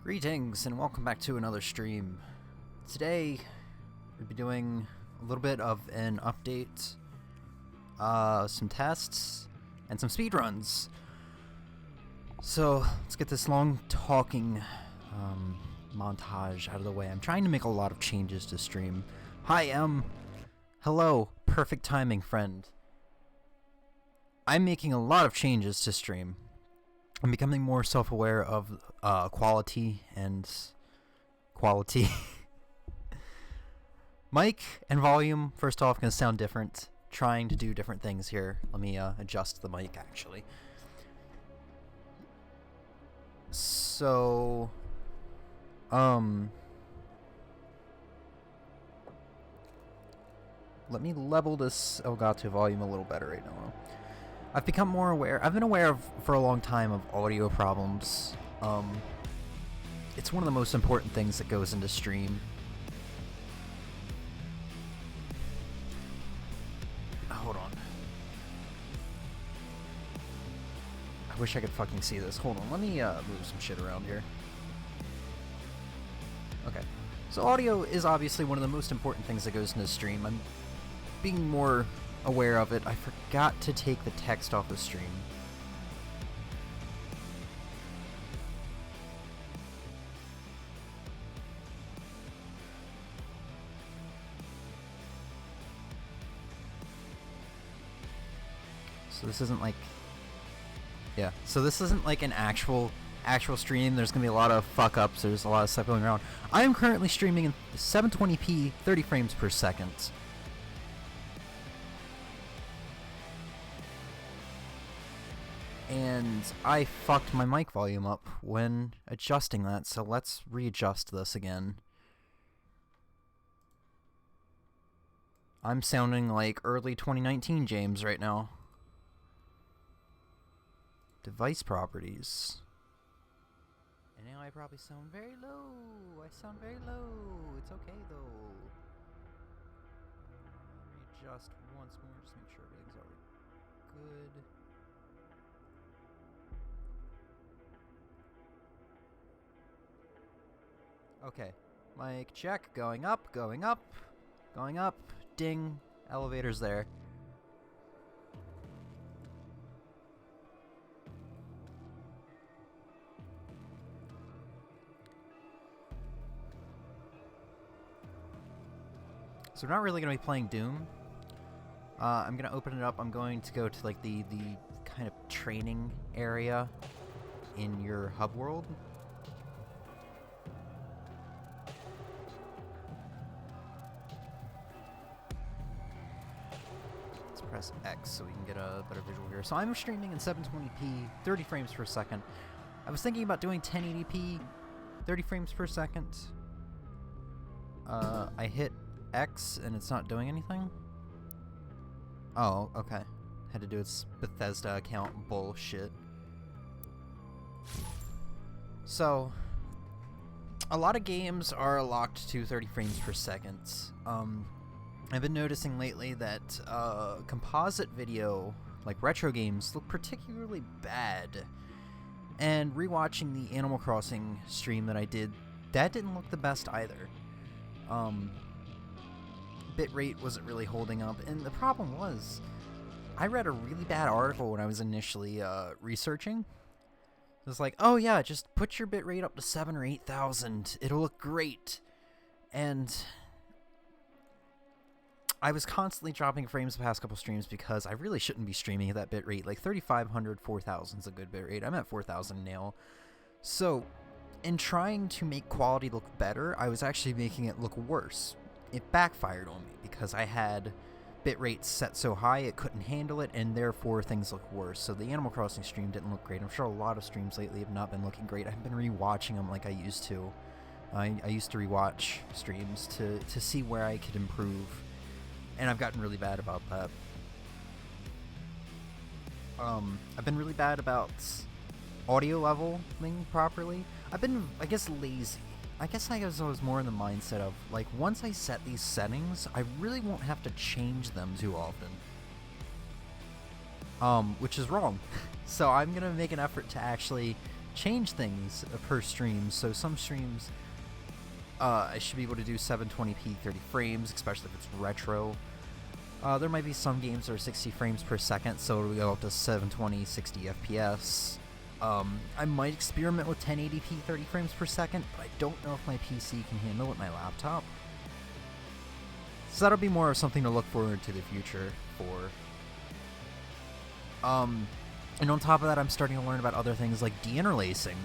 Greetings and welcome back to another stream. Today we'll be doing a little bit of an update, some tests, and some speedruns. So let's get this long talking montage out of the way. I'm trying to make a lot of changes to stream. Hi, hello, perfect timing, friend. I'm making a lot of changes to stream. I'm becoming more self-aware of quality and quality. Mic and volume, first off, going to sound different. Trying to do different things here. Let me adjust the mic, actually. So, let me level this Elgato volume a little better right now. I've become more aware. I've been aware of for a long time of audio problems. It's one of the most important things that goes into stream. Hold on. I wish I could fucking see this. Hold on. Let me move some shit around here. Okay. So audio is obviously one of the most important things that goes into stream. I'm being more aware of it. I forgot to take the text off the stream. So this isn't like, yeah. So this isn't like an actual stream. There's gonna be a lot of fuck ups. There's a lot of stuff going around. I am currently streaming in 720p, 30 frames per second. And I fucked my mic volume up when adjusting that, so let's readjust this again. I'm sounding like early 2019 James right now. Device properties. And now I probably sound very low. I sound very low. It's okay though. Readjust once more, just make sure everything's all good. Okay, mic check, going up, going up, going up, ding, elevator's there. So we're not really going to be playing Doom. I'm going to open it up. I'm going to go to like the kind of training area in your hub world. Press X so we can get a better visual here. So I'm streaming in 720p, 30 frames per second. I was thinking about doing 1080p, 30 frames per second. I hit X and it's not doing anything. Oh, okay. Had to do its Bethesda account bullshit. So, a lot of games are locked to 30 frames per second. I've been noticing lately that composite video, like retro games, look particularly bad. And rewatching the Animal Crossing stream that I did, that didn't look the best either. Bitrate wasn't really holding up, and the problem was, I read a really bad article when I was initially researching. It was like, oh yeah, just put your bitrate up to 7,000 or 8,000, it'll look great. And I was constantly dropping frames the past couple streams because I really shouldn't be streaming at that bitrate. Like 3,500, 4,000 is a good bitrate. I'm at 4,000 now. So, in trying to make quality look better, I was actually making it look worse. It backfired on me because I had bitrate set so high it couldn't handle it, and therefore things look worse. So the Animal Crossing stream didn't look great. I'm sure a lot of streams lately have not been looking great. I've been rewatching them like I used to. I used to rewatch streams to see where I could improve. And I've gotten really bad about that. I've been really bad about audio leveling properly. I've been, I guess, lazy. I guess I was more in the mindset of, like, once I set these settings, I really won't have to change them too often. Which is wrong. So I'm gonna make an effort to actually change things per stream. So some streams, I should be able to do 720p 30 frames, especially if it's retro. There might be some games that are 60 frames per second, so it'll go up to 720, 60 FPS. I might experiment with 1080p 30 frames per second, but I don't know if my PC can handle it, my laptop. So that'll be more of something to look forward to the future for. And on top of that, I'm starting to learn about other things like deinterlacing,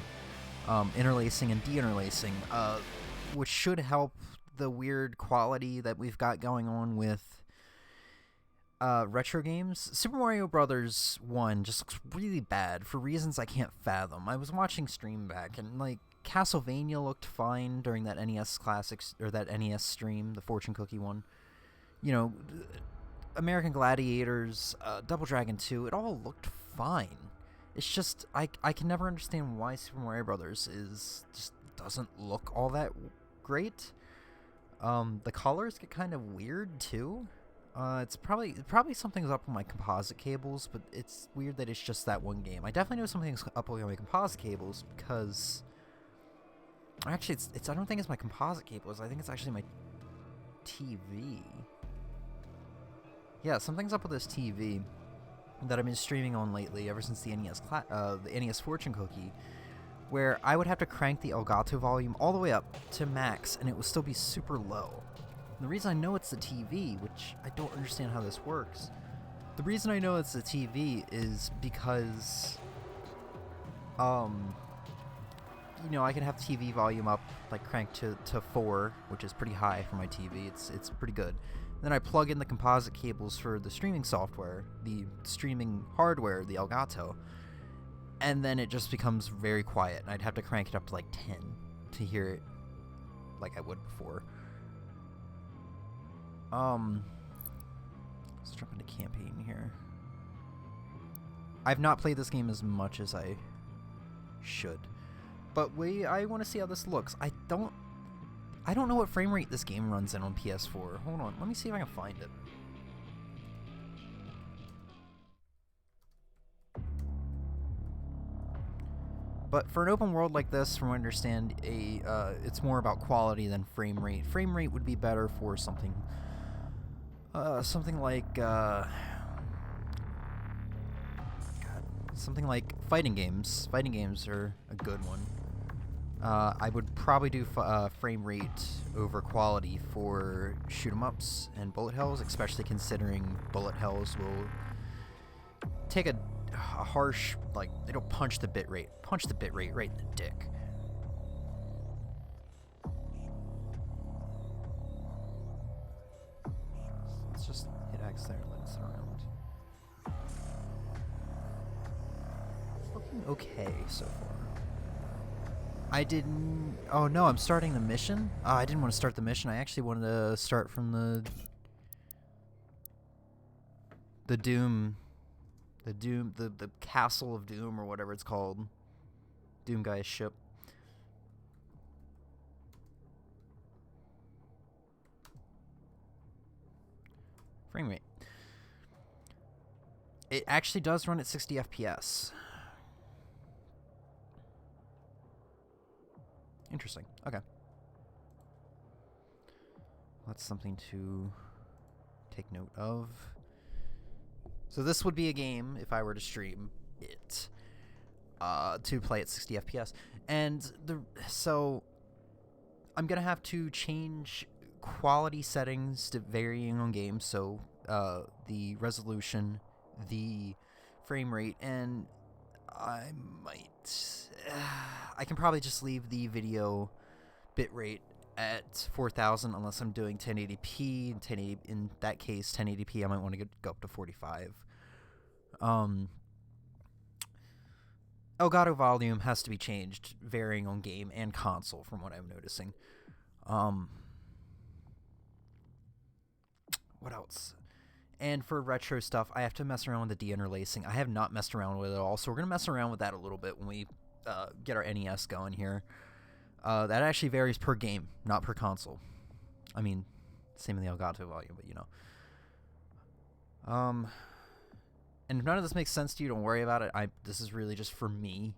interlacing and deinterlacing, which should help the weird quality that we've got going on with retro games. Super Mario Brothers 1 just looks really bad for reasons I can't fathom. I was watching stream back, and like Castlevania looked fine during that NES Classics or that NES stream, the fortune cookie one. You know, American Gladiators, Double Dragon 2, it all looked fine. It's just I can never understand why Super Mario Brothers just doesn't look all that great. The colors get kind of weird too. It's probably something's up with my composite cables, but it's weird that it's just that one game. I definitely know something's up with my composite cables because actually it's I don't think it's my composite cables. I think it's actually my TV. Yeah, something's up with this TV that I've been streaming on lately ever since the NES Fortune Cookie, where I would have to crank the Elgato volume all the way up to max, and it would still be super low. And the reason I know it's the TV, which I don't understand how this works, the reason I know it's the TV is because, you know, I can have the TV volume up, like cranked to 4, which is pretty high for my TV. It's pretty good. Then I plug in the composite cables for the streaming software, the streaming hardware, the Elgato, and then it just becomes very quiet, and I'd have to crank it up to like 10 to hear it like I would before. Let's jump into campaign here. I've not played this game as much as I should, but I want to see how this looks. I don't know what frame rate this game runs in on PS4. Hold on, let me see if I can find it. But for an open world like this, from what I understand, it's more about quality than frame rate. Frame rate would be better for something like fighting games. Fighting games are a good one. I would probably do frame rate over quality for shoot 'em ups and bullet hells, especially considering bullet hells will take a harsh, like, they don't punch the bit rate right in the dick. Let's just hit X there and let it sit around. It's looking okay so far. I didn't... Oh, no, I'm starting the mission? I didn't want to start the mission. I actually wanted to start from the Doom... The Castle of Doom, or whatever it's called. Doom guy's ship. Frame rate. It actually does run at 60 FPS. Interesting. Okay. That's something to take note of. So this would be a game, if I were to stream it, to play at 60 FPS. And so I'm going to have to change quality settings to varying on games. So the resolution, the frame rate, and I can probably just leave the video bitrate at 4,000 unless I'm doing 1080p. 1080, in that case, 1080p, I might want to go up to 45. Elgato volume has to be changed, varying on game and console, from what I'm noticing. What else? And for retro stuff, I have to mess around with the deinterlacing. I have not messed around with it at all, so we're going to mess around with that a little bit when we get our NES going here. That actually varies per game, not per console. I mean, same in the Elgato volume, but you know. And if none of this makes sense to you, don't worry about it. This is really just for me.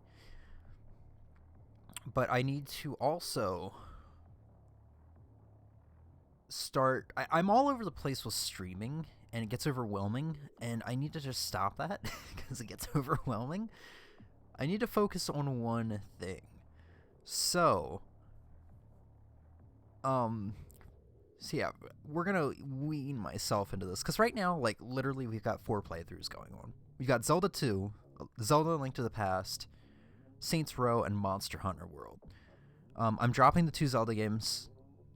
But I need to also start... I'm all over the place with streaming, and it gets overwhelming, and I need to just stop that because it gets overwhelming. I need to focus on one thing. So yeah, we're gonna wean myself into this, because right now, like, literally we've got 4 playthroughs going on. We've got Zelda 2, Zelda: Link to the Past, Saints Row, and Monster Hunter World. I'm dropping the 2 Zelda games,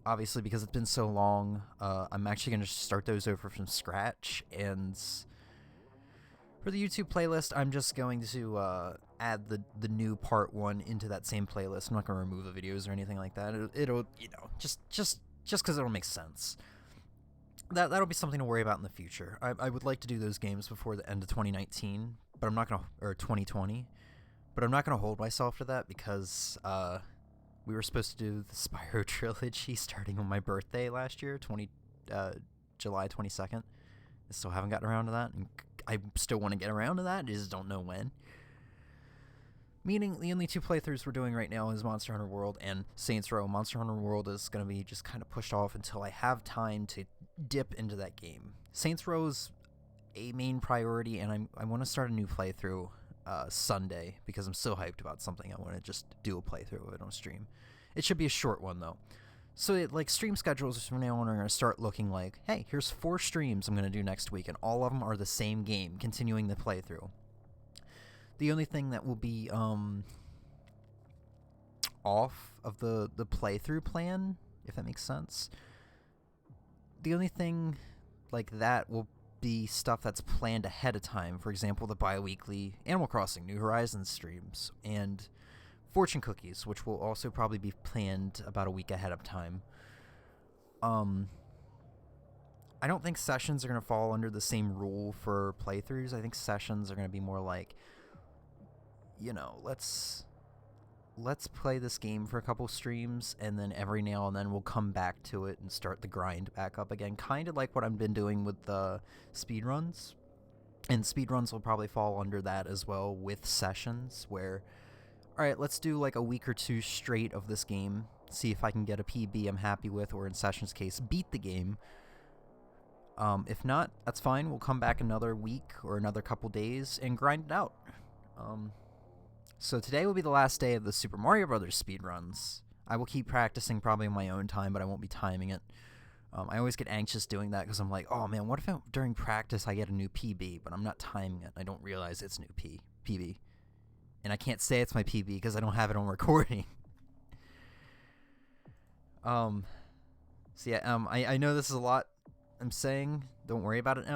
obviously, because it's been so long. I'm actually going to start those over from scratch, and for the YouTube playlist, I'm just going to add the new part 1 into that same playlist. I'm not going to remove the videos or anything like that. It'll you know, just because it'll make sense. That'll be something to worry about in the future. I would like to do those games before the end of 2019, but I'm not going to, or 2020, but I'm not going to hold myself to that, because we were supposed to do the Spyro trilogy starting on my birthday last year, July 22nd. I still haven't gotten around to that, and I still want to get around to that, I just don't know when. Meaning, the only 2 playthroughs we're doing right now is Monster Hunter World and Saints Row. Monster Hunter World is going to be just kind of pushed off until I have time to dip into that game. Saints Row is a main priority, and I want to start a new playthrough Sunday, because I'm so hyped about something. I want to just do a playthrough of it on stream. It should be a short one, though. So, stream schedules from now on are going to start looking like, hey, here's 4 streams I'm going to do next week, and all of them are the same game, continuing the playthrough. The only thing that will be off of the playthrough plan, if that makes sense, the only thing like that will be stuff that's planned ahead of time. For example, the bi-weekly Animal Crossing New Horizons streams, and fortune cookies, which will also probably be planned about a week ahead of time. I don't think sessions are going to fall under the same rule for playthroughs. I think sessions are going to be more like, you know, let's play this game for a couple streams, and then every now and then we'll come back to it and start the grind back up again. Kind of like what I've been doing with the speedruns. And speedruns will probably fall under that as well, with sessions where, alright, let's do like a week or 2 straight of this game, see if I can get a PB I'm happy with, or in Sessions' case, beat the game. If not, that's fine. We'll come back another week or another couple days and grind it out. So today will be the last day of the Super Mario Brothers speedruns. I will keep practicing probably on my own time, but I won't be timing it. I always get anxious doing that, because I'm like, oh man, what if during practice I get a new PB, but I'm not timing it. I don't realize it's new PB. And I can't say it's my PB because I don't have it on recording. So yeah, I know this is a lot I'm saying. Don't worry about it,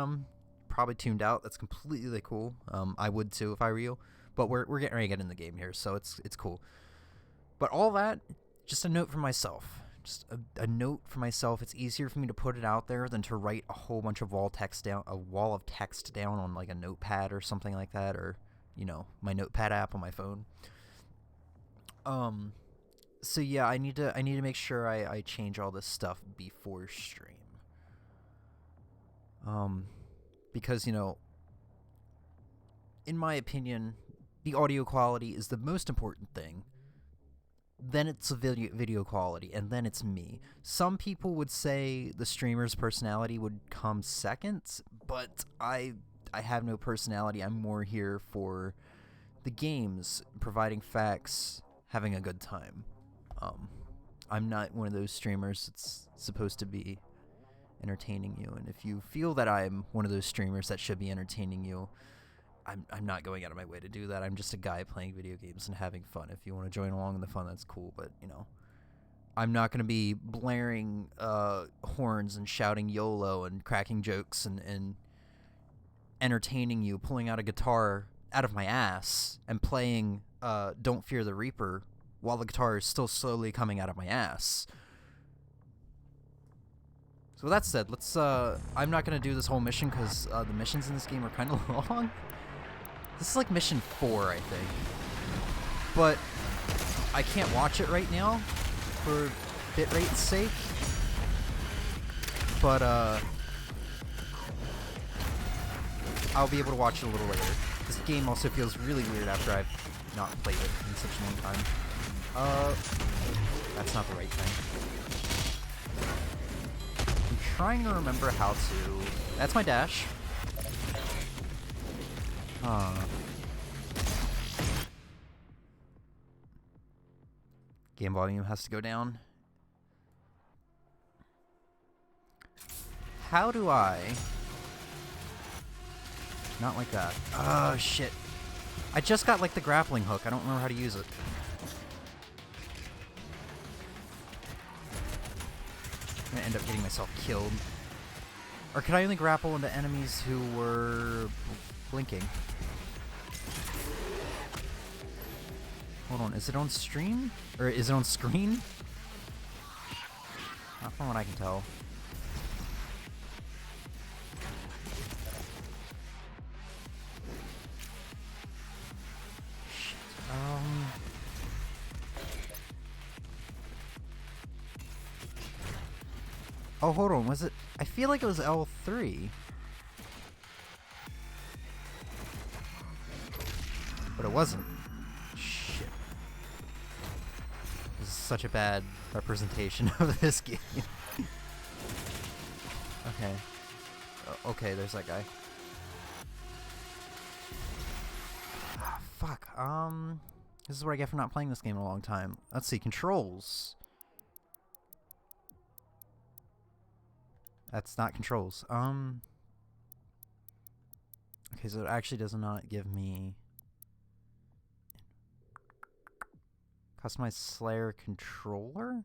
probably tuned out. That's completely cool. I would too if I were you. But we're getting ready to get in the game here, so it's cool. But all that, just a note for myself. Just a note for myself. It's easier for me to put it out there than to write a whole bunch of wall of text down on like a notepad or something like that, or, you know, my notepad app on my phone. So yeah, I need to make sure I change all this stuff before stream. Because, you know, in my opinion, the audio quality is the most important thing. Then it's the video quality, and then it's me. Some people would say the streamer's personality would come second, but I have no personality. I'm more here for the games, providing facts, having a good time. I'm not one of those streamers that's supposed to be entertaining you, and if you feel that I'm one of those streamers that should be entertaining you, I'm not going out of my way to do that. I'm just a guy playing video games and having fun. If you want to join along in the fun, that's cool, but, you know, I'm not going to be blaring horns and shouting YOLO and cracking jokes and entertaining you, pulling out a guitar out of my ass and playing Don't Fear the Reaper while the guitar is still slowly coming out of my ass. So with that said, let's I'm not going to do this whole mission because the missions in this game are kind of long. This is like mission 4, I think. But I can't watch it right now for bitrate's sake. But I'll be able to watch it a little later. This game also feels really weird after I've not played it in such a long time. That's not the right thing. I'm trying to remember how to... That's my dash. Game volume has to go down. How do I... Not like that. Oh, shit. I just got, like, the grappling hook. I don't remember how to use it. I'm gonna end up getting myself killed. Or could I only grapple into enemies who were blinking? Hold on, is it on stream? Or is it on screen? Not from what I can tell. Shit. Oh, hold on, was it? I feel like it was L3. But it wasn't. Shit. This is such a bad representation of this game. Okay. Okay, there's that guy. Ah, fuck. This is what I get for not playing this game in a long time. Let's see, controls. That's not controls. Okay, so it actually does not give me customized Slayer controller?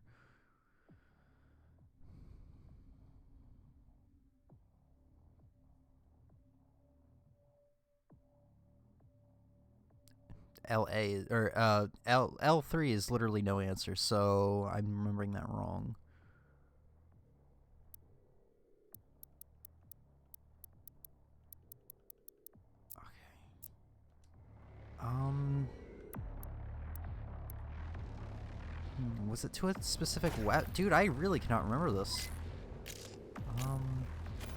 LA or L3 is literally no answer, so I'm remembering that wrong. Was it to a specific Dude, I really cannot remember this.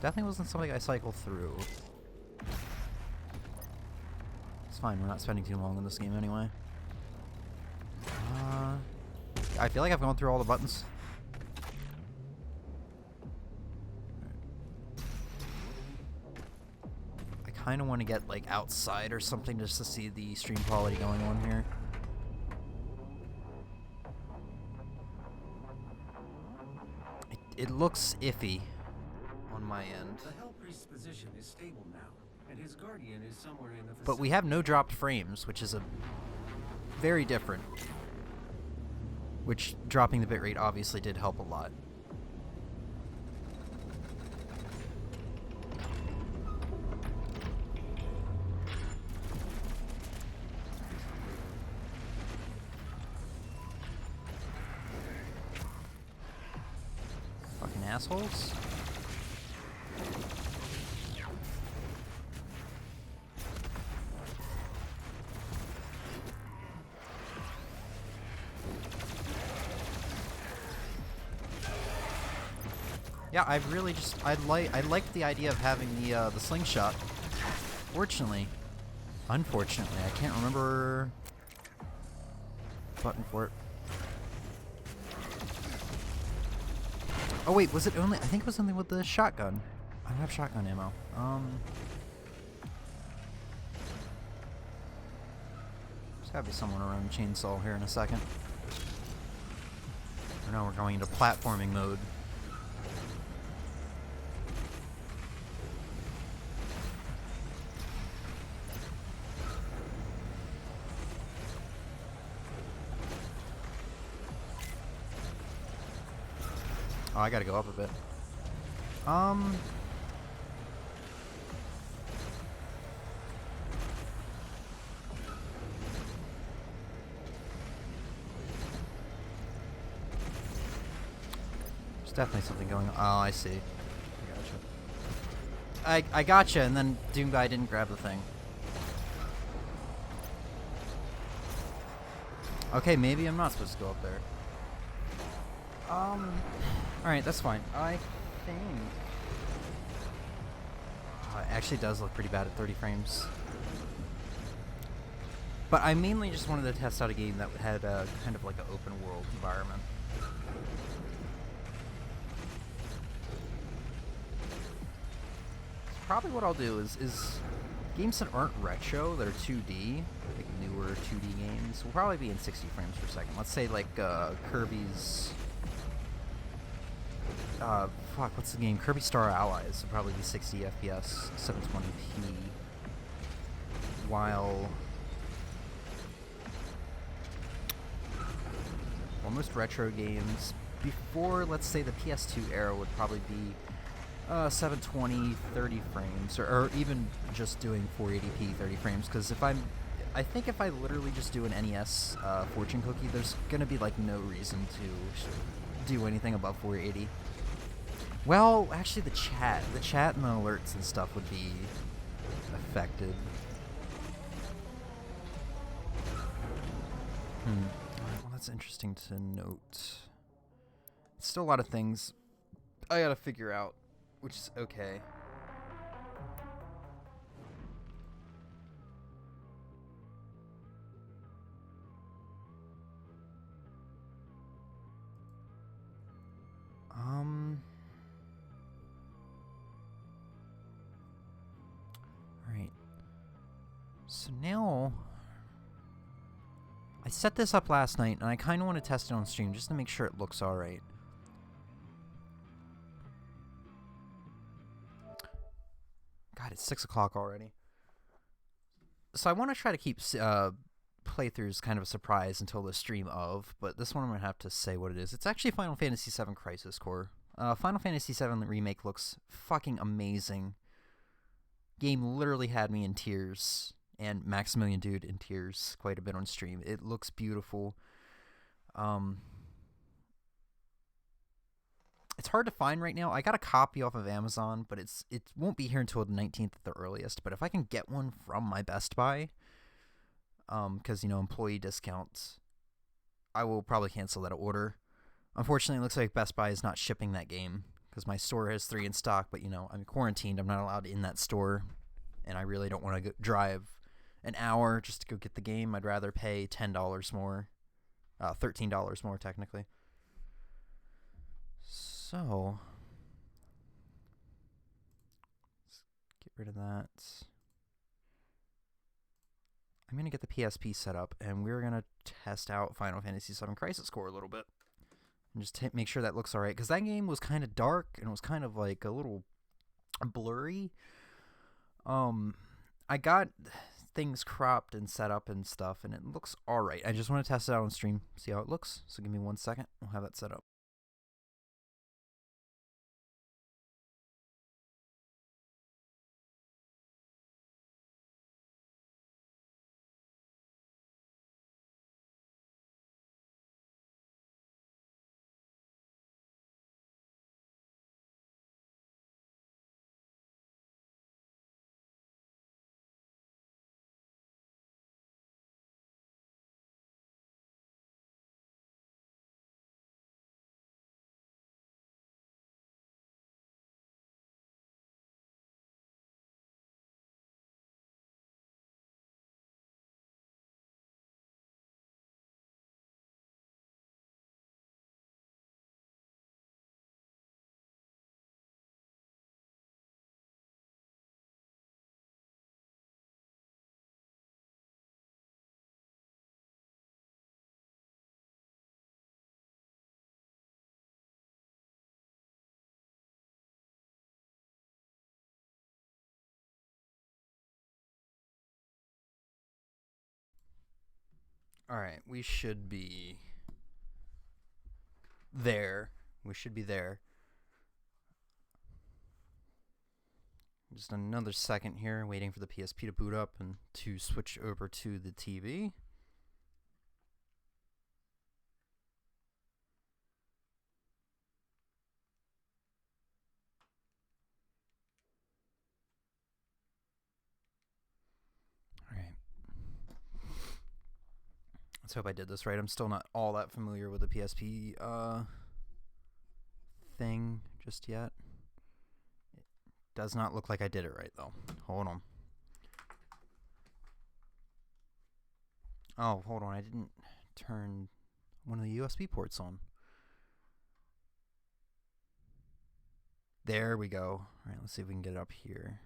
Definitely wasn't something I cycled through. It's fine, we're not spending too long in this game anyway. I feel like I've gone through all the buttons. I kind of want to get, like, outside or something just to see the stream quality going on here. It looks iffy on my end. The Hell Priest's position is stable now, and his guardian is somewhere in the vicinity. But we have no dropped frames, which is a very different. Which dropping the bitrate obviously did help a lot. Fucking assholes. Yeah, I really just I like the idea of having the slingshot. Unfortunately, I can't remember button for it. Oh wait, was it only? I think it was only with the shotgun. I don't have shotgun ammo. There's gotta be someone around chainsaw here in a second. Or no, we're going into platforming mode. Oh, I gotta go up a bit. There's definitely something going on. Oh, I see. I gotcha, and then Doom Guy didn't grab the thing. Okay, maybe I'm not supposed to go up there. Alright, that's fine. I think... Oh, it actually does look pretty bad at 30 frames. But I mainly just wanted to test out a game that had kind of like an open world environment. So probably what I'll do is games that aren't retro, that are 2D, like newer 2D games, will probably be in 60 frames per second. Let's say like Kirby's... what's the game? Kirby Star Allies will probably be 60 FPS, 720p. While most retro games before, let's say, the PS2 era would probably be 720, 30 frames, or even just doing 480p 30 frames, because I think if I literally just do an NES fortune cookie, there's gonna be like no reason to do anything above 480. Well, actually the chat and the alerts and stuff would be affected. Well, that's interesting to note. Still a lot of things I gotta figure out, which is okay. Alright. So now... I set this up last night, and I kind of want to test it on stream just to make sure it looks alright. God, it's 6 o'clock already. So I want to try to keep playthroughs kind of a surprise until the stream of, but this one I'm going to have to say what it is. It's actually Final Fantasy VII Crisis Core. Final Fantasy VII Remake looks fucking amazing. Game literally had me in tears. And Maximilian Dude in tears quite a bit on stream. It looks beautiful. It's hard to find right now. I got a copy off of Amazon, but it won't be here until the 19th at the earliest. But if I can get one from my Best Buy, because, you know, employee discounts, I will probably cancel that order. Unfortunately, it looks like Best Buy is not shipping that game, because my store has 3 in stock, but, you know, I'm quarantined. I'm not allowed in that store, and I really don't want to drive an hour just to go get the game. I'd rather pay $10 more, $13 more technically. So let's get rid of that. I'm gonna get the PSP set up, and we're gonna test out Final Fantasy VII Crisis Core a little bit, and just make sure that looks alright. Because that game was kind of dark and it was kind of like a little blurry. I got things cropped and set up and stuff, and it looks alright. I just want to test it out on stream, see how it looks. So give me 1 second, we'll have that set up. Alright, we should be there. Just another second here, waiting for the PSP to boot up and to switch over to the TV. Alright. Let's hope I did this right. I'm still not all that familiar with the PSP thing just yet. It does not look like I did it right, though. Hold on. Oh, hold on. I didn't turn one of the USB ports on. There we go. All right, let's see if we can get it up here.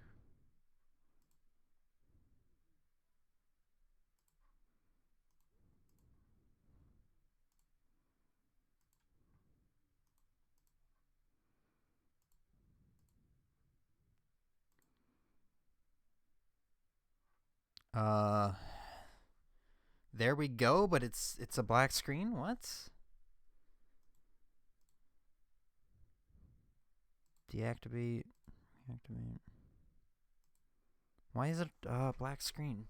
There we go, but it's a black screen. What? Deactivate. Activate. Why is it black screen?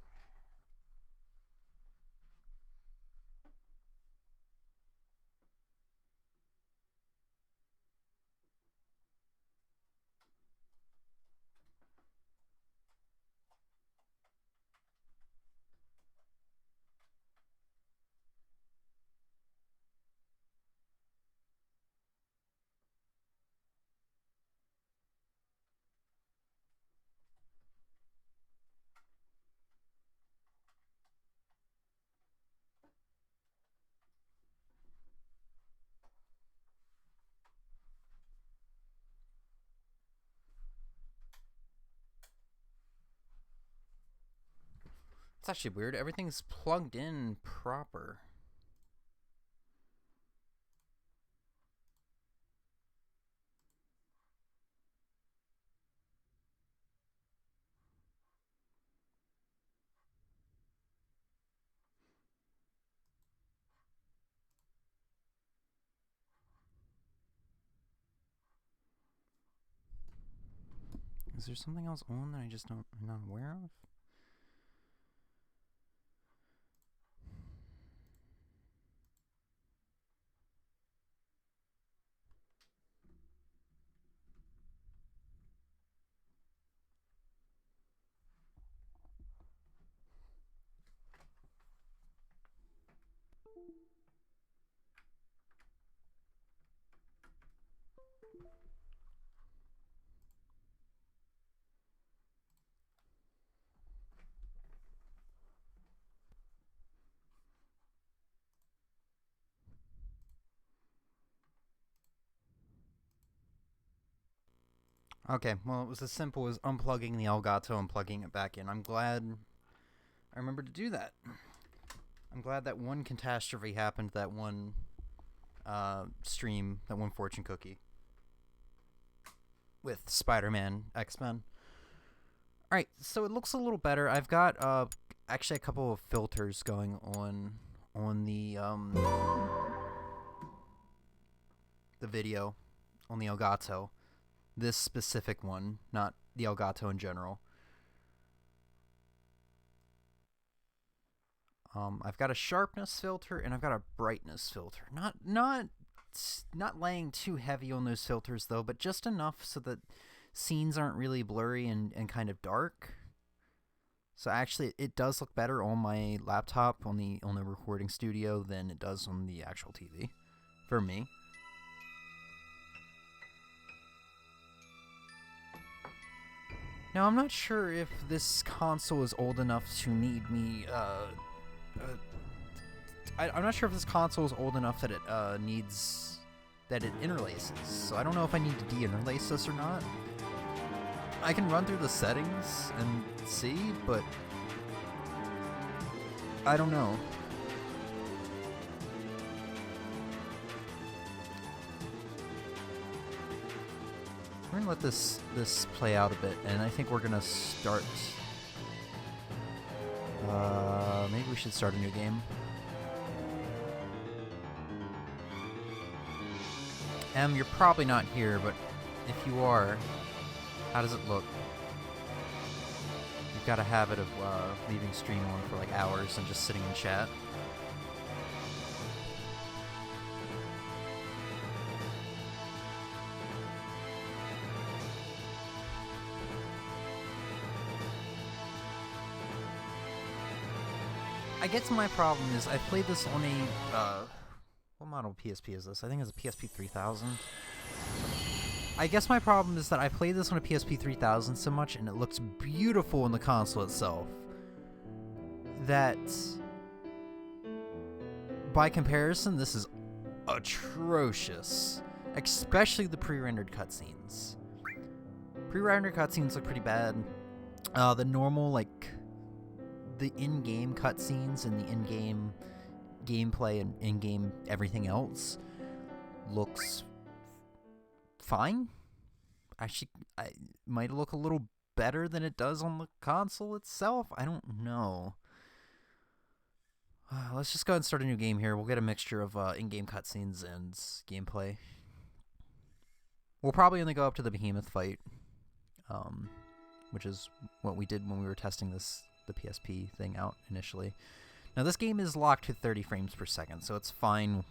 It's actually weird. Everything's plugged in proper. Is there something else on that I'm not aware of? Okay, well, it was as simple as unplugging the Elgato and plugging it back in. I'm glad I remembered to do that. I'm glad that one catastrophe happened, that one stream, that one fortune cookie with Spider-Man X-Men. Alright, so it looks a little better. I've got actually a couple of filters going on the video on the Elgato. This specific one, not the Elgato in general. I've got a sharpness filter and I've got a brightness filter. Not laying too heavy on those filters though, but just enough so that scenes aren't really blurry and kind of dark. So actually, it does look better on my laptop on the recording studio than it does on the actual TV, for me. Now, I'm not sure if this console is old enough to need me, I'm not sure if this console is old enough that it needs, that it interlaces. So I don't know if I need to de-interlace this or not. I can run through the settings and see, but I don't know. We're gonna let this play out a bit, and I think we're gonna start. Maybe we should start a new game. You're probably not here, but if you are, how does it look? You've got a habit of leaving stream on for like hours and just sitting in chat. I guess my problem is I played this on a, what model PSP is this? I think it's a PSP 3000. I guess my problem is that I played this on a PSP 3000 so much and it looks beautiful in the console itself that by comparison, this is atrocious. Especially the pre-rendered cutscenes. Pre-rendered cutscenes look pretty bad. The normal, like, the in-game cutscenes and the in-game gameplay and in-game everything else looks fine. Actually, it might look a little better than it does on the console itself. I don't know. Let's just go ahead and start a new game here. We'll get a mixture of in-game cutscenes and gameplay. We'll probably only go up to the behemoth fight, which is what we did when we were testing the PSP thing out initially. Now this game is locked to 30 frames per second, so it's fine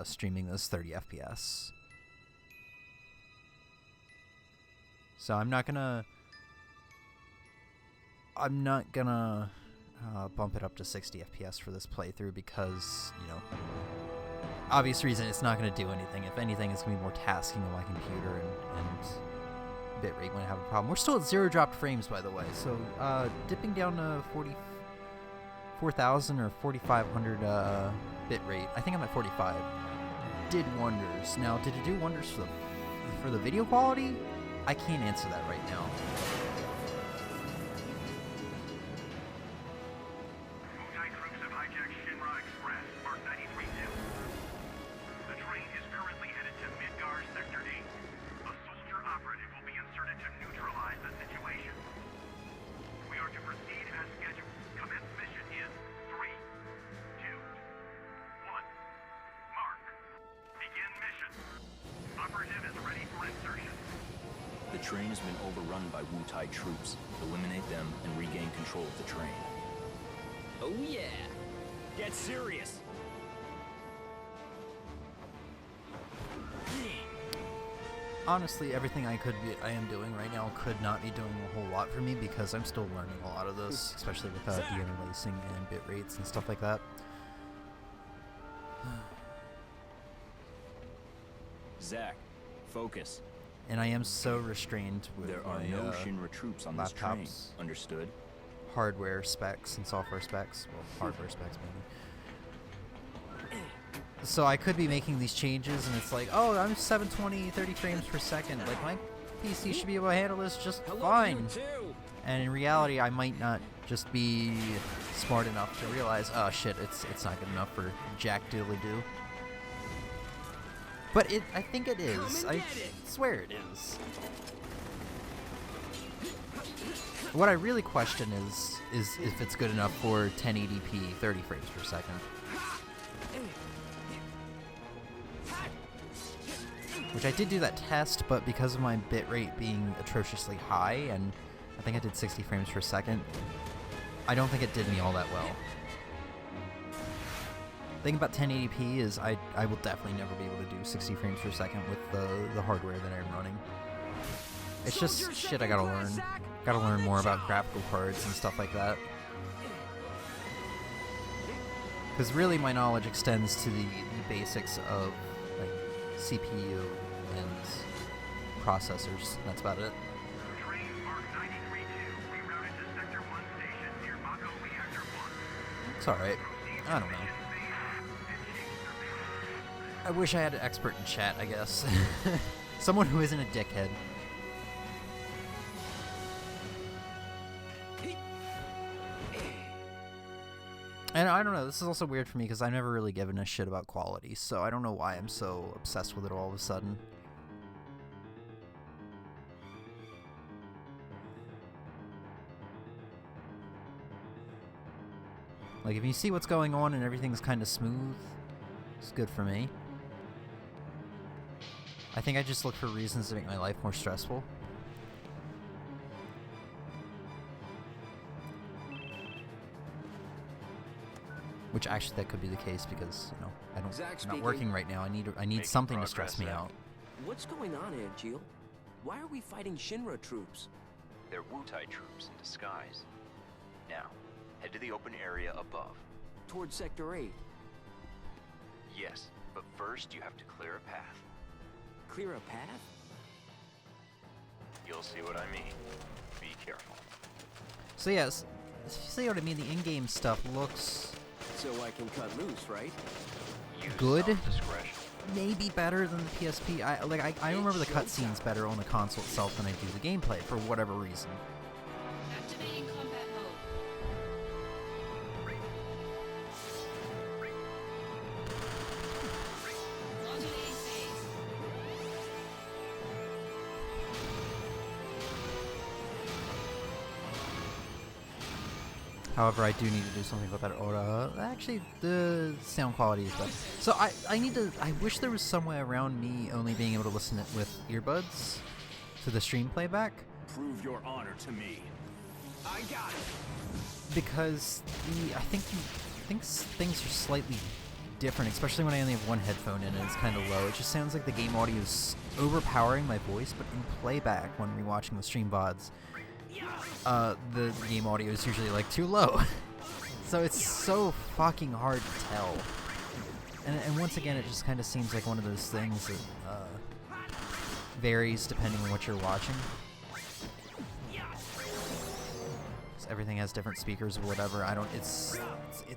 streaming this 30 FPS. So I'm not gonna bump it up to 60 FPS for this playthrough because, you know, obvious reason it's not going to do anything. If anything, it's going to be more tasking on my computer, and bitrate might have a problem. We're still at 0 dropped frames, by the way, so dipping down to 44,000 or 4,500 bitrate. I think I'm at 45. Did wonders. Now, did it do wonders for the video quality? I can't answer that right now. The train has been overrun by Untitled troops. Eliminate them and regain control of the train. Oh yeah! Get serious! Honestly, everything I am doing right now could not be doing a whole lot for me because I'm still learning a lot of this, especially with deinterlacing and bit rates and stuff like that. Zach, focus. And I am so restrained with There are my, no Shinra troops on this train. laptops. Understood? Hardware specs and software specs. Well, hardware specs mainly. So I could be making these changes and it's like, oh, I'm 720, 30 frames per second. Like, my PC should be able to handle this just fine. And in reality, I might not just be smart enough to realize, oh shit, it's not good enough for jack diddly-doo. But I think it is. I swear it is. What I really question is if it's good enough for 1080p 30 frames per second. Which I did do that test, but because of my bitrate being atrociously high, and I think I did 60 frames per second, I don't think it did me all that well. The thing about 1080p is I will definitely never be able to do 60 frames per second with the hardware that I'm running. It's just shit I gotta learn. Gotta learn more about graphical cards and stuff like that. Because really my knowledge extends to the basics of like CPU and processors. That's about it. It's alright. I don't know. I wish I had an expert in chat, I guess. Someone who isn't a dickhead. And I don't know, this is also weird for me because I've never really given a shit about quality, so I don't know why I'm so obsessed with it all of a sudden. Like, if you see what's going on and everything's kind of smooth, it's good for me. I think I just look for reasons to make my life more stressful. Which actually that could be the case because, you know, I'm not working right now. I need something to stress me out. What's going on here, Jill? Why are we fighting Shinra troops? They're Wutai troops in disguise. Now, head to the open area above. Towards Sector 8. Yes, but first you have to clear a path. Clear a path? You'll see what I mean. Be careful. So yes, you see what I mean? The in-game stuff looks So I can cut loose, right? Good. Maybe better than the PSP. I remember the cutscenes better on the console itself than I do the gameplay for whatever reason. Activating combat mode. Modulating phase. However, I do need to do something about that aura. Actually, the sound quality is better. So I wish there was some way around me only being able to listen it with earbuds to the stream playback. Prove your honor to me. I got it. Because I think things are slightly different, especially when I only have one headphone in and it's kind of low. It just sounds like the game audio is overpowering my voice, but in playback when rewatching the stream VODs, the game audio is usually like too low. So it's so fucking hard to tell. And once again, it just kind of seems like one of those things that varies depending on what you're watching. Everything has different speakers or whatever. It's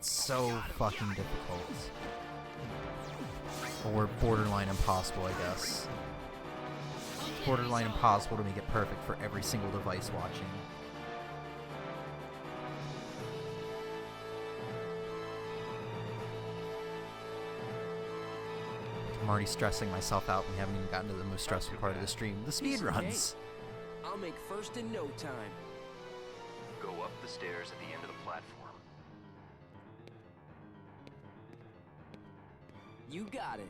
so fucking difficult. Or borderline impossible, I guess. Borderline impossible to make it perfect for every single device watching. I'm already stressing myself out. We haven't even gotten to the most stressful part of the stream, the speedruns. I'll make first in no time. Go up the stairs at the end of the platform. You got it.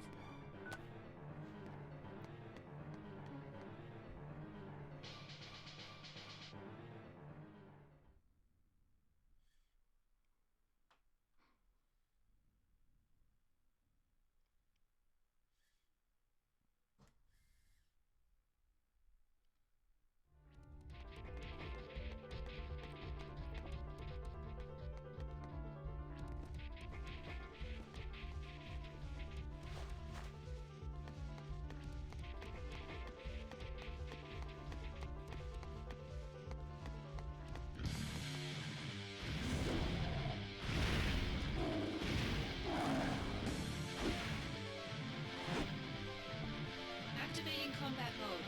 Activating combat mode.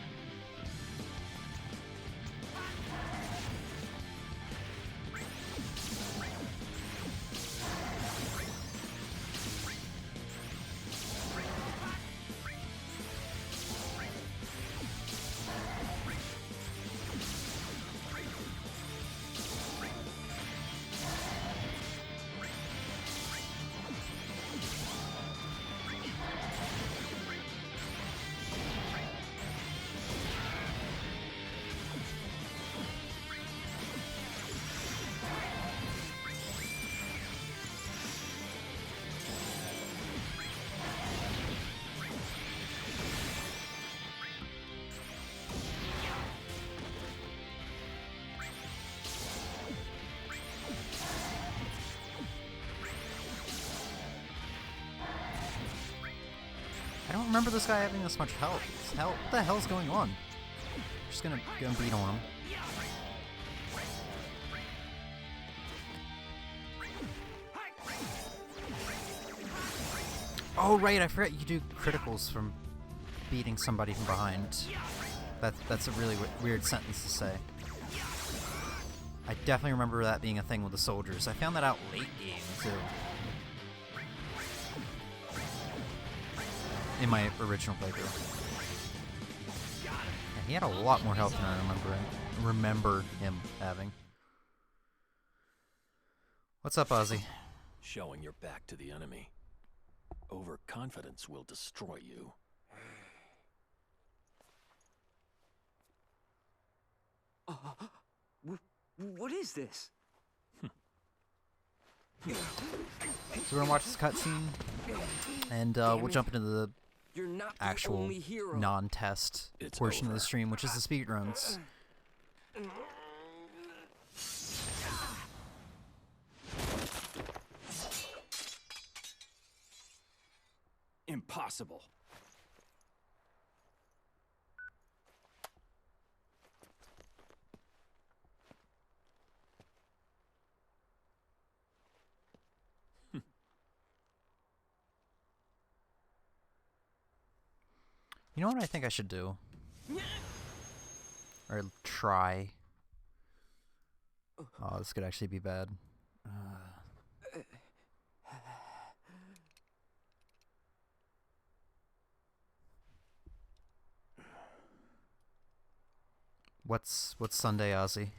I don't remember this guy having this much health. What the hell's going on? Just gonna go and beat on him. Oh right, I forgot you do criticals from beating somebody from behind. That's a really weird sentence to say. I definitely remember that being a thing with the soldiers. I found that out late game too. In my original playthrough. Yeah, he had a lot more health than I remember him having. What's up, Ozzy? Showing your back to the enemy. Overconfidence will destroy you. What is this? So we're gonna watch this cutscene, and we'll jump into the You're not the actual only hero. non-test It's portion of over. the stream, which is the speedruns. Impossible. You know what I think I should do? Or try. Oh, this could actually be bad. What's Sunday, Ozzy?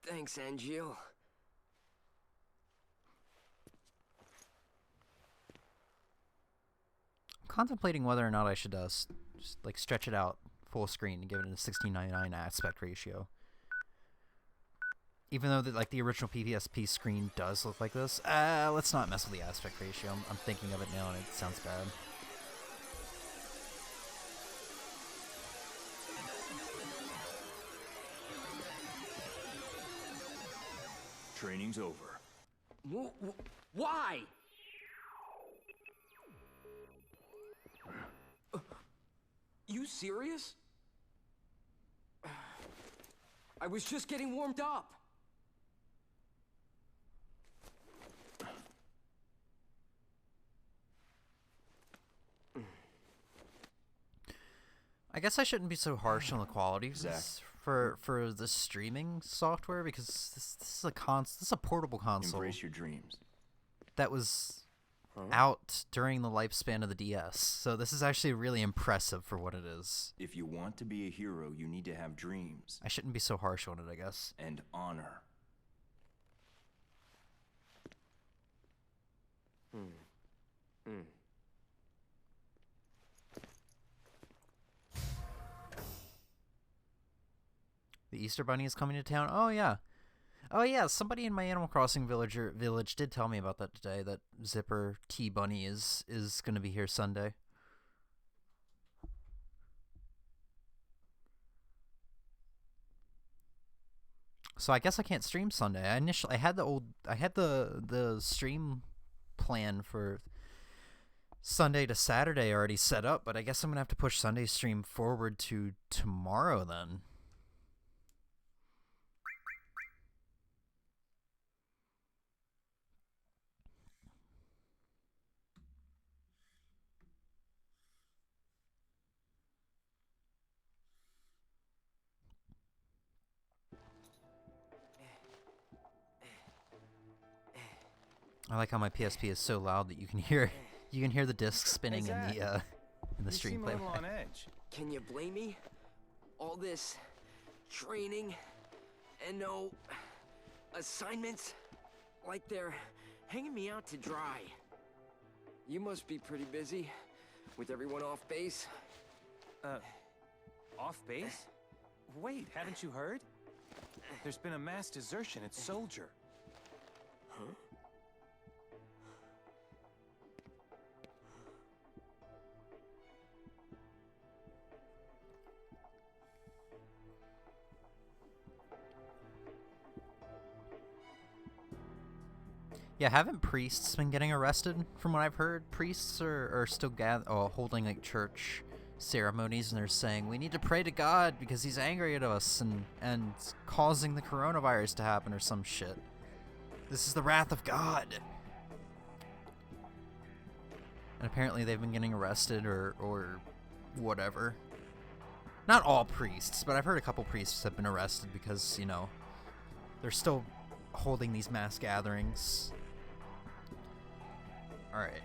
Thanks, Angel. I'm contemplating whether or not I should just like stretch it out full screen and give it a 16:9 aspect ratio. Even though like the original PPSP screen does look like this, let's not mess with the aspect ratio. I'm thinking of it now and it sounds bad. Training's over. Why? You serious? I was just getting warmed up. I guess I shouldn't be so harsh on the quality Zach. for the streaming software because this is a portable console Embrace your dreams. that was out during the lifespan of the DS. So this is actually really impressive for what it is. If you want to be a hero, you need to have dreams I shouldn't be so harsh on it, I guess. and honor. The Easter Bunny is coming to town. Oh yeah. Oh yeah, somebody in my Animal Crossing village did tell me about that today, that Zipper T Bunny is going to be here Sunday. So I guess I can't stream Sunday. I had the stream plan for Sunday to Saturday already set up, but I guess I'm going to have to push Sunday stream forward to tomorrow then. I like how my PSP is so loud that you can hear the disc spinning in the stream playback. Edge. Can you blame me? All this training and no assignments, like they're hanging me out to dry. You must be pretty busy with everyone off base. Off base? Wait, haven't you heard? There's been a mass desertion at Soldier. Huh? Yeah, haven't priests been getting arrested? From what I've heard, priests are still holding like church ceremonies, and they're saying we need to pray to God because He's angry at us and causing the coronavirus to happen or some shit. This is the wrath of God. And apparently they've been getting arrested or whatever. Not all priests, but I've heard a couple priests have been arrested because, you know, they're still holding these mass gatherings. Alright.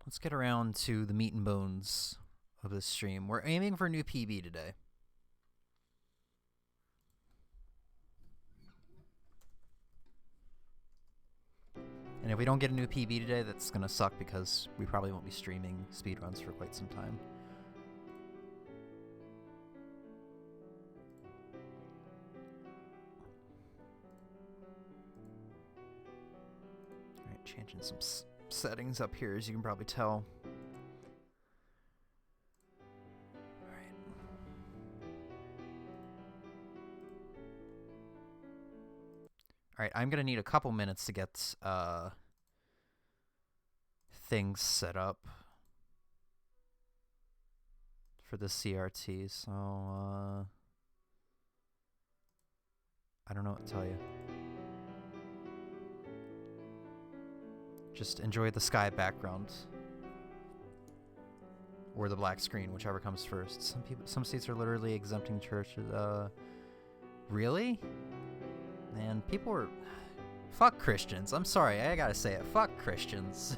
Let's get around to the meat and bones of this stream. We're aiming for a new PB today. And if we don't get a new PB today, that's going to suck because we probably won't be streaming speedruns for quite some time. Alright, changing some settings up here, as you can probably tell. Alright, I'm gonna need a couple minutes to get things set up for the CRT, so I don't know what to tell you. just enjoy the sky background. Or the black screen, whichever comes first. Some states are literally exempting churches. Really? Man, people are... Fuck Christians. I'm sorry, I gotta say it. Fuck Christians.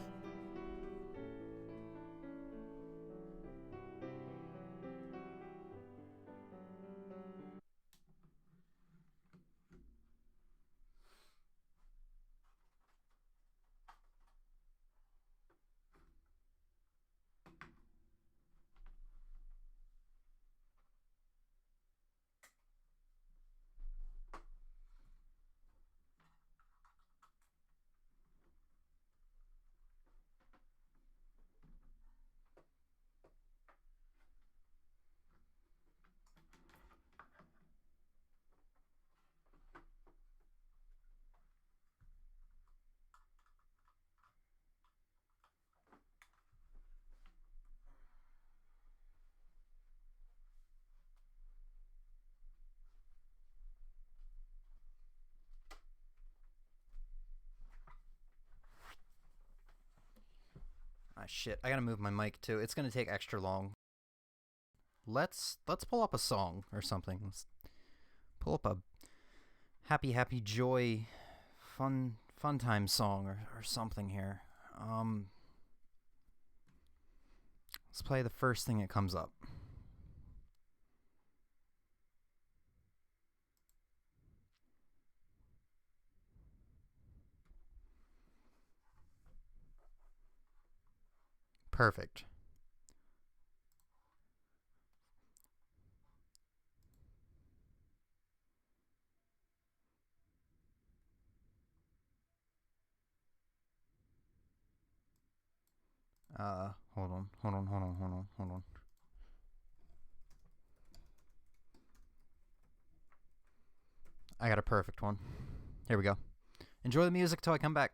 Ah, shit, I gotta move my mic too. It's gonna take extra long. Let's pull up a song or something. Let's pull up a happy joy fun time song or something here. Let's play the first thing that comes up. Perfect. Hold on. I got a perfect one. Here we go. Enjoy the music till I come back.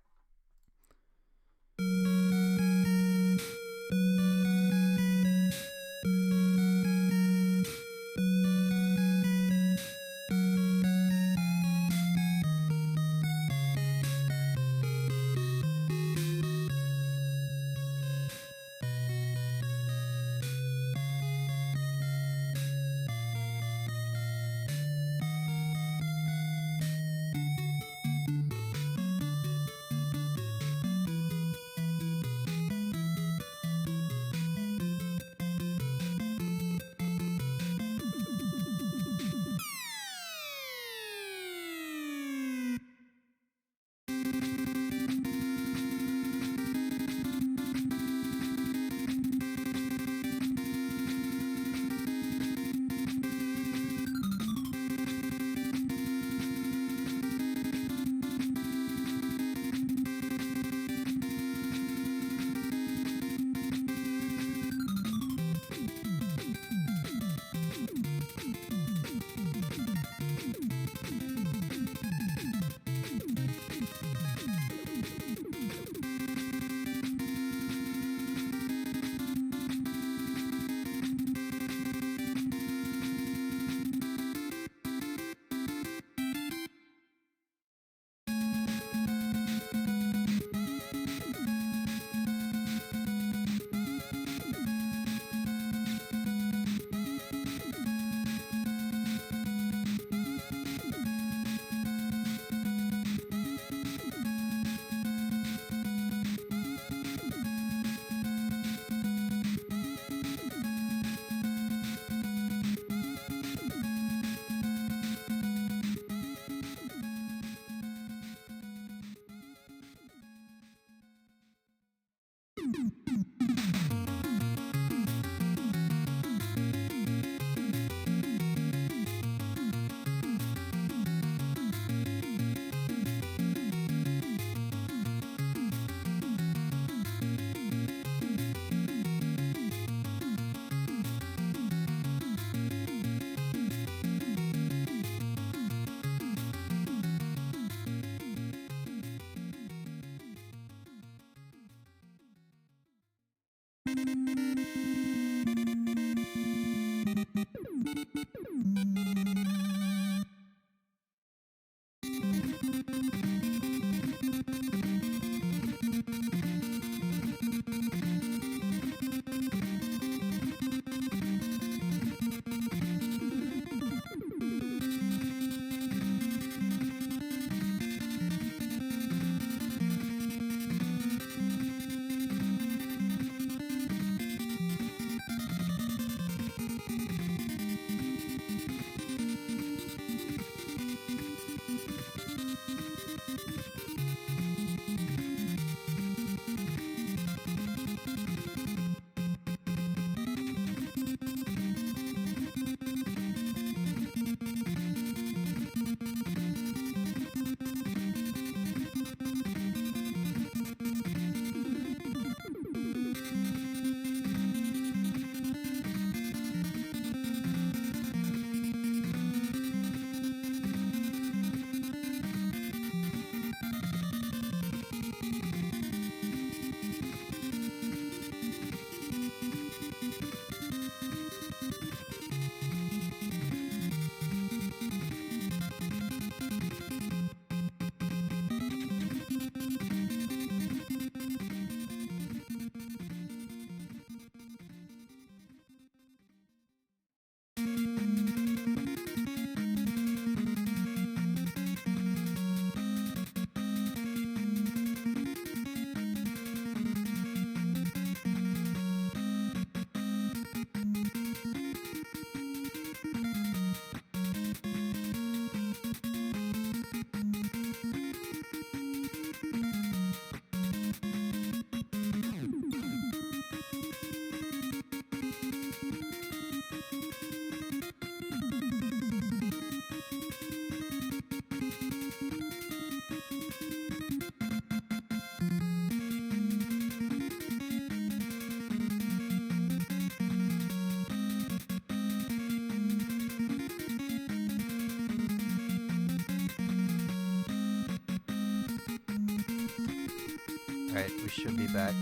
Alright, we should be back.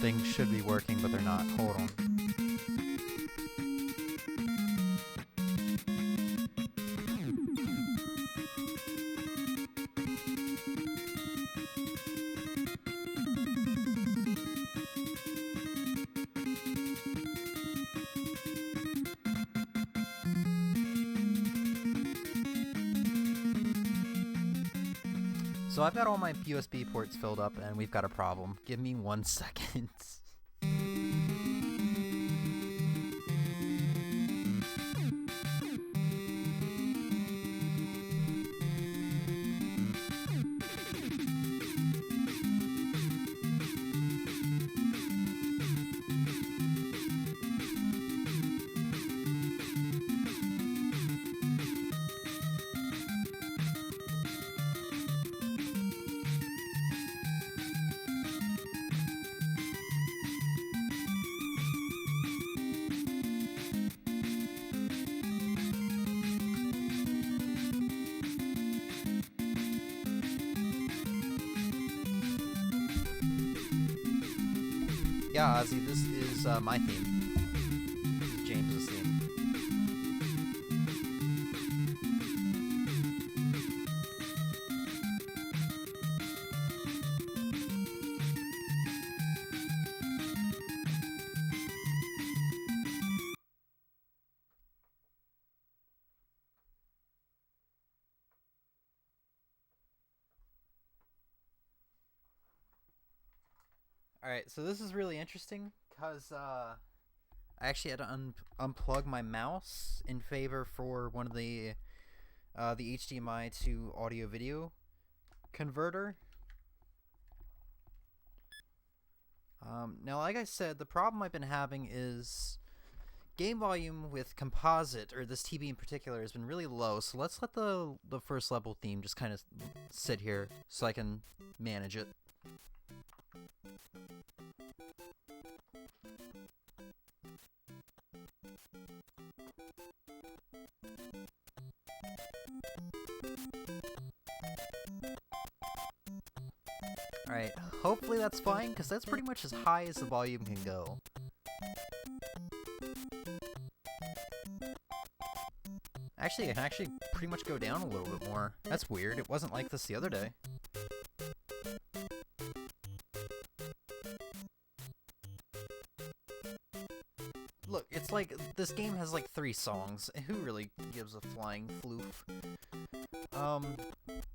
Things should be working, but they're not. Hold on. So I've got all my USB ports filled up and we've got a problem. Give me 1 second. Yeah, Ozzy, this is my theme. This is James's theme. Alright, so this is really interesting because I actually had to unplug my mouse in favor for one of the HDMI to audio video converter. Now, like I said, the problem I've been having is game volume with composite, or this TV in particular, has been really low, so let's let the first level theme just kind of sit here so I can manage it. Alright, hopefully that's fine, because that's pretty much as high as the volume can go. Actually, it can actually pretty much go down a little bit more. That's weird, it wasn't like this the other day. Look, it's like, this game has like 3 songs. Who really gives a flying floof?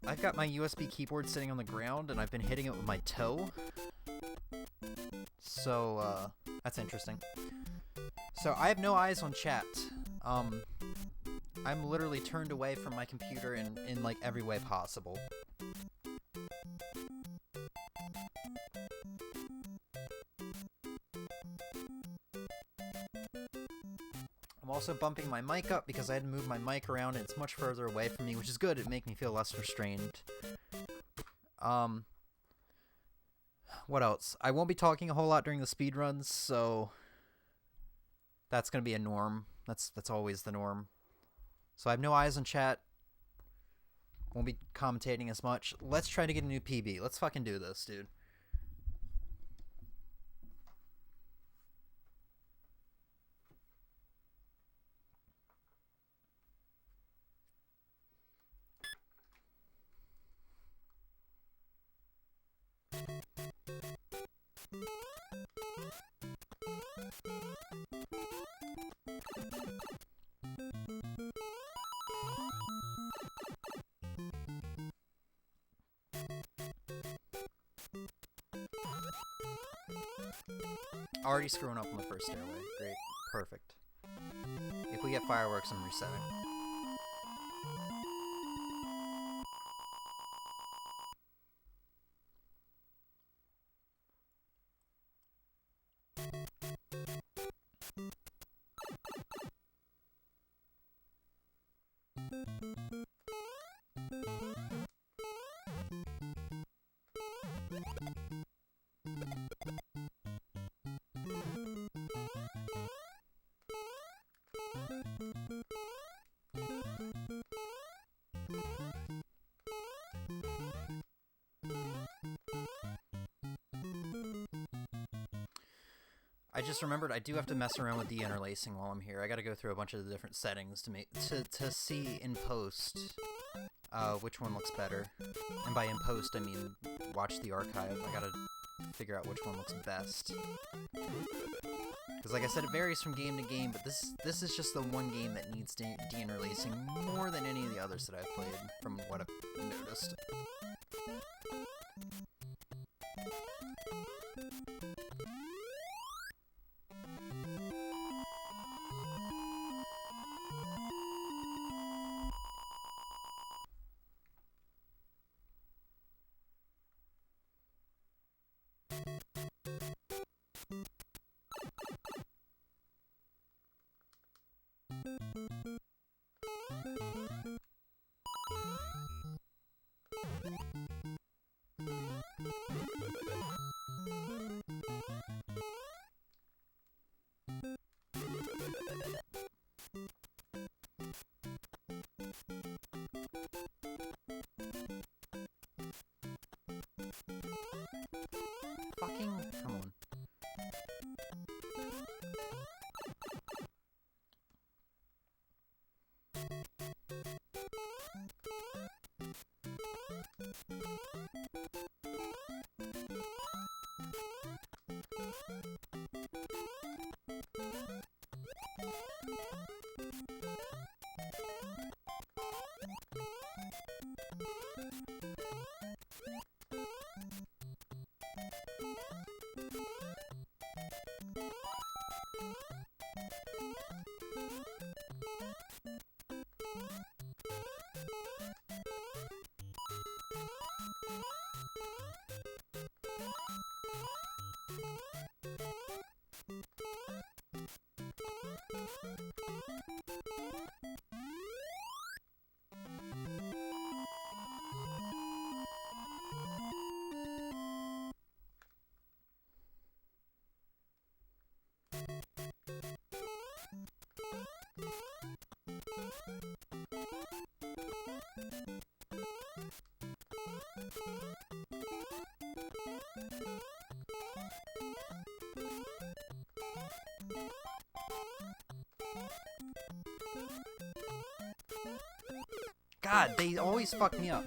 I've got my USB keyboard sitting on the ground, and I've been hitting it with my toe. So, that's interesting. So, I have no eyes on chat. I'm literally turned away from my computer in like, every way possible. I'm also bumping my mic up because I had to move my mic around and it's much further away from me, which is good. It makes me feel less restrained. What else? I won't be talking a whole lot during the speedruns, so that's going to be a norm. That's always the norm. So I have no eyes on chat. Won't be commentating as much. Let's try to get a new PB. Let's fucking do this, dude. Already screwing up on the first stairway. Great. Perfect. If we get fireworks, I'm resetting. I just remembered I do have to mess around with de-interlacing while I'm here. I gotta go through a bunch of the different settings to make to see in post which one looks better. And by in post, I mean watch the archive. I gotta figure out which one looks best. Because like I said, it varies from game to game, but this is just the one game that needs de-interlacing more than any of the others that I've played, from what I've noticed. Fucking, come on. God, they always fuck me up.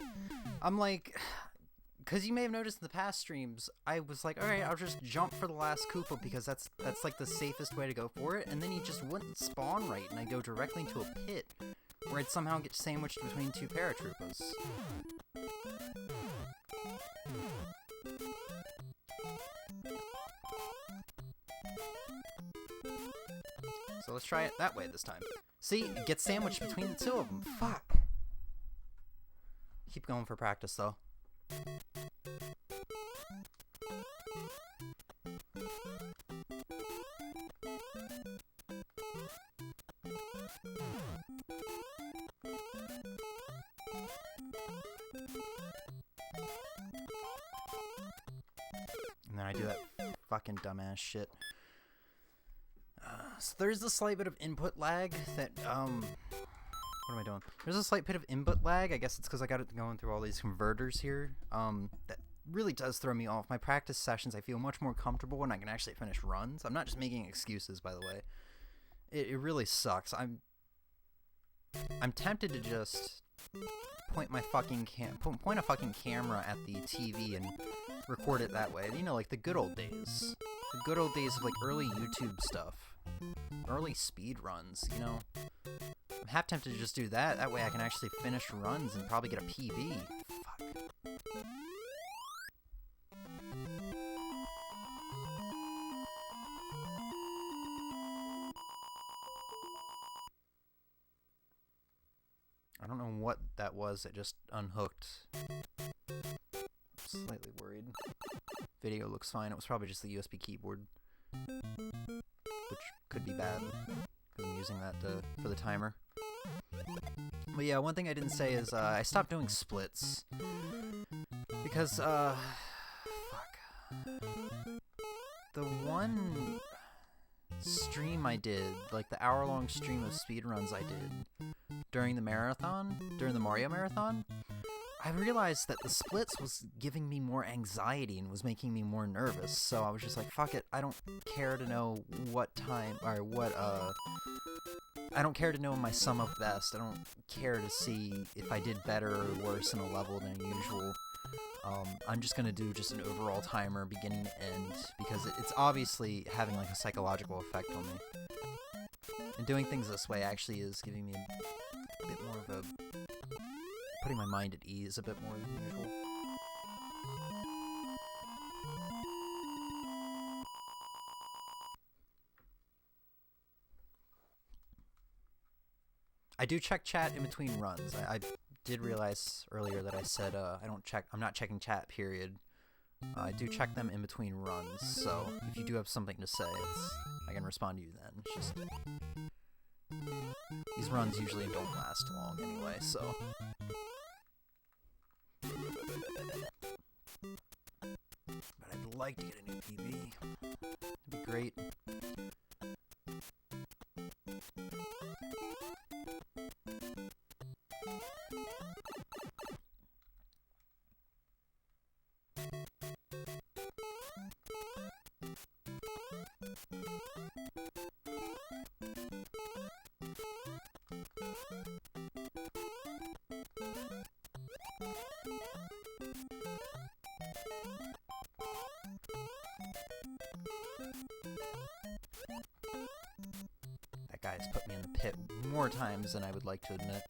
I'm like, because you may have noticed in the past streams, I was like, alright, I'll just jump for the last Koopa because that's like the safest way to go for it, and then he just wouldn't spawn right, and I go directly into a pit, where I'd somehow get sandwiched between two paratroopers. So let's try it that way this time. See, get sandwiched between the two of them. Fuck. Keep going for practice, though. And then I do that fucking dumbass shit. So there's a slight bit of input lag that, what am I doing? There's a slight bit of input lag. I guess it's because I got it going through all these converters here. That really does throw me off. My practice sessions, I feel much more comfortable when I can actually finish runs. I'm not just making excuses, by the way. It really sucks. I'm tempted to just point my fucking point a fucking camera at the TV and record it that way. You know, like the good old days. The good old days of like early YouTube stuff. Early speed runs, you know. I'm half tempted to just do that. That way I can actually finish runs and probably get a PB. Fuck. I don't know what that was that just unhooked. I'm slightly worried. Video looks fine. It was probably just the USB keyboard. Which could be bad, because I'm using that for the timer. But yeah, one thing I didn't say is I stopped doing splits. Because, fuck. The one stream I did, like the hour-long stream of speedruns I did during the marathon, during the Mario Marathon, I realized that the splits was giving me more anxiety and was making me more nervous, so I was just like, fuck it, I don't care to know what time, or what, I don't care to know my sum of best. I don't care to see if I did better or worse in a level than usual. I'm just gonna do just an overall timer, beginning to end, because it's obviously having like a psychological effect on me. And doing things this way actually is giving me a bit more of a... putting my mind at ease a bit more than usual. I do check chat in between runs. I did realize earlier that I said I'm not checking chat, period. I do check them in between runs, so if you do have something to say, I can respond to you then. It's just... these runs usually don't last long anyway, so... But I'd like to get a new PB. It'd be great. That guy has put me in the pit more times than I would like to admit.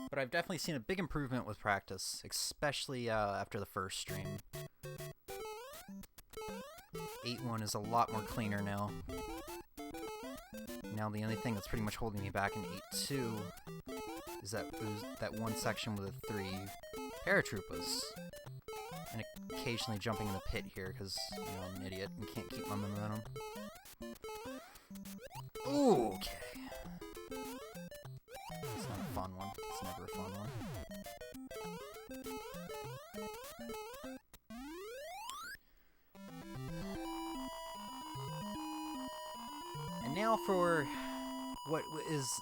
But I've definitely seen a big improvement with practice, especially after the first stream. 8.1 is a lot more cleaner now. Now the only thing that's pretty much holding me back in 8.2 is that one section with the 3 paratroopers. And occasionally jumping in the pit here because, you know, I'm an idiot and can't keep my momentum. Ooh, okay. It's not a fun one. It's never a fun one. And now for what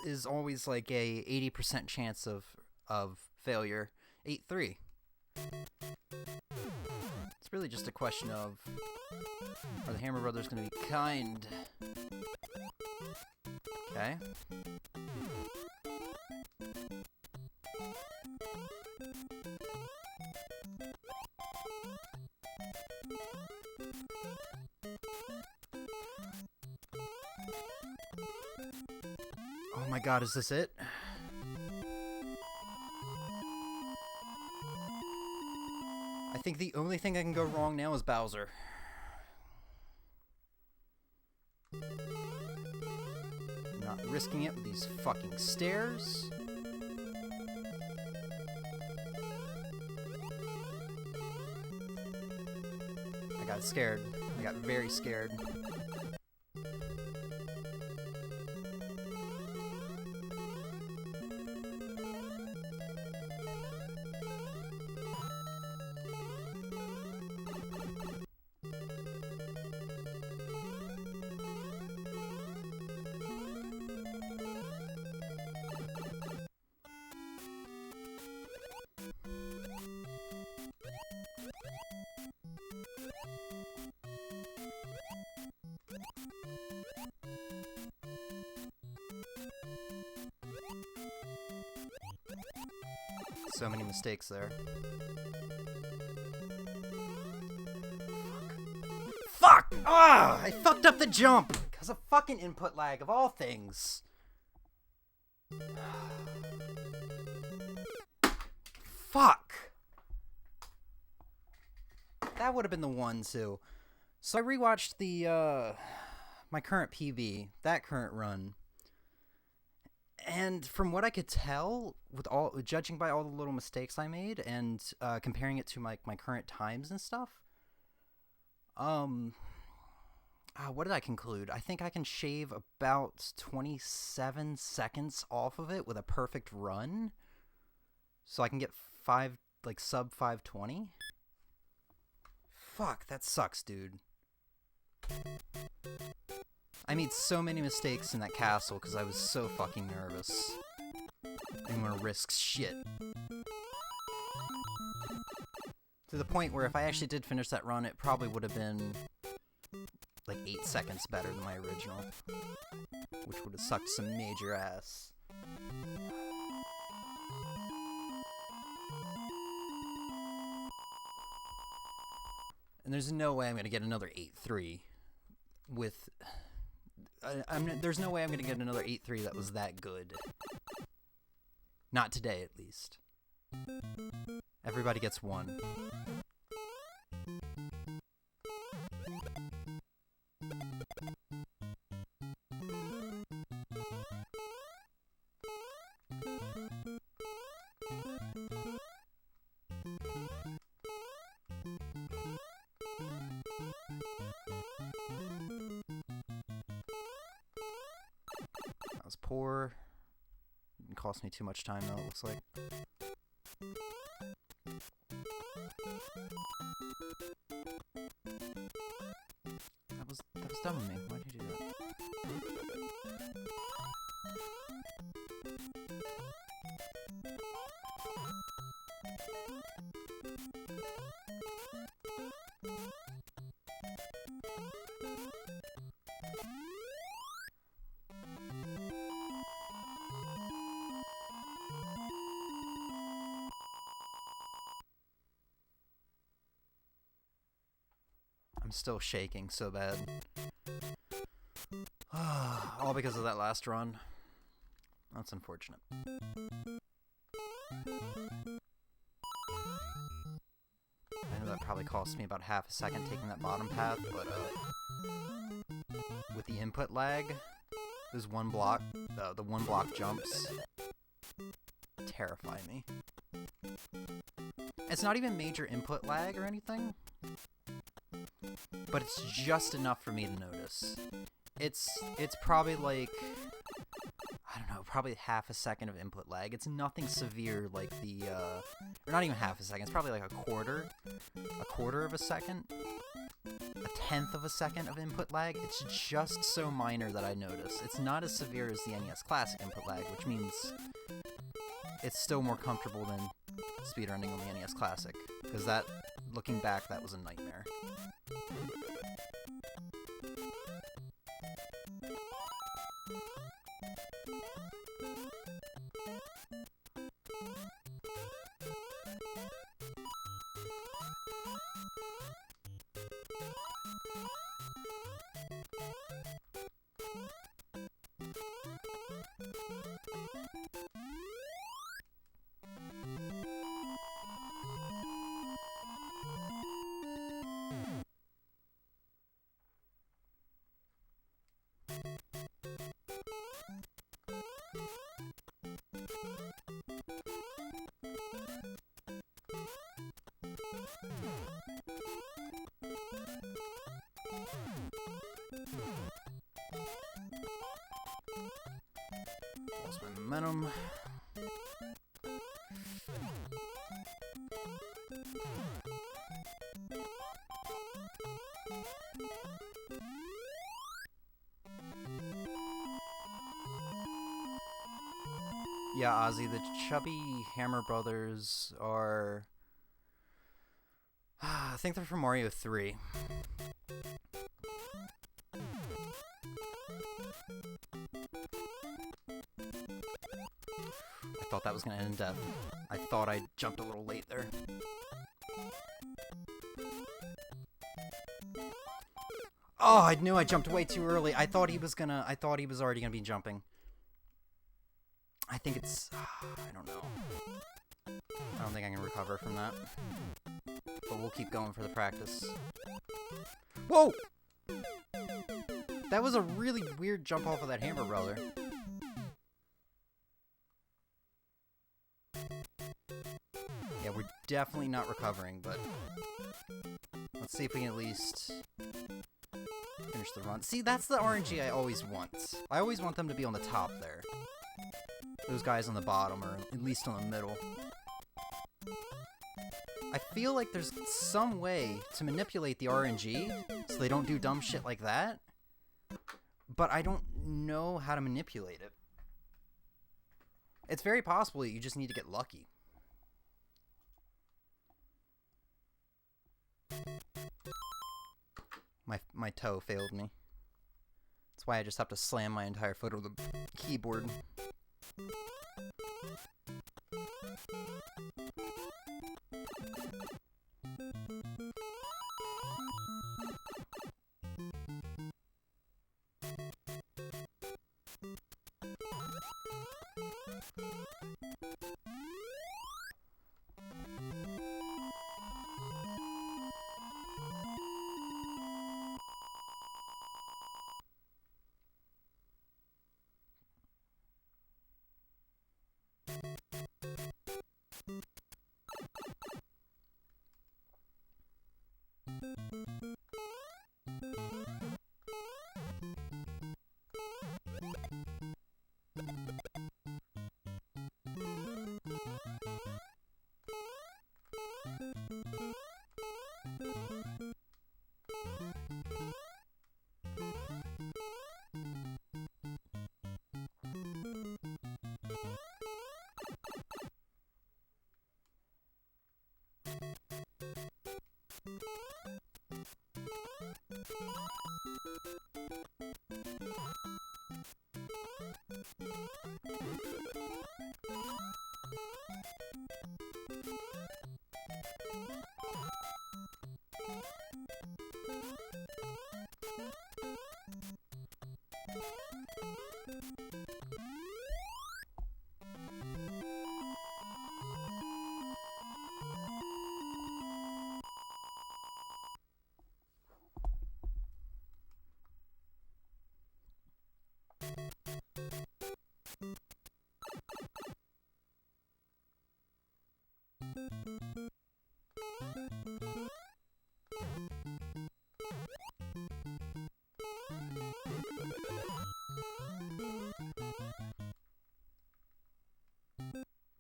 is always like a 80% chance of failure. 8.3. It's really just a question of, are the Hammer Brothers going to be kind? Okay. Oh my god, is this it? I think the only thing that can go wrong now is Bowser. Not risking it with these fucking stairs. I got scared. I got very scared. So many mistakes there. Fuck! Ah! I fucked up the jump! Because of fucking input lag, of all things. Fuck! That would have been the one, too. So I rewatched the, my current PB, that current run. And from what I could tell, judging by all the little mistakes I made and comparing it to my current times and stuff, What did I conclude? I think I can shave about 27 seconds off of it with a perfect run. So I can get sub 520. Fuck, that sucks, dude. I made so many mistakes in that castle because I was so fucking nervous. I didn't want to risk shit. To the point where if I actually did finish that run, it probably would have been like 8 seconds better than my original, which would have sucked some major ass. And there's no way I'm going to get another 8-3 with... there's no way I'm going to get another 8-3 that was that good. Not today, at least. Everybody gets one. That was poor. Didn't cost me too much time though, it looks like. That was dumb of me. Why did you do that? I'm still shaking so bad. All because of that last run. That's unfortunate. I know that probably cost me about half a second taking that bottom path, but with the input lag, there's one block, the one block jumps terrify me. It's not even major input lag or anything, but it's just enough for me to notice. It's probably like, I don't know, probably half a second of input lag. It's nothing severe like the, or not even half a second, it's probably like a quarter of a second, a tenth of a second of input lag. It's just so minor that I notice. It's not as severe as the NES Classic input lag, which means it's still more comfortable than speedrunning on the NES Classic, because that, looking back, that was a nightmare. Lost my momentum. Yeah, Ozzy, the chubby Hammer Brothers are... I think they're from Mario 3. I thought that was going to end in death. I thought I jumped a little late there. Oh, I knew I jumped way too early. I thought he was already gonna be jumping. I think it's... I don't know. I don't think I can recover from that. But we'll keep going for the practice. Whoa! That was a really weird jump off of that Hammer Brother. Yeah, definitely not recovering, but let's see if we can at least finish the run. See, that's the RNG I always want. I always want them to be on the top there. Those guys on the bottom, or at least on the middle. I feel like there's some way to manipulate the RNG so they don't do dumb shit like that, but I don't know how to manipulate it. It's very possible that you just need to get lucky. My toe failed me. That's why I just have to slam my entire foot over the keyboard.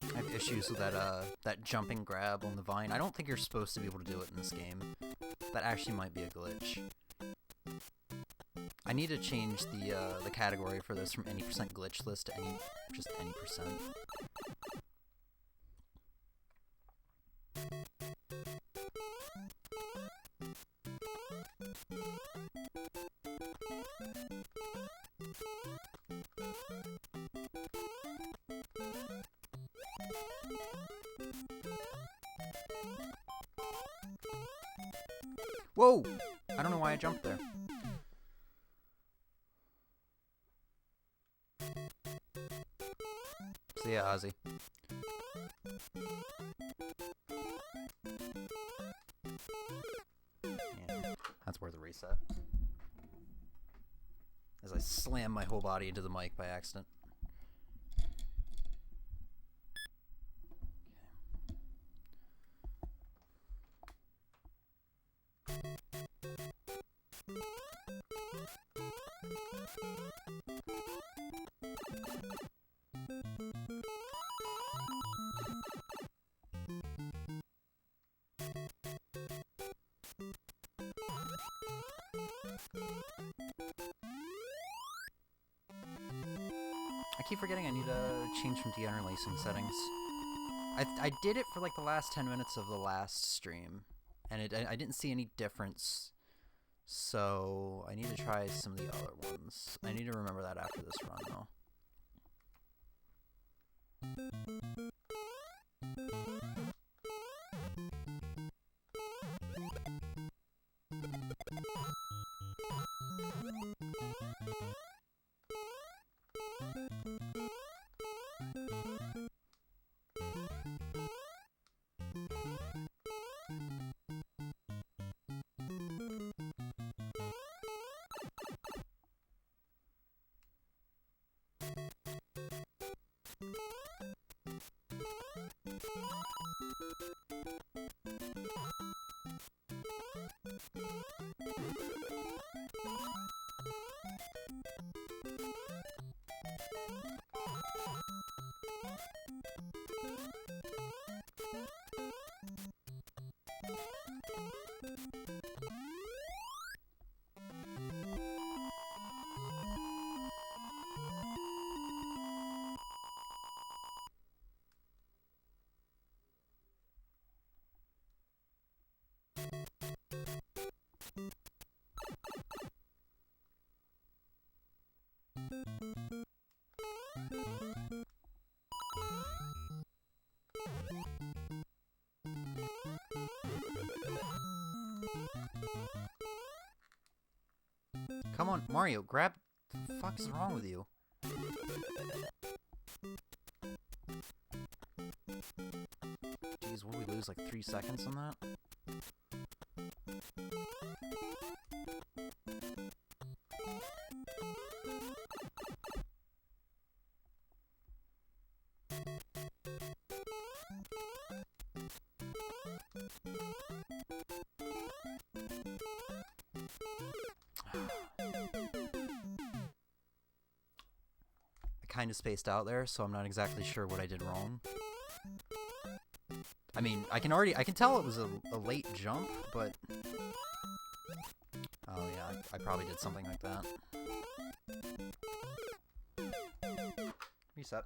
I have issues with that jumping grab on the vine. I don't think you're supposed to be able to do it in this game. That actually might be a glitch. I need to change the category for this from any percent glitch list to just any percent. Whoa! I don't know why I jumped there. See ya, Ozzy. Yeah, that's worth a reset. As I slam my whole body into the mic by accident. I keep forgetting I need to change from de-interlacing settings. I did it for like the last 10 minutes of the last stream, and I didn't see any difference, so I need to try some of the other ones. I need to remember that after this run, though. Come on, Mario, grab... The fuck is wrong with you? Jeez, what, we lose like 3 seconds on that? Kind of spaced out there, so I'm not exactly sure what I did wrong. I mean, I can tell it was a late jump, but... Oh yeah, I probably did something like that. Reset.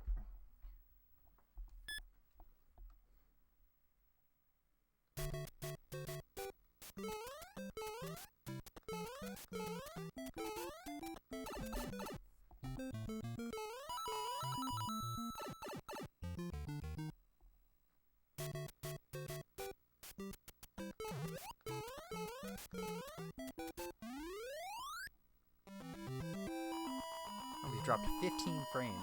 We've dropped 15 frames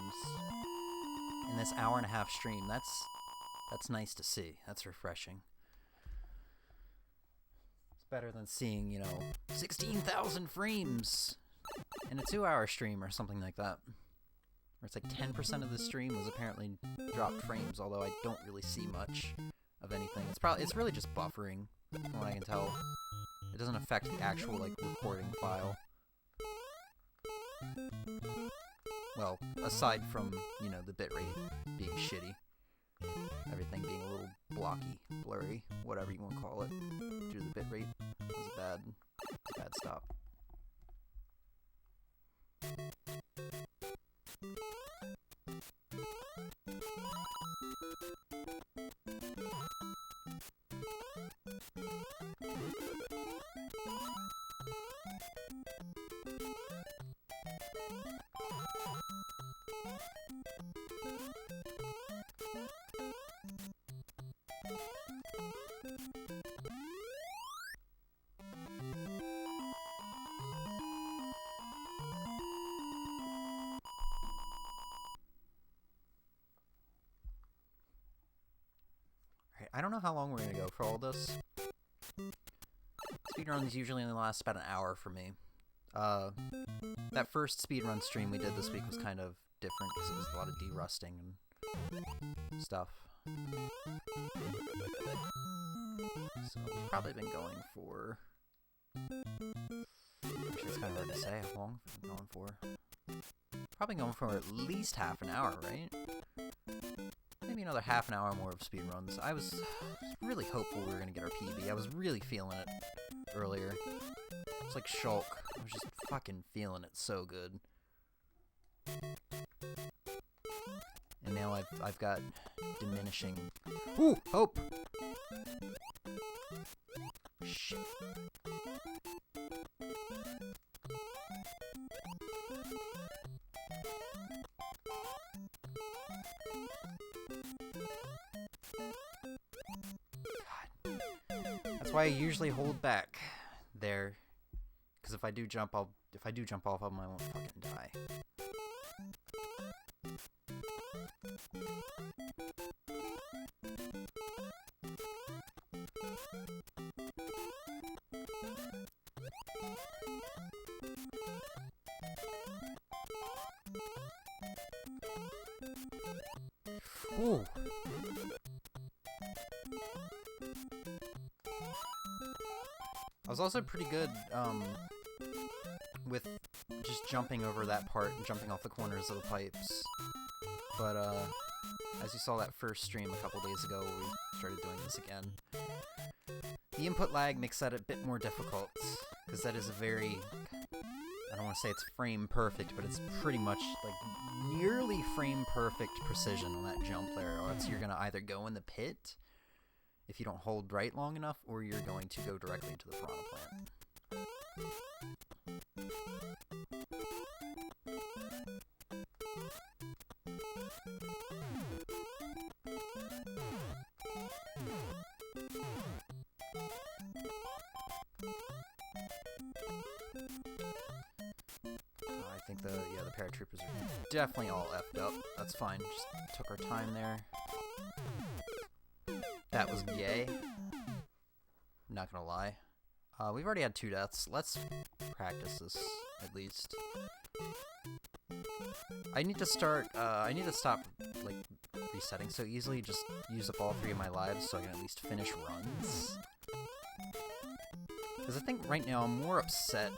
in this hour-and-a-half stream. That's nice to see. That's refreshing. It's better than seeing, you know, 16,000 frames in a 2-hour stream or something like that. Where it's like 10% of the stream was apparently dropped frames, although I don't really see much of anything. It's really just buffering, from what I can tell. It doesn't affect the actual, like, recording file. Well, aside from, you know, the bitrate being shitty. Everything being a little blocky, blurry, whatever you want to call it, due to the bitrate. It was a bad stop. I don't know how long we're gonna go for all this. Speedruns usually only last about an hour for me. That first speedrun stream we did this week was kind of different because it was a lot of derusting and stuff. So we've probably been going for... Actually, it's kind of hard to say how long we've been going for. Probably going for at least half an hour, right? Maybe another half an hour more of speedruns. I was really hopeful we were going to get our PB. I was really feeling it earlier. It's like Shulk. I was just fucking feeling it so good. And now I've got diminishing... Ooh! Hope! Shit. God. That's why I usually hold back there. Because if I do jump off of them, I won't fucking die. Ooh. was also pretty good with just jumping over that part and jumping off the corners of the pipes. But as you saw that first stream a couple days ago, we started doing this again. The input lag makes that a bit more difficult, because that is a very, I don't want to say it's frame perfect, but it's pretty much like nearly frame perfect precision on that jump there, or else you're going to either go in the pit if you don't hold right long enough, or you're going to go directly into the piranha plant. I think the paratroopers are definitely all effed up. That's fine. Just took our time there. That was yay. Not gonna lie. We've already had 2 deaths. Let's practice this, at least. I need to start, I need to stop, like, resetting so easily. Just use up all 3 of my lives so I can at least finish runs. Because I think right now I'm more upset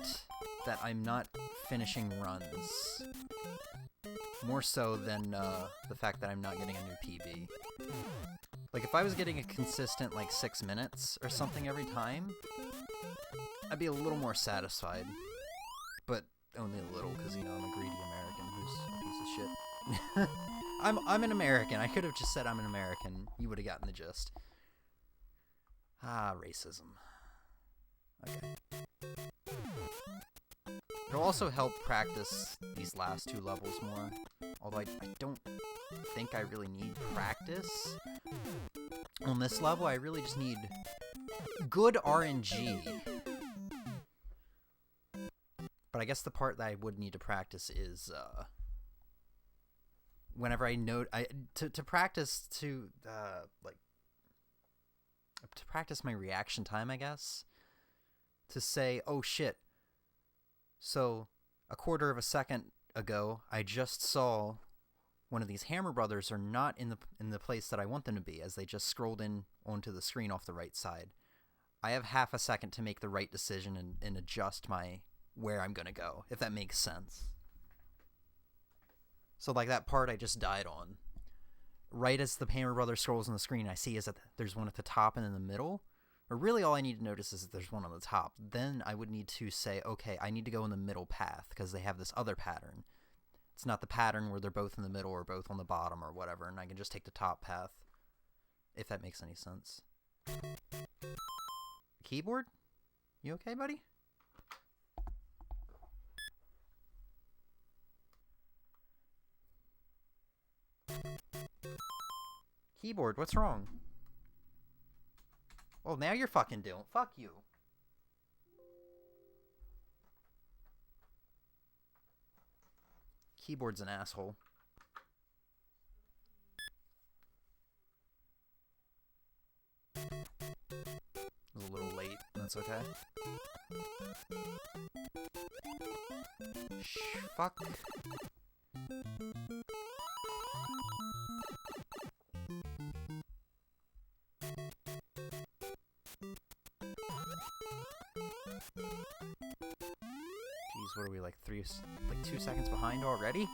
that I'm not finishing runs. More so than, the fact that I'm not getting a new PB. Like, if I was getting a consistent, like, 6 minutes or something every time, I'd be a little more satisfied. But only a little, because, you know, I'm a greedy American who's a piece of shit. I'm an American. I could have just said I'm an American. You would have gotten the gist. Ah, racism. Okay. It'll also help practice these last 2 levels more. Although I don't think I really need practice. On this level, I really just need good RNG. But I guess the part that I would need to practice is, whenever I note, to practice to practice my reaction time, I guess. To say, oh shit, so a quarter of a second ago, I just saw one of these Hammer Brothers are not in the place that I want them to be, as they just scrolled in onto the screen off the right side. I have half a second to make the right decision and adjust where I'm gonna go, if that makes sense. So like that part I just died on. Right as the Hammer Brother scrolls on the screen, I see is that there's one at the top and in the middle. Or really all I need to notice is that there's one on the top. Then I would need to say, okay, I need to go in the middle path, because they have this other pattern. It's not the pattern where they're both in the middle or both on the bottom or whatever, and I can just take the top path. If that makes any sense. Keyboard? You okay, buddy? Keyboard, what's wrong? Well, now you're fucking doing. Fuck you. Keyboard's an asshole. It was a little late. That's okay. Shh, fuck. Jeez, what are we, like 2 seconds behind already?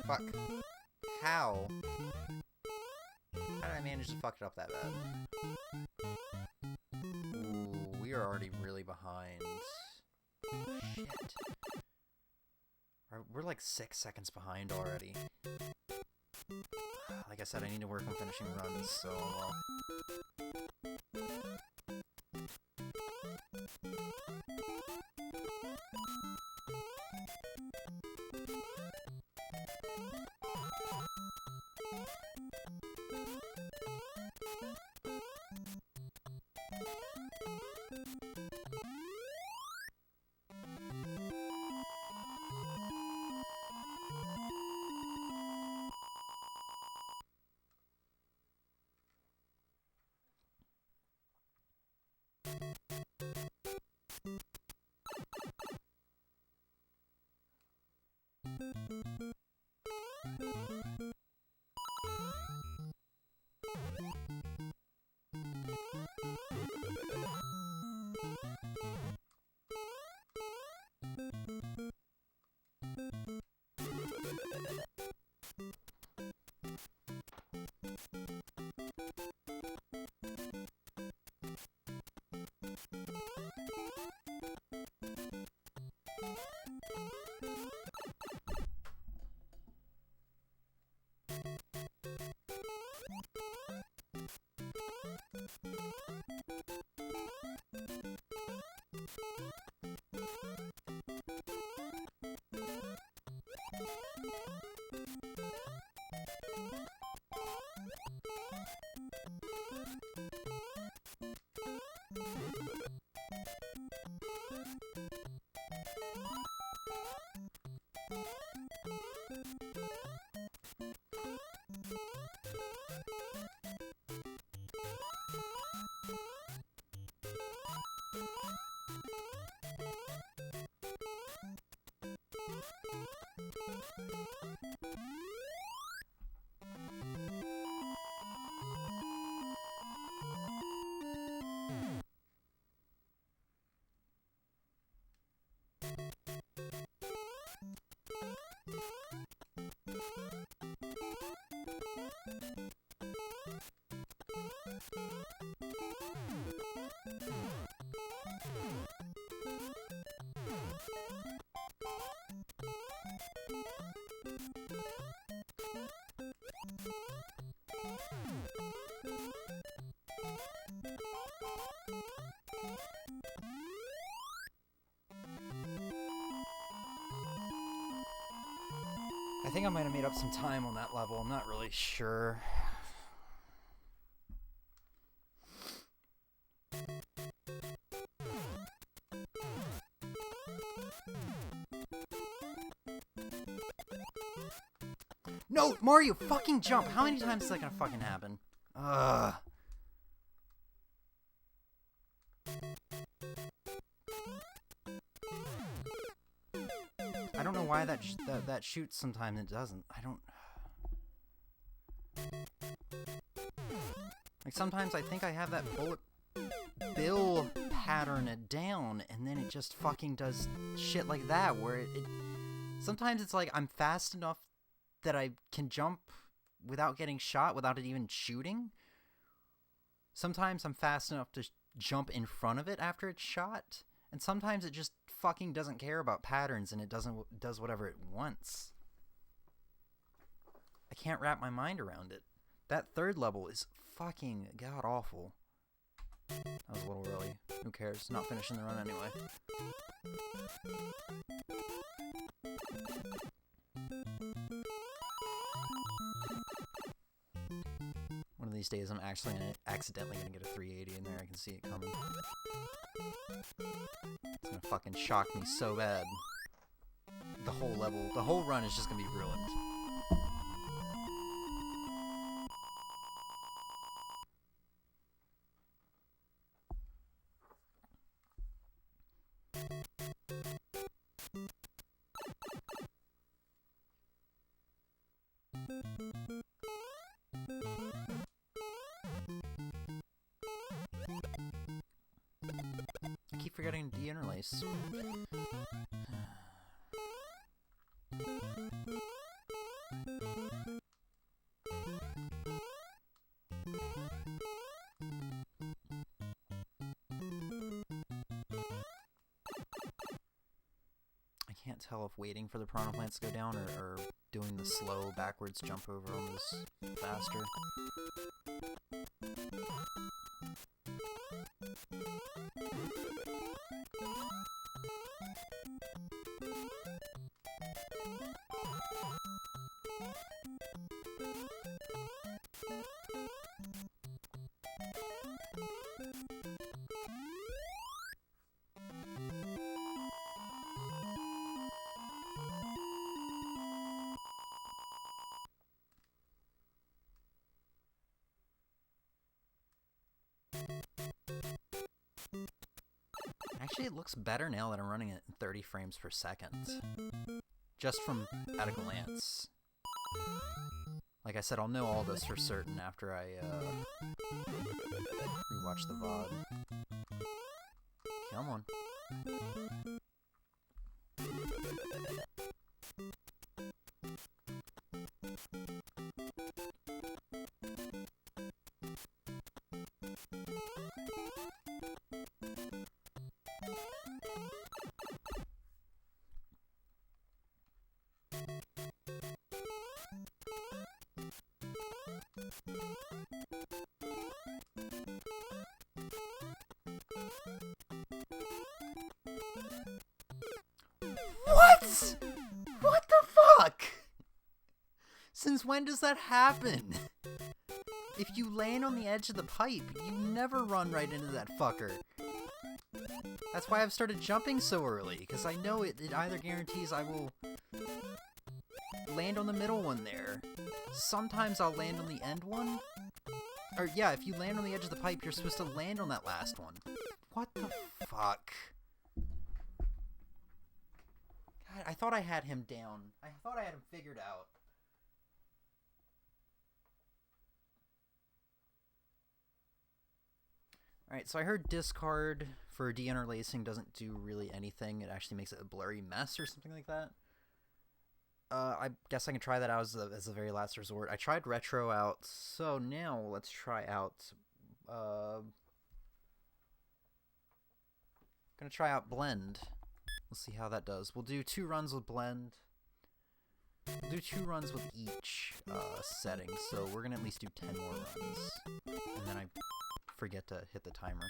Fuck. How? How did I manage to fuck it up that bad? Ooh, we are already really behind. Shit. We're like 6 seconds behind already. Like I said, I need to work on finishing runs, so... I think I might have made up some time on that level. I'm not really sure. No, Mario, fucking jump! How many times is that gonna fucking happen? Ugh. I don't know why that shoots sometimes it doesn't. I don't... Like, sometimes I think I have that bullet bill pattern down, and then it just fucking does shit like that, where it... Sometimes it's like I'm fast enough that I can jump without getting shot, without it even shooting. Sometimes I'm fast enough to jump in front of it after it's shot, and sometimes it just fucking doesn't care about patterns and it does whatever it wants. I can't wrap my mind around it. That third level is fucking god awful. That was a little early. Who cares? Not finishing the run anyway. One of these days I'm actually accidentally gonna get a 380 in there. I can see it coming. It's gonna fucking shock me so bad. The whole level, the whole run is just gonna be ruined. I keep forgetting to de-interlace. I can't tell if waiting for the piranha plants to go down or doing the slow backwards jump over them is faster. Actually, it looks better now that I'm running it in 30 frames per second. Just from at a glance. Like I said, I'll know all this for certain after I rewatch the VOD. Come on. What? What the fuck? Since when does that happen? If you land on the edge of the pipe, you never run right into that fucker. That's why I've started jumping so early, because I know it either guarantees I will land on the middle one there. Sometimes I'll land on the end one. Or yeah, if you land on the edge of the pipe, you're supposed to land on that last one. What the fuck? God, I thought I had him down. I thought I had him figured out. Alright, so I heard discard for deinterlacing doesn't do really anything. It actually makes it a blurry mess or something like that. I guess I can try that out as the very last resort. I tried retro out, so now let's try out... gonna try out blend. We'll see how that does. We'll do 2 runs with blend. We'll do 2 runs with each setting, so we're gonna at least do 10 more runs. And then I forget to hit the timer.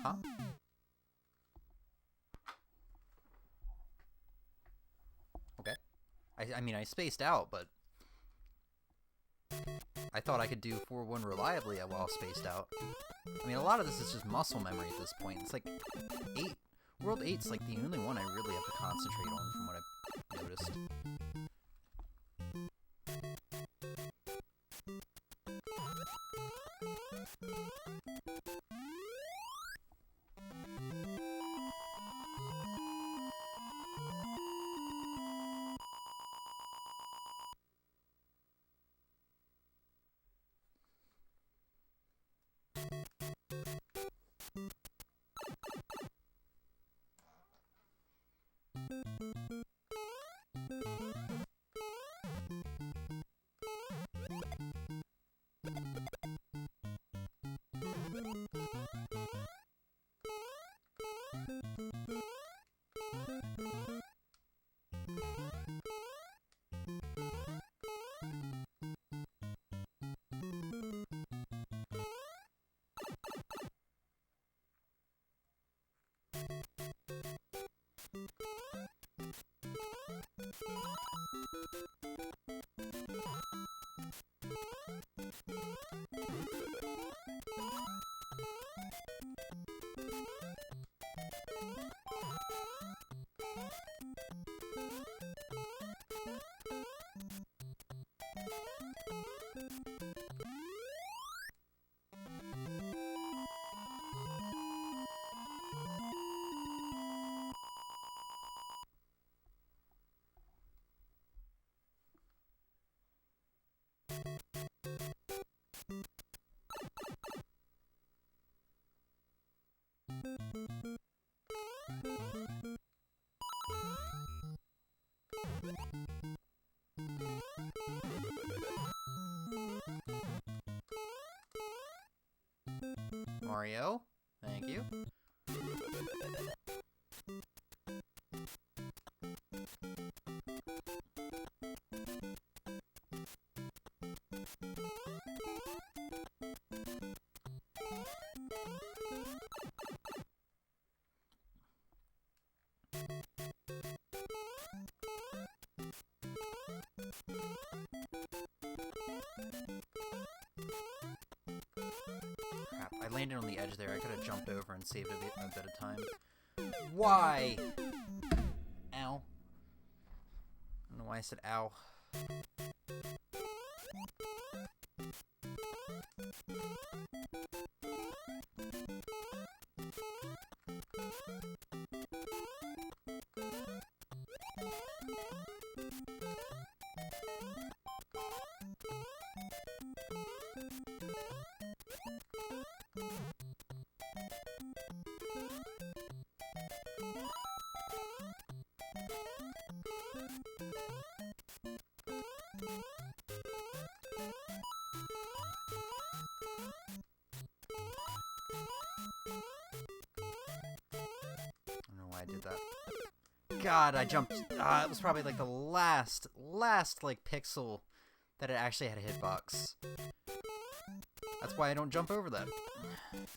Huh? Okay. I mean, I spaced out, but I thought I could do 4-1 reliably while spaced out. I mean, a lot of this is just muscle memory at this point. It's like 8. World 8's like the only one I really have to concentrate on from what I've noticed. Mario, thank you. Crap, I landed on the edge there. I could have jumped over and saved a bit of time. Why? Ow. I don't know why I said ow. I did that. God, I jumped. It was probably like the last like pixel that it actually had a hitbox. That's why I don't jump over that.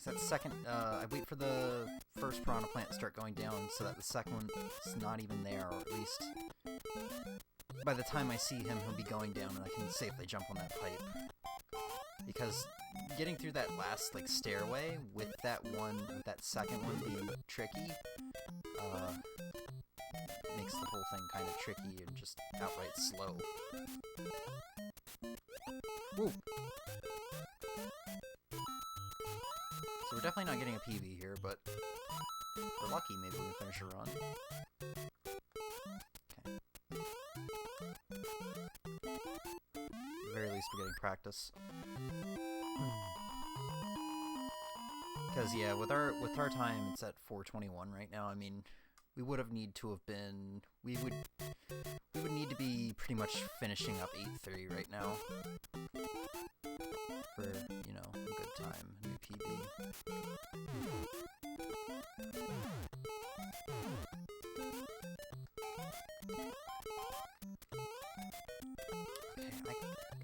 That second, I wait for the first piranha plant to start going down so that the second one is not even there, or at least by the time I see him, he'll be going down and I can safely jump on that pipe. Because getting through that last like stairway with that second one being tricky, makes the whole thing kind of tricky and just outright slow. Woo! So we're definitely not getting a PB here, but we're lucky. Maybe we can finish a run. Okay. At the very least, we're getting practice. Because yeah, with our time, it's at 4:21 right now. I mean, we would have need to have been. We would need to be pretty much finishing up 8:30 right now for, you know, a good time, a new PB. Okay,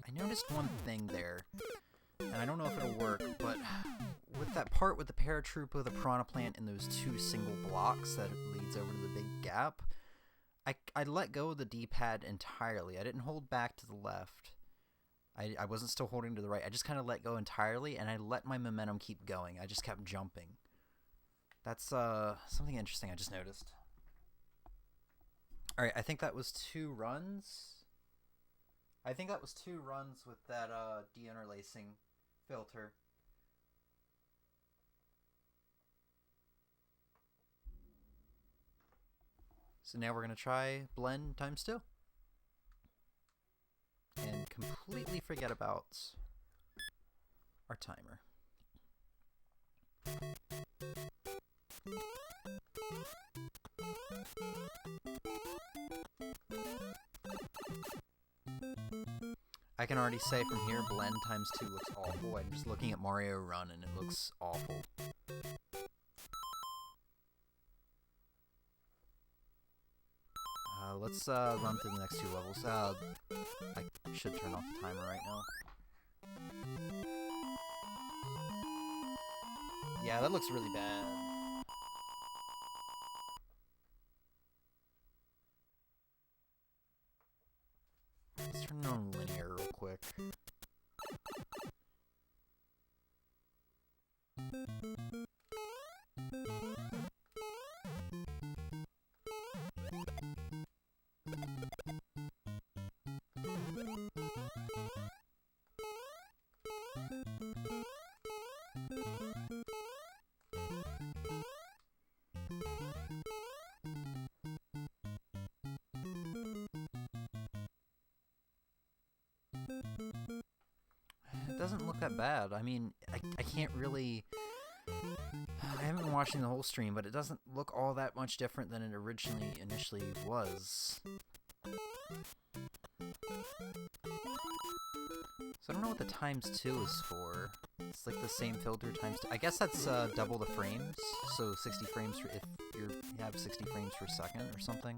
I noticed one thing there, and I don't know if it'll work, but with that part with the paratrooper, the piranha plant, and those two single blocks that leads over to the big gap, I let go of the D-pad entirely. I didn't hold back to the left. I wasn't still holding to the right. I just kind of let go entirely, and I let my momentum keep going. I just kept jumping. That's something interesting I just noticed. Alright, I think that was 2 runs. I think that was 2 runs with that deinterlacing filter. So now we're going to try blend times 2. And completely forget about our timer. I can already say from here, blend times 2 looks awful. I'm just looking at Mario Run and it looks awful. Let's run through the next 2 levels. I should turn off the timer right now. Yeah, that looks really bad. Let's turn it on linear real quick. doesn't look that bad. I mean, I can't really... I haven't been watching the whole stream, but it doesn't look all that much different than it initially was. So I don't know what the ×2 is for. It's like the same filter times 2. I guess that's double the frames, so 60 frames for if you have 60 frames per second or something.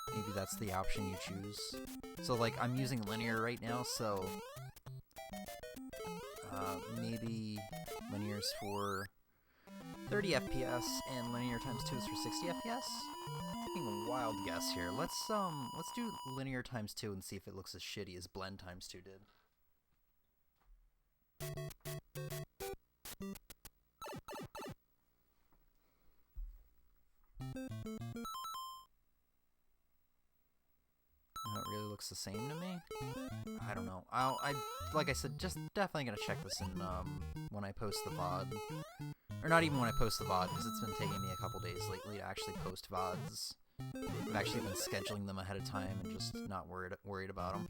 Maybe that's the option you choose. So like I'm using linear right now, so maybe linear's for 30 FPS and linear ×2 is for 60 FPS. Taking a wild guess here. Let's do linear ×2 and see if it looks as shitty as blend ×2 did. No, it really looks the same to me. I don't know. Like I said, just definitely gonna check this in when I post the VOD, or not even when I post the VOD, because it's been taking me a couple days lately to actually post VODs. I've actually been scheduling them ahead of time and just not worried about them.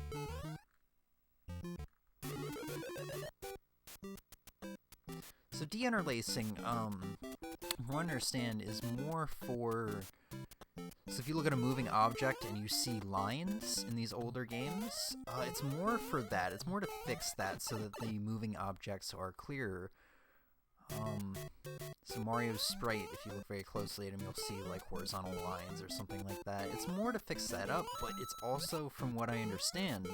So deinterlacing, from what I understand, is more for... So if you look at a moving object and you see lines in these older games, it's more for that. It's more to fix that so that the moving objects are clearer. So Mario's sprite, if you look very closely at him, you'll see like horizontal lines or something like that. It's more to fix that up, but it's also, from what I understand,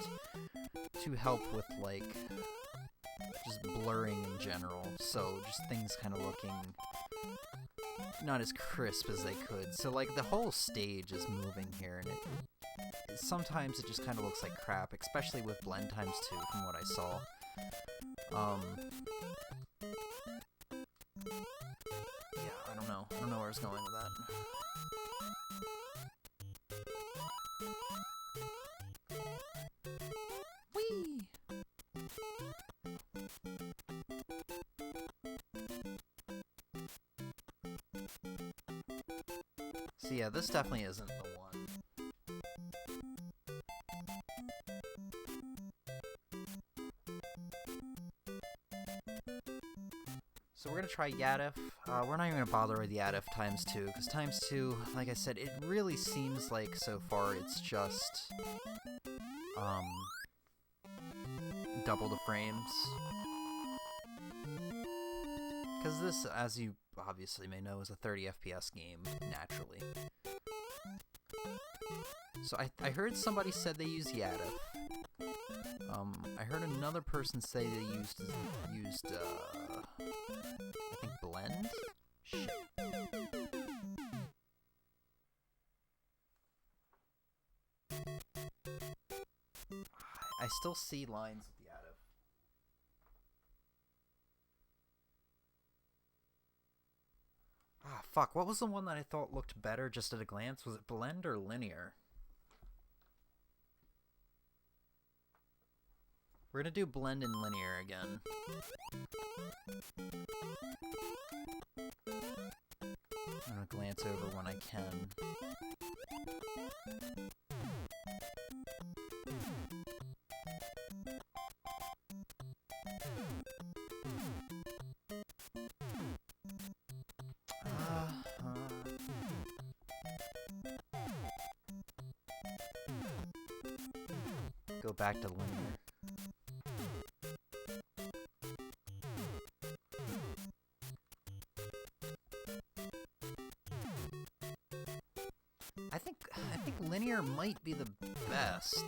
to help with like just blurring in general. So just things kind of looking not as crisp as they could. So like the whole stage is moving here, and sometimes it just kind of looks like crap, especially with blend ×2 from what I saw. Yeah, I don't know where I was going with that. Whee! So yeah, this definitely isn't the one. So we're gonna try Yadif. We're not even gonna bother with Yadif ×2, because ×2, like I said, it really seems like so far it's just double the frames. Because this, as you obviously may know, is a 30 FPS game, naturally. So I heard somebody said they use Yadif. I heard another person say they used I think blend? Shit. I still see lines with Yadif. Ah, fuck, what was the one that I thought looked better just at a glance? Was it blend or linear? We're gonna do blend and linear again. I'm gonna glance over when I can. Go back to linear. I think linear might be the best.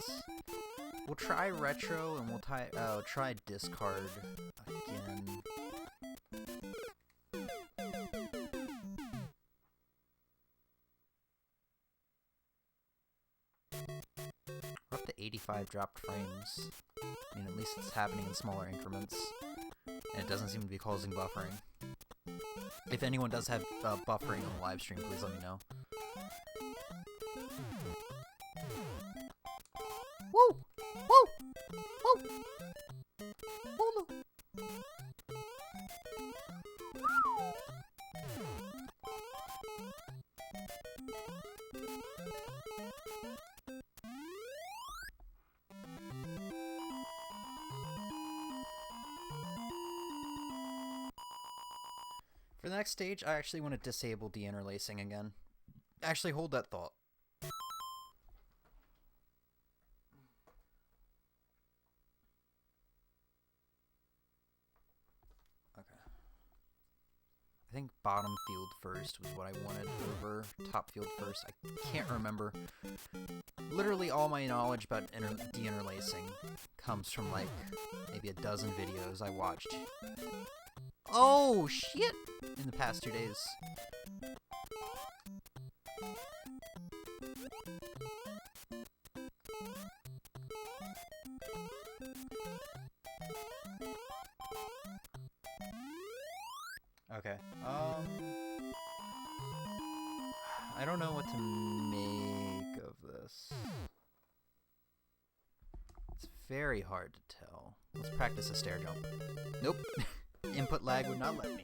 We'll try retro and we'll try discard again. We're up to 85 dropped frames. I mean, at least it's happening in smaller increments. And it doesn't seem to be causing buffering. If anyone does have buffering on the live stream, please let me know. Woo! Woo! Woo! Woo! For the next stage, I actually want to disable deinterlacing again. Actually, hold that thought. I think bottom field first was what I wanted over top field first. I can't remember. Literally all my knowledge about deinterlacing comes from like maybe a dozen videos I watched. Oh shit! In the past 2 days. Okay. I don't know what to make of this. It's very hard to tell. Let's practice a stair jump. Nope. Input lag would not let me.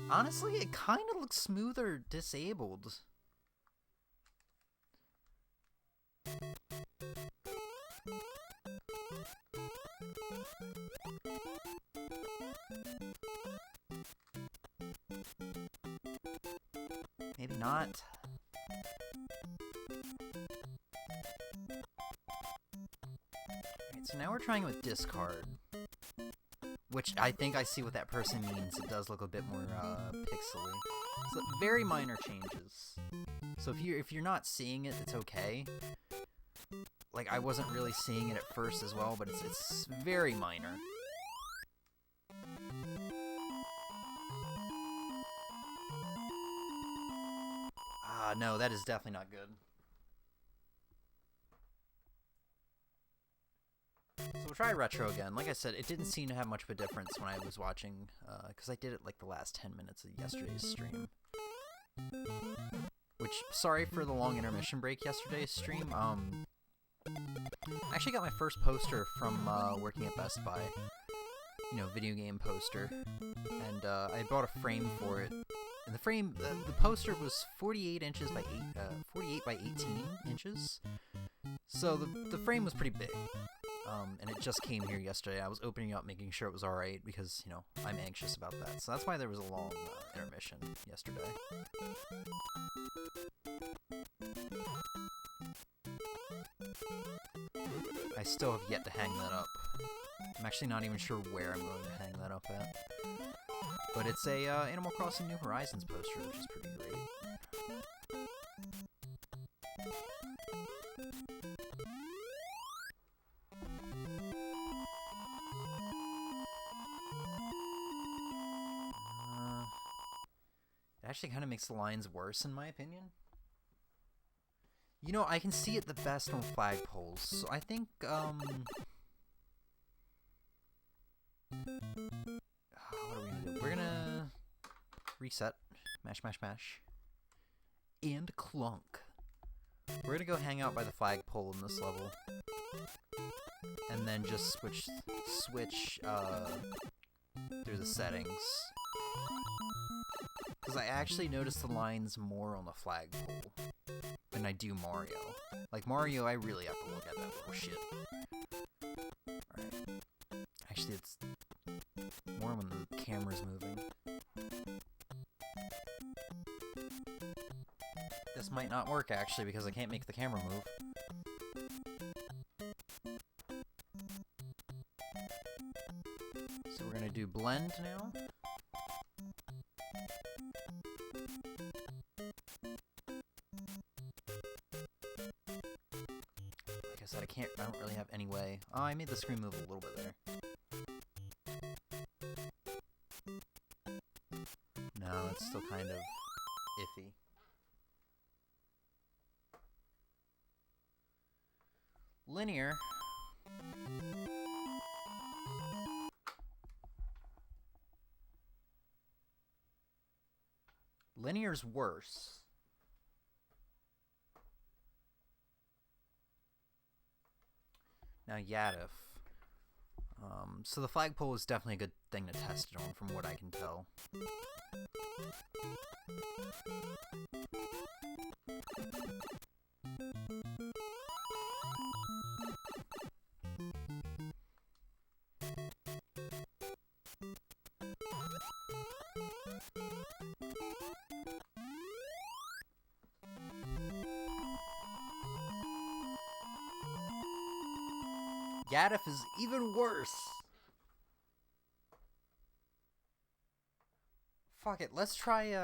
Honestly, it kind of looks smoother disabled. Maybe not. Alright, so now we're trying with discard. Which I think I see what that person means. It does look a bit more pixely. So very minor changes. So if you're not seeing it, it's okay. Like I wasn't really seeing it at first as well, but it's very minor. No, that is definitely not good. So we'll try retro again. Like I said, it didn't seem to have much of a difference when I was watching, because I did it like the last 10 minutes of yesterday's stream. Which, sorry for the long intermission break yesterday's stream. I actually got my first poster from working at Best Buy. You know, video game poster. And I bought a frame for it. And the frame, the poster was 48 inches by 48 by 18 inches. So the frame was pretty big. And it just came here yesterday. I was opening it up, making sure it was alright, because, you know, I'm anxious about that. So that's why there was a long intermission yesterday. I still have yet to hang that up. I'm actually not even sure where I'm going to hang that up at. But it's a Animal Crossing New Horizons poster, which is pretty great. It actually kind of makes the lines worse, in my opinion. You know, I can see it the best on flagpoles, so I think, what are we gonna do? We're gonna reset, mash, mash, mash, and clunk. We're gonna go hang out by the flagpole in this level, and then just switch through the settings. Because I actually notice the lines more on the flagpole than I do Mario. Like Mario, I really have to look at that little shit. Alright. Actually, it's more when the camera's moving. This might not work, actually, because I can't make the camera move. So we're gonna do blend now. I don't really have any way. Oh, I made the screen move a little bit there. No, it's still kind of iffy. Linear. Linear's worse. Now Yadif. So the flagpole is definitely a good thing to test it on, from what I can tell. Gadif is even worse. Fuck it, let's try,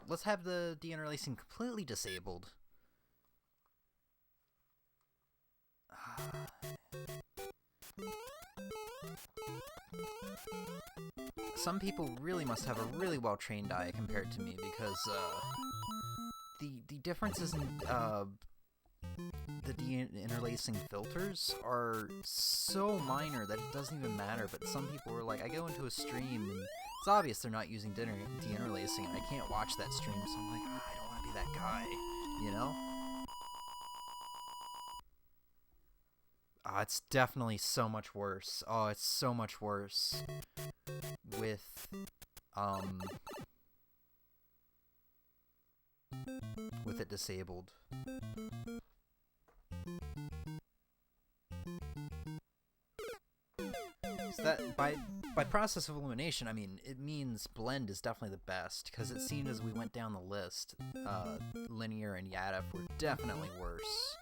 let's have the deinterlacing completely disabled. Some people really must have a really well-trained eye compared to me, because, the differences in, the deinterlacing filters are so minor that it doesn't even matter, but some people were like, I go into a stream, and it's obvious they're not using deinterlacing, and I can't watch that stream, so I'm like, I don't want to be that guy, you know? It's definitely so much worse. Oh, it's so much worse with it disabled. So that, by process of elimination, I mean, it means blend is definitely the best, because it seemed as we went down the list, linear and Yadif were definitely worse.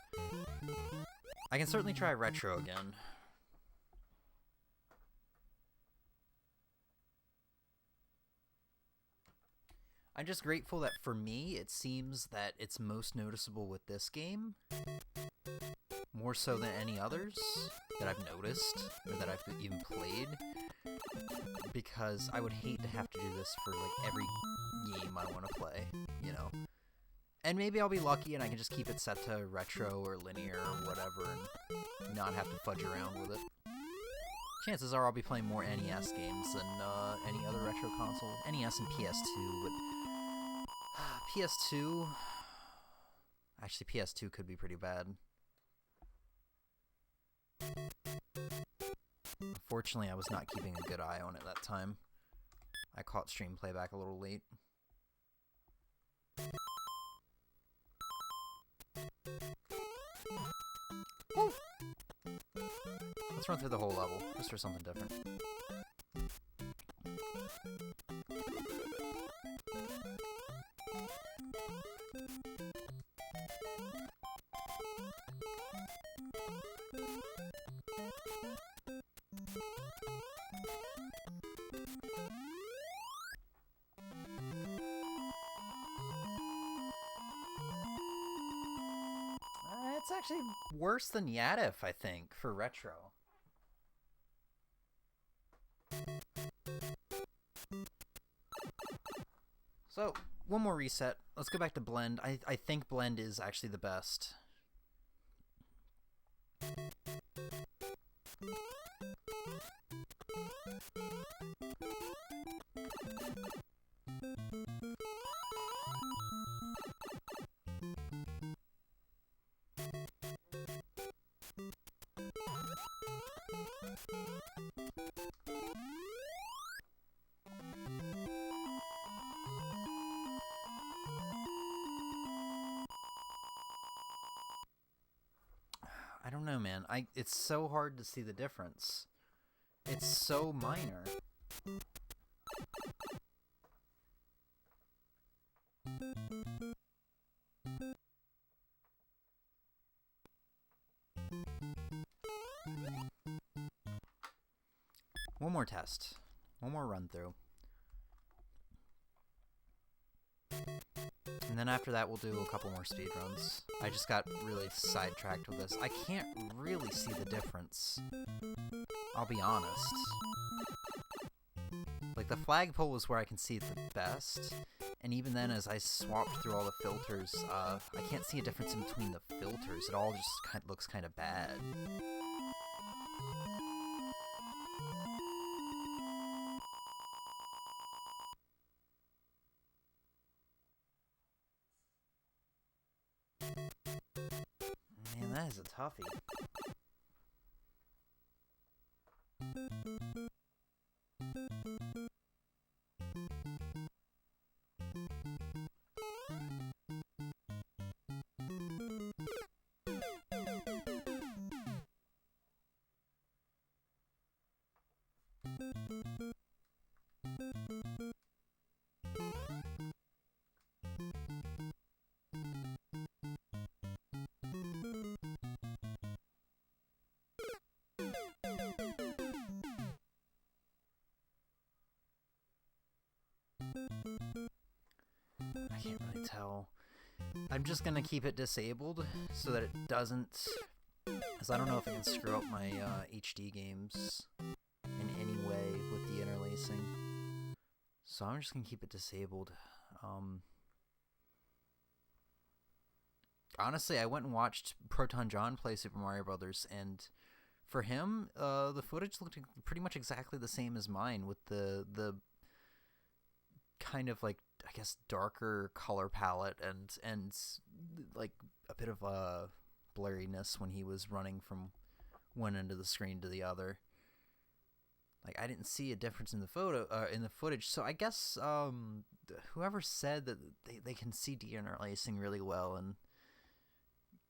I can certainly try retro again. I'm just grateful that for me, it seems that it's most noticeable with this game, more so than any others that I've noticed, or that I've even played, because I would hate to have to do this for, like, every game I want to play, you know? And maybe I'll be lucky and I can just keep it set to retro or linear or whatever and not have to fudge around with it. Chances are I'll be playing more NES games than any other retro console. NES and PS2, but PS2... Actually, PS2 could be pretty bad. Unfortunately, I was not keeping a good eye on it that time. I caught stream playback a little late. Woo! Let's run through the whole level, just for something different. It's actually worse than Yadif, I think, for retro. So, one more reset. Let's go back to blend. I think blend is actually the best. I don't know, man. It's so hard to see the difference. It's so minor. One more test. One more run through. And then after that, we'll do a couple more speedruns. I just got really sidetracked with this. I can't really see the difference. I'll be honest. Like, the flagpole is where I can see it the best. And even then, as I swapped through all the filters, I can't see a difference in between the filters. It all just looks kind of bad. Man, that is a toughie. I can't really tell. I'm just gonna keep it disabled so that it doesn't, because I don't know if it can screw up my HD games in any way with the interlacing. So I'm just gonna keep it disabled. Honestly, I went and watched Proton John play Super Mario Brothers, and for him, the footage looked pretty much exactly the same as mine, with the kind of like, I guess, darker color palette and like a bit of a blurriness when he was running from one end of the screen to the other. Like, I didn't see a difference in the footage. So I guess whoever said that they can see deinterlacing really well and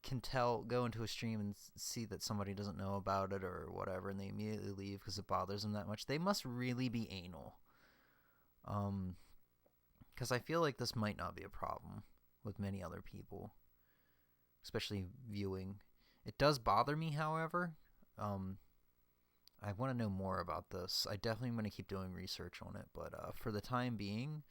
can go into a stream and see that somebody doesn't know about it or whatever, and they immediately leave because it bothers them that much, they must really be anal. Because I feel like this might not be a problem with many other people, especially viewing. It does bother me, however. I want to know more about this. I definitely am going to keep doing research on it, but for the time being,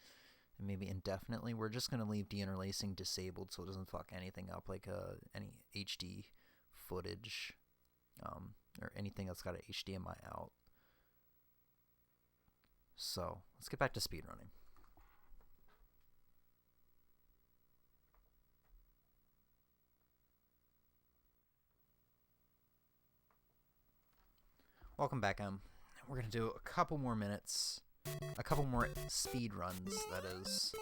and maybe indefinitely, we're just going to leave deinterlacing disabled so it doesn't fuck anything up, like any HD footage, or anything that's got an HDMI out. So, let's get back to speedrunning. Welcome back, we're going to do a couple more minutes, a couple more speed runs, that is.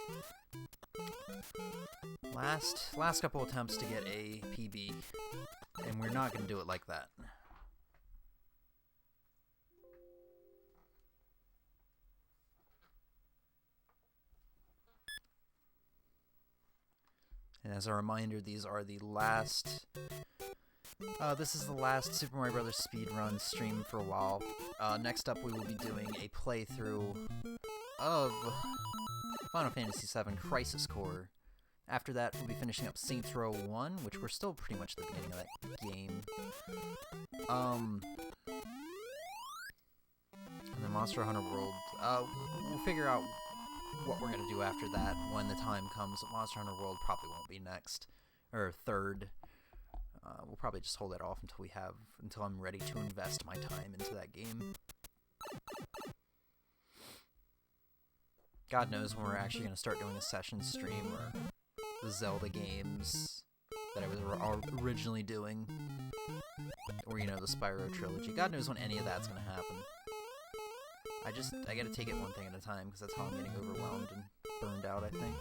Last couple attempts to get a PB, and we're not going to do it like that. And as a reminder, these are the last... this is the last Super Mario Bros. Speedrun stream for a while. Next up, we will be doing a playthrough of Final Fantasy VII Crisis Core. After that, we'll be finishing up Saints Row 1, which we're still pretty much at the beginning of that game. And then Monster Hunter World. We'll figure out what we're going to do after that when the time comes. Monster Hunter World probably won't be next, or third. We'll probably just hold that off until I'm ready to invest my time into that game. God knows when we're actually going to start doing a session stream, or the Zelda games that I was originally doing, or, you know, the Spyro trilogy. God knows when any of that's going to happen. I gotta take it one thing at a time, because that's how I'm getting overwhelmed and burned out, I think.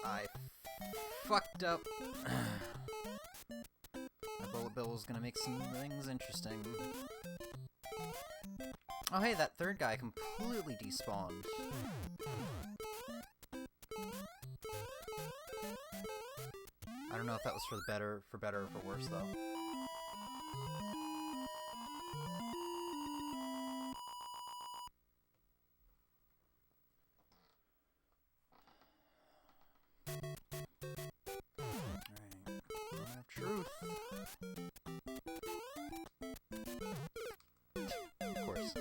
I fucked up. That bullet bill is gonna make some things interesting. Oh hey, that third guy completely despawned. I don't know if that was for better or for worse though. Truth. Of course.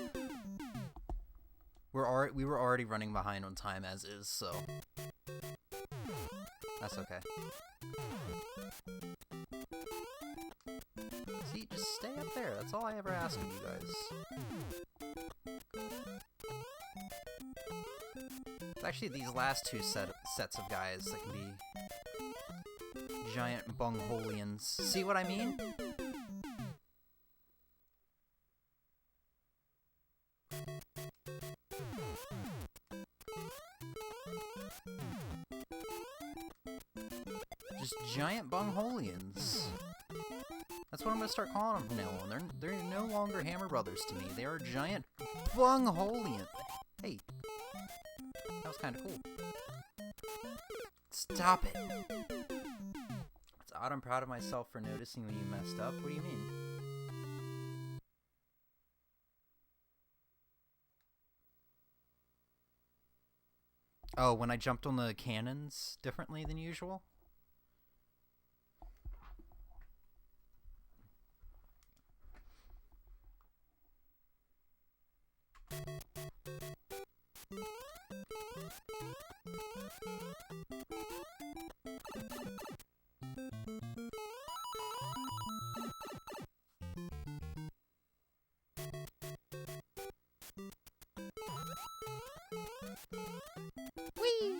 We were already running behind on time as is, so that's okay. See, just stay up there. That's all I ever ask of you guys. It's actually these last two sets of guys that can be giant bungholians. See what I mean? Just giant bungholians. That's what I'm gonna start calling them from now on. They're no longer Hammer Brothers to me. They are giant bungholians. Hey, that was kind of cool. Stop it. It's odd. I'm proud of myself for noticing when you messed up. What do you mean? Oh, when I jumped on the cannons differently than usual? Whee!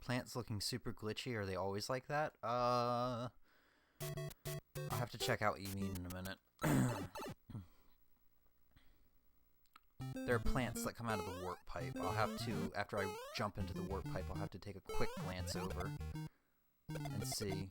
Plants looking super glitchy. Are they always like that? I'll have to check out what you mean in a minute. There are plants that come out of the warp pipe. I'll have to, after I jump into the warp pipe, I'll have to take a quick glance over and see.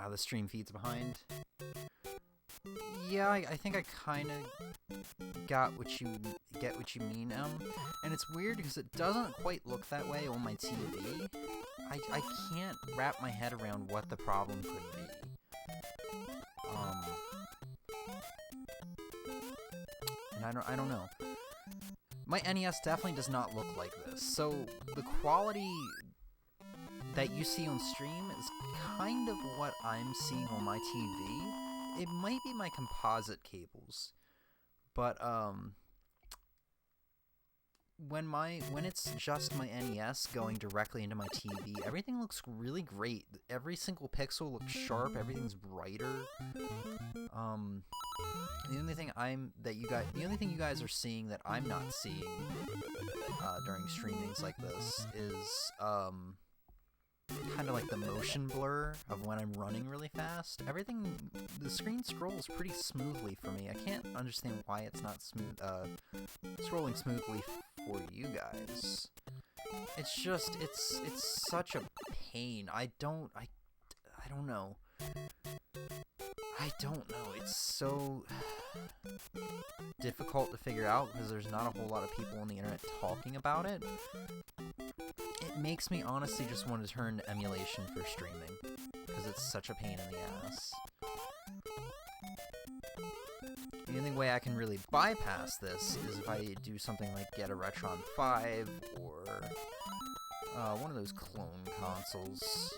The stream feed's behind. Yeah, I think I kind of get what you mean, and it's weird because it doesn't quite look that way on my TV. I can't wrap my head around what the problem could be. And I don't know. My NES definitely does not look like this. So the quality that you see on stream is kind of what I'm seeing on my TV. It might be my composite cables, but when it's just my NES going directly into my TV, everything looks really great. Every single pixel looks sharp. Everything's brighter. The only thing you guys are seeing that I'm not seeing during streamings like this is kind of like the motion blur of when I'm running really fast. The screen scrolls pretty smoothly for me. I can't understand why it's not smooth, scrolling smoothly for you guys. It's just, it's such a pain. I don't know. I don't know. It's so difficult to figure out because there's not a whole lot of people on the internet talking about it. It makes me honestly just want to turn to emulation for streaming because it's such a pain in the ass. The only way I can really bypass this is if I do something like get a Retron 5 or one of those clone consoles.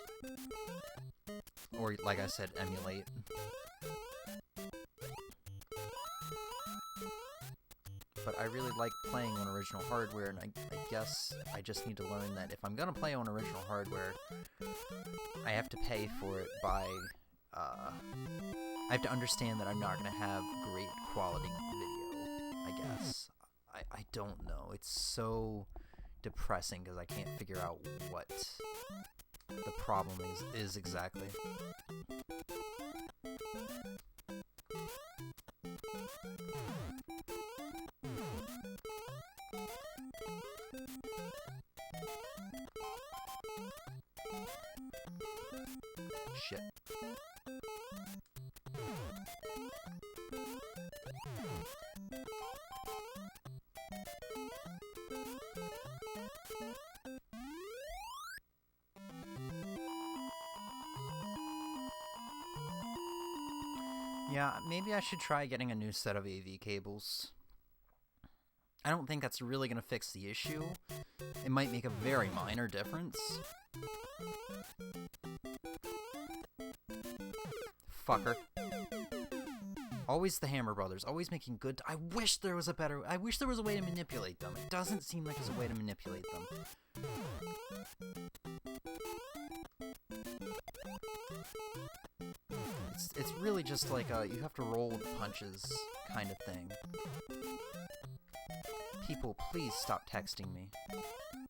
Or, like I said, emulate. But I really like playing on original hardware, and I guess I just need to learn that if I'm gonna play on original hardware, I have to pay for it by, I have to understand that I'm not gonna have great quality video, I guess. I don't know. It's so depressing because I can't figure out what the problem is exactly. Shit. Yeah, maybe I should try getting a new set of AV cables. I don't think that's really going to fix the issue. It might make a very minor difference. Fucker. Always the Hammer Brothers, always making good... I wish there was a way to manipulate them. It doesn't seem like there's a way to manipulate them. It's really just like a, you have to roll with punches kind of thing. People, please stop texting me.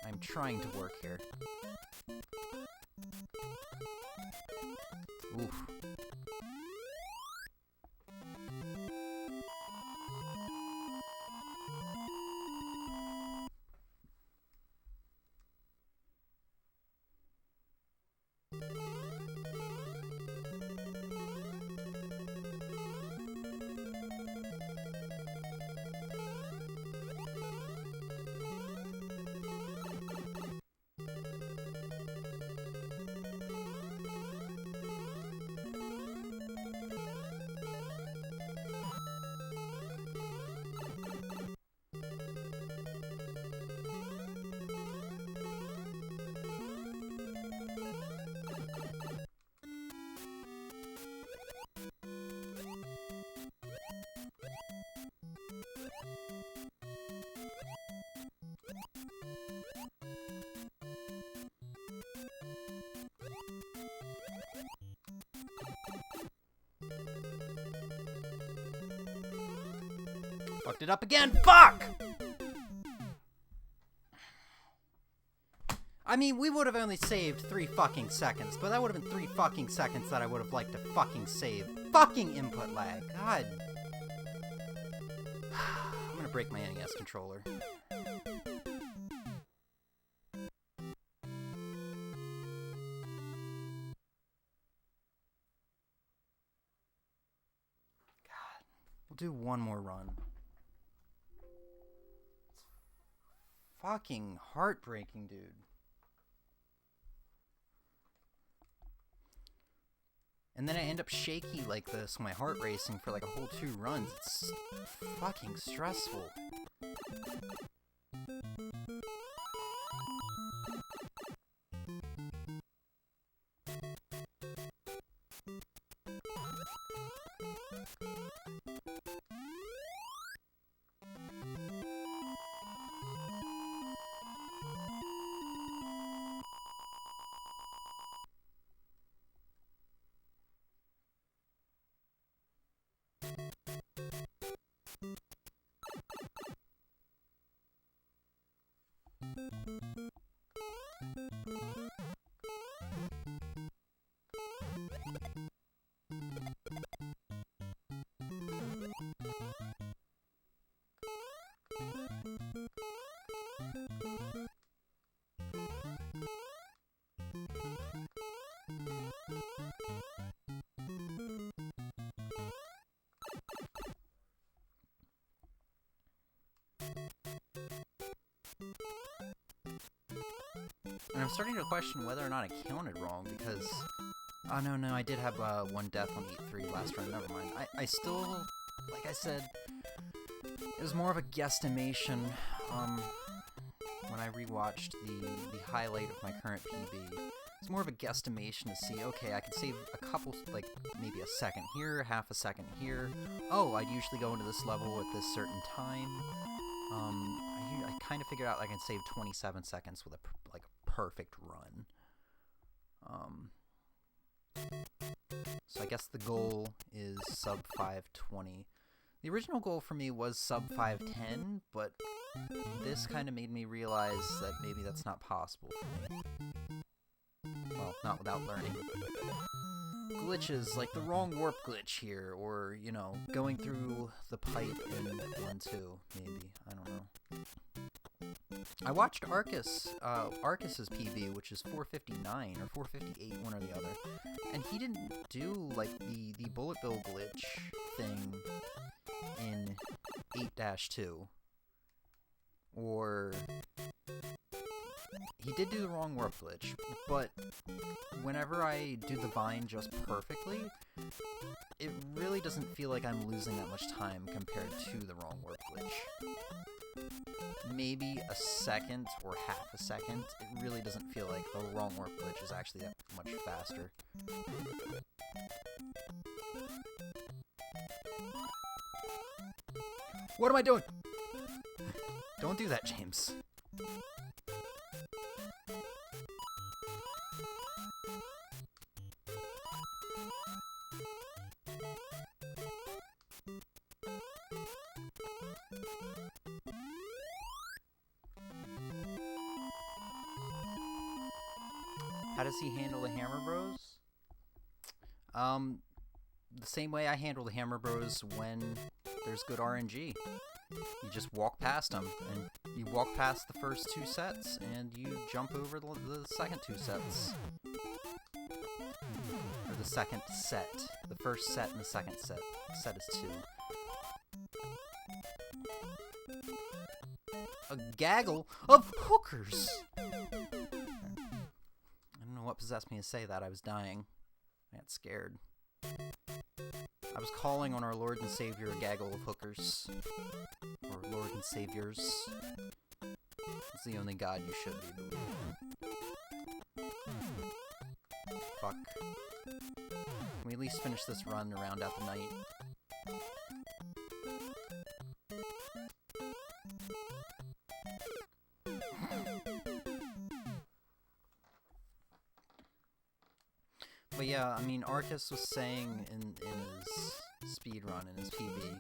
I'm trying to work here. Oof. Fucked it up again. Fuck! I mean, we would have only saved 3 fucking seconds, but that would have been 3 fucking seconds that I would have liked to fucking save. Fucking input lag. God. I'm gonna break my NES controller. God. We'll do one more run. Fucking heartbreaking, dude. And then I end up shaky like this, my heart racing for like a whole 2 runs. It's fucking stressful. And I'm starting to question whether or not I counted wrong, because... Oh, no, I did have one death on 8-3 last run, never mind. I still like I said, it was more of a guesstimation. When I rewatched the highlight of my current PB, it's more of a guesstimation to see, okay, I can save a couple, like, maybe a second here, half a second here. Oh, I'd usually go into this level at this certain time. I kind of figured out I can save 27 seconds with a perfect run. So I guess the goal is sub 520. The original goal for me was sub 510, but this kind of made me realize that maybe that's not possible for me. Well, not without learning. Glitches, like the wrong warp glitch here, or, you know, going through the pipe in 1-2, maybe. I don't know. I watched Arcus's PB, which is 459 or 458, one or the other, and he didn't do, like, the bullet bill glitch thing in 8-2. Or he did do the wrong warp glitch, but whenever I do the vine just perfectly, it really doesn't feel like I'm losing that much time compared to the wrong warp glitch. Maybe a second or half a second. It really doesn't feel like the wrong warp glitch is actually that much faster. What am I doing? Don't do that, James. How does he handle the Hammer Bros? The same way I handle the Hammer Bros when there's good RNG. You just walk past them, and you walk past the first 2 sets, and you jump over the second 2 sets. Or the second set. The first set and the second set. Set is 2. A gaggle of hookers! I don't know what possessed me to say that. I was dying. I got scared. I was calling on our Lord and Savior, a gaggle of hookers. Or Lord and Saviors. It's the only God you should be believing. Fuck. Can we at least finish this run to round out the night? But yeah, I mean, Arcus was saying in his speedrun, in his PB,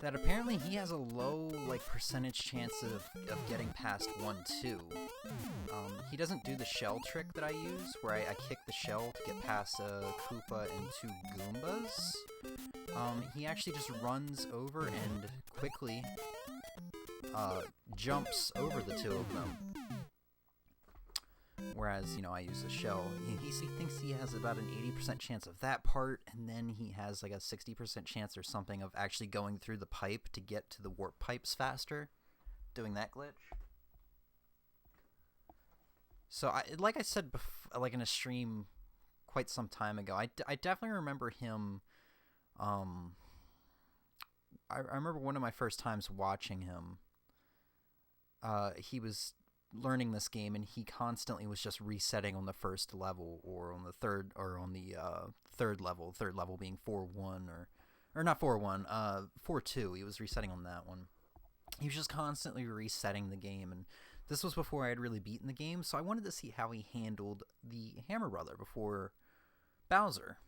that apparently he has a low, like, percentage chance of getting past 1-2. He doesn't do the shell trick that I use, where I kick the shell to get past a Koopa and 2 Goombas. He actually just runs over and quickly jumps over the 2 of them. Whereas, you know, I use the shell. He thinks he has about an 80% chance of that part, and then he has like a 60% chance or something of actually going through the pipe to get to the warp pipes faster, doing that glitch. So, like I said like in a stream quite some time ago, I definitely remember him. I remember one of my first times watching him. He was learning this game, and he constantly was just resetting on the first level, or on the third, or on the third level being 4-1, or not 4-1, 4-2. He was resetting on that one. He was just constantly resetting the game, and this was before I had really beaten the game, so I wanted to see how he handled the Hammer Brother before Bowser.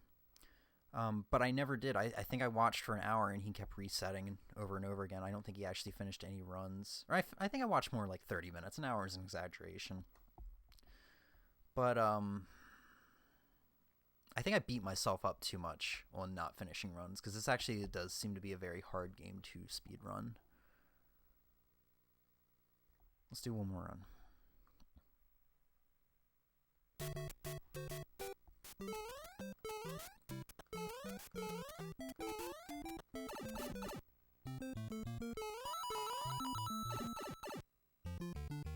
But I never did. I think I watched for an hour, and he kept resetting over and over again. I don't think he actually finished any runs. Or I think I watched more like 30 minutes. An hour is an exaggeration. But, I think I beat myself up too much on not finishing runs, because it does seem to be a very hard game to speedrun. Let's do one more run.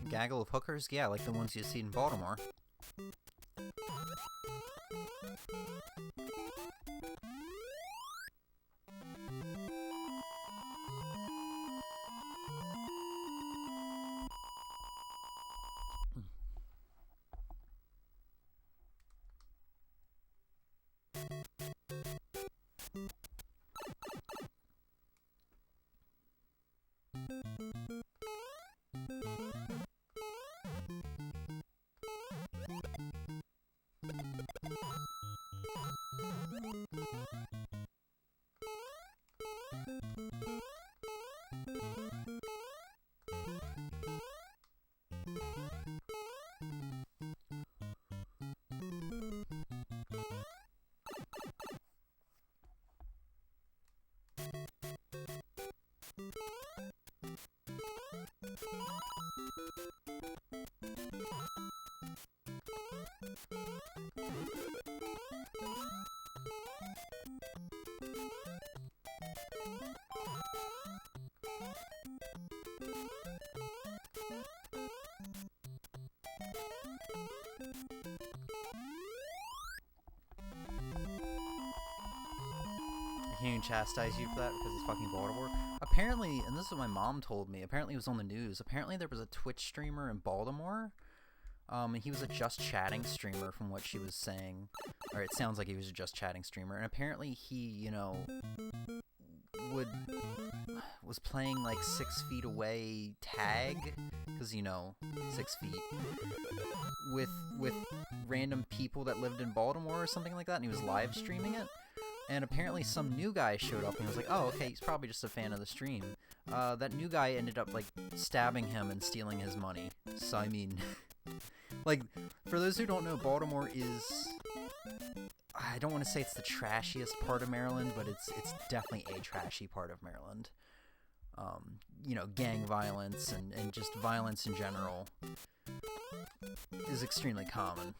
Gaggle of hookers? Yeah, like the ones you see in Baltimore. I can't even chastise you for that because it's fucking Baltimore. Apparently, and this is what my mom told me, apparently it was on the news, apparently there was a Twitch streamer in Baltimore, and he was a just chatting streamer from what she was saying, or it sounds like he was a just chatting streamer, and apparently he, you know, was playing like 6 feet away tag, because, you know, 6 feet, with random people that lived in Baltimore or something like that, and he was live streaming it. And apparently some new guy showed up and he was like, oh, okay, he's probably just a fan of the stream. That new guy ended up, like, stabbing him and stealing his money. So, I mean, like, for those who don't know, Baltimore is, I don't want to say it's the trashiest part of Maryland, but it's definitely a trashy part of Maryland. You know, gang violence and just violence in general is extremely common.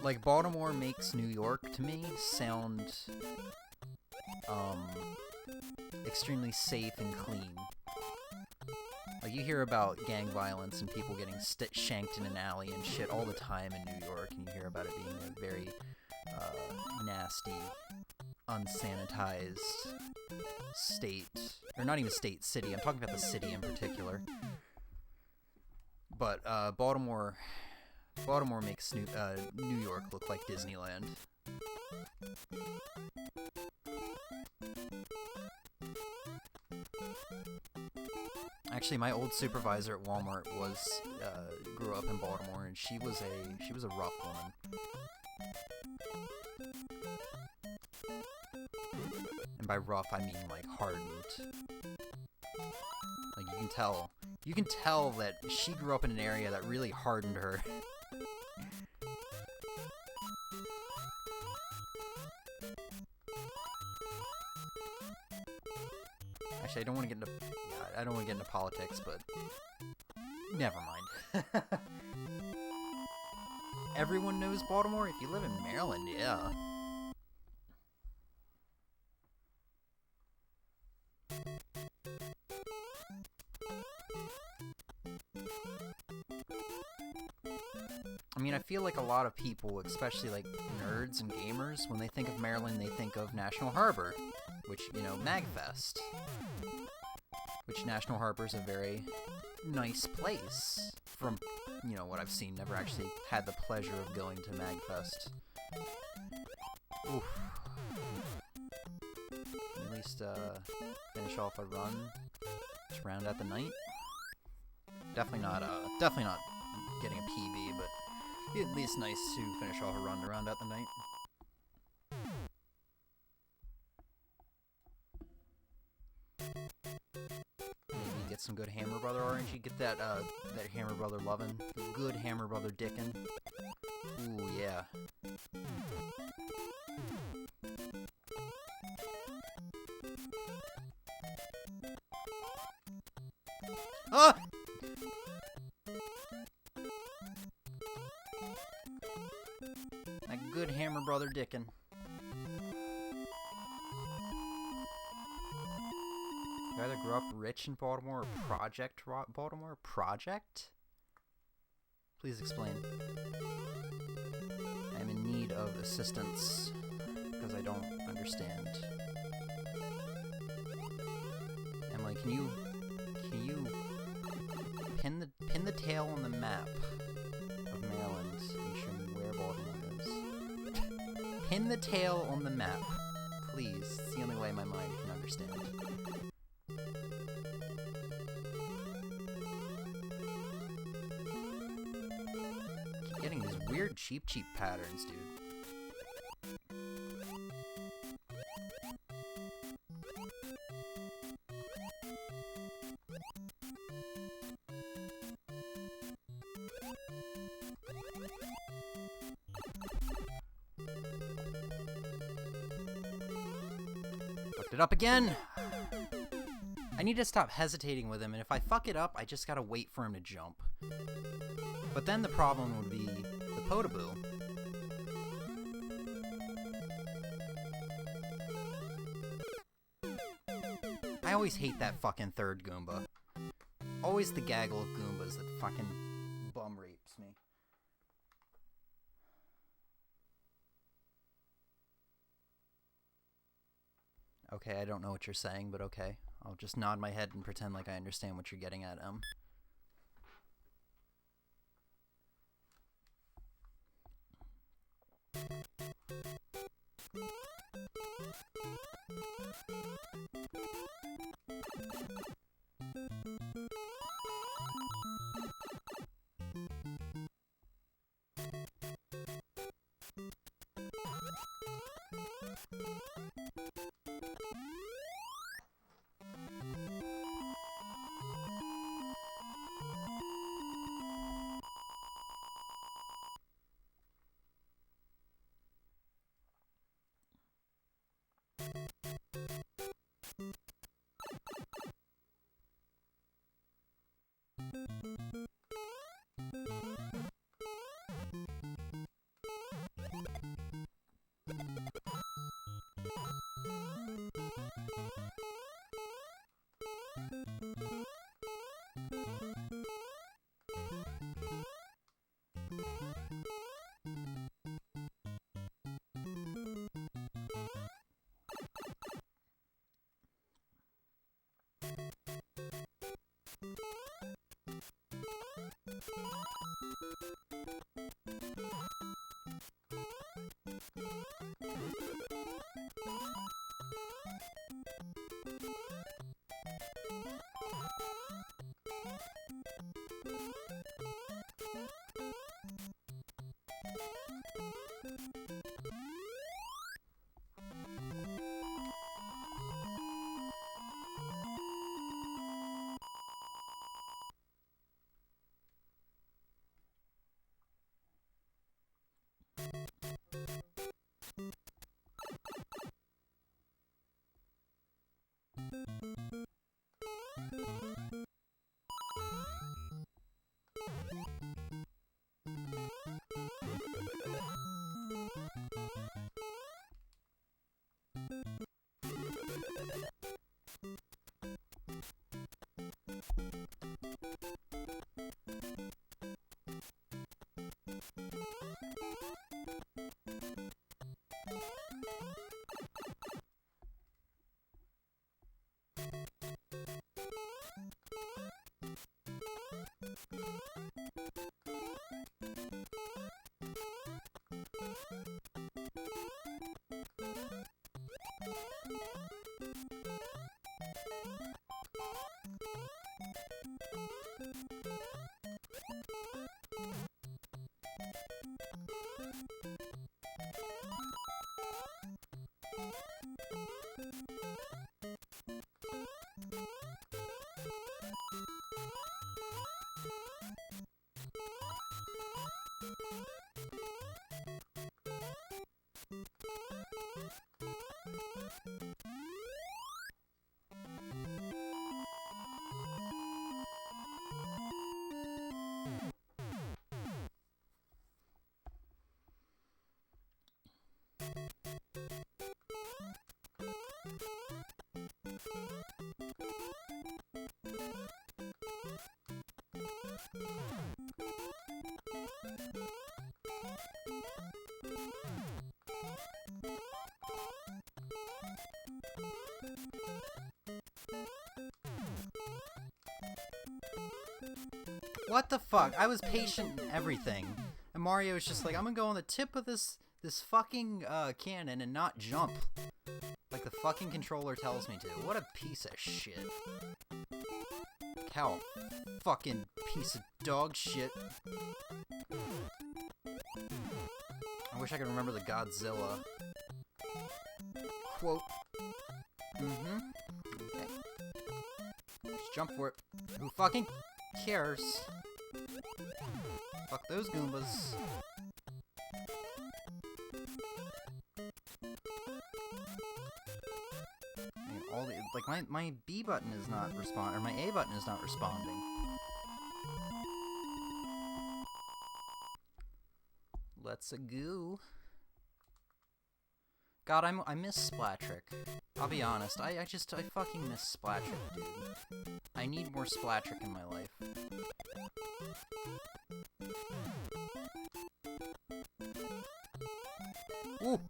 Like, Baltimore makes New York, to me, sound, extremely safe and clean. Like, you hear about gang violence and people getting shanked in an alley and shit all the time in New York, and you hear about it being a very, nasty, unsanitized state. Or not even state, city. I'm talking about the city in particular. But, Baltimore makes New York look like Disneyland. Actually, my old supervisor at Walmart grew up in Baltimore, and she was a rough woman. And by rough, I mean like hardened. Like, you can tell that she grew up in an area that really hardened her. Actually, I don't want to get into politics, but never mind. Everyone knows Baltimore. If you live in Maryland, yeah. I mean, I feel like a lot of people, especially like nerds and gamers, when they think of Maryland, they think of National Harbor, which, you know, MagFest. Which National Harbor is a very nice place. From, you know, what I've seen, never actually had the pleasure of going to MagFest. Oof. At least, finish off a run to round out the night. Definitely not getting a PB, but at least nice to finish off a run to round out the night. Maybe get some good Hammer Brother RNG. Get that Hammer Brother lovin'. Good Hammer Brother dickin'. Ooh, yeah. Ah! That good Hammer Brother dickin'. You either grew up rich in Baltimore or Project Baltimore? Project? Please explain. I am in need of assistance because I don't understand. Emily, can you pin the tail on the map of Maryland and show me where Baltimore is? Pin the tail on the map, please. It's the only way my mind can understand. Keep getting weird cheap patterns, dude. Fucked it up again! I need to stop hesitating with him, and if I fuck it up, I just gotta wait for him to jump. But then the problem would be the Potaboo. I always hate that fucking third Goomba. Always the gaggle of Goombas that fucking bum rapes me. Okay, I don't know what you're saying, but okay. I'll just nod my head and pretend like I understand what you're getting at, M. What the fuck? I was patient and everything. And Mario was just like, I'm gonna go on the tip of this fucking cannon and not jump. Like the fucking controller tells me to. What a piece of shit. Cow. Fucking piece of dog shit. I wish I could remember the Godzilla quote. Mm-hmm. Okay. Just jump for it. Who fucking cares? Fuck those Goombas. I mean, all the, like, my B button is not responding, or my A button is not responding. Let's go. God, I miss Splatrick. I'll be honest, I fucking miss Splatrick, dude. I need more Splatrick in my life. Ooh!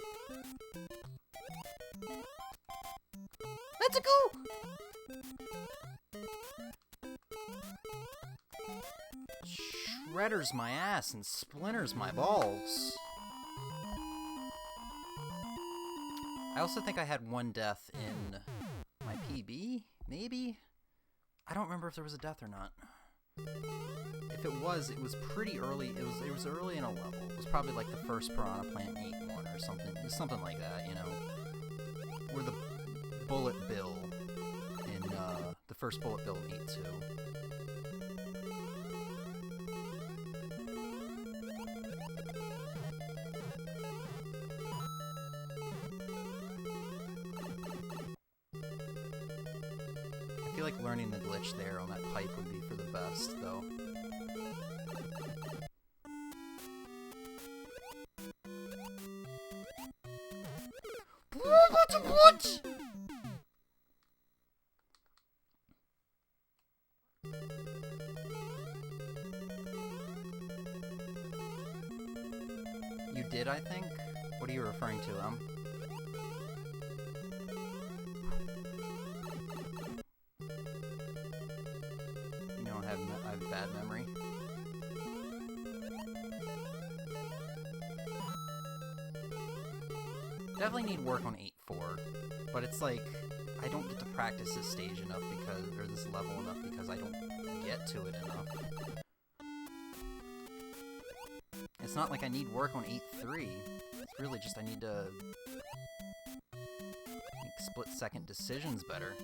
Let's go! Shredders my ass and splinters my balls. I also think I had one death in my PB, maybe? I don't remember if there was a death or not. If it was pretty early. It was early in a level. It was probably like the first Piranha Plant 8-1 or something. Something like that, you know. Or the Bullet Bill in the first Bullet Bill in 8-2. I feel like learning the glitch there on that pipe would be for the best, though. What? You did, I think? What are you referring to, You don't have I have bad memory. Definitely need work on 8-4, but it's like I don't get to practice this stage enough because, or this level enough because I don't get to it enough. It's not like I need work on 8-3. It's really just I need to make split-second decisions better.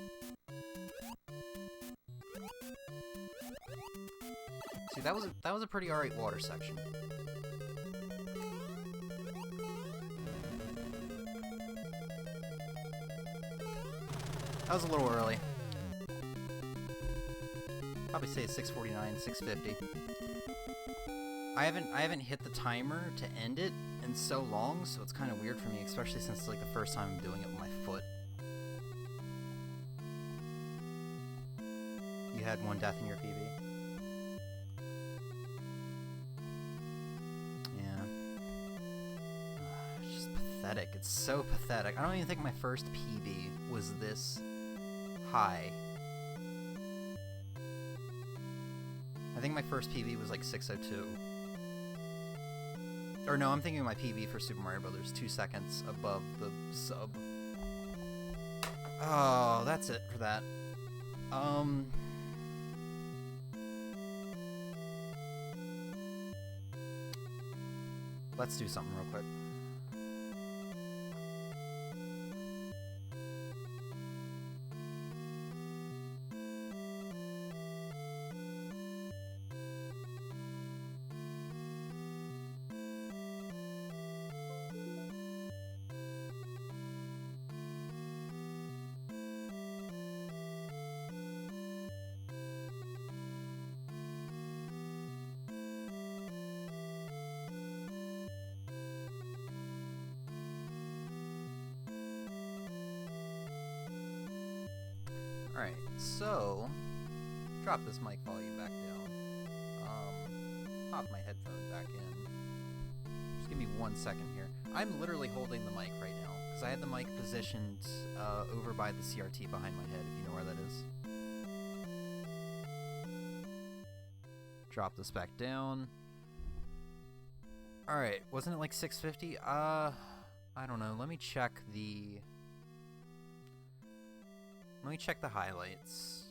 See, that was a pretty alright water section. That was a little early. Probably say 6:49, 6:50. I haven't hit the timer to end it in so long, so it's kind of weird for me, especially since it's like the first time I'm doing it with my foot. You had one death in your PB. Yeah. It's just pathetic. It's so pathetic. I don't even think my first PB was this high. I think my first PB was like 6:02. Or no, I'm thinking of my PB for Super Mario Brothers, 2 seconds above the sub. Oh, that's it for that. Let's do something real quick. Alright, so drop this mic volume back down. Pop my headphone back in. Just give me 1 second here. I'm literally holding the mic right now, because I had the mic positioned over by the CRT behind my head, if you know where that is. Drop this back down. Alright, wasn't it like 6:50? I don't know. Let me check the highlights.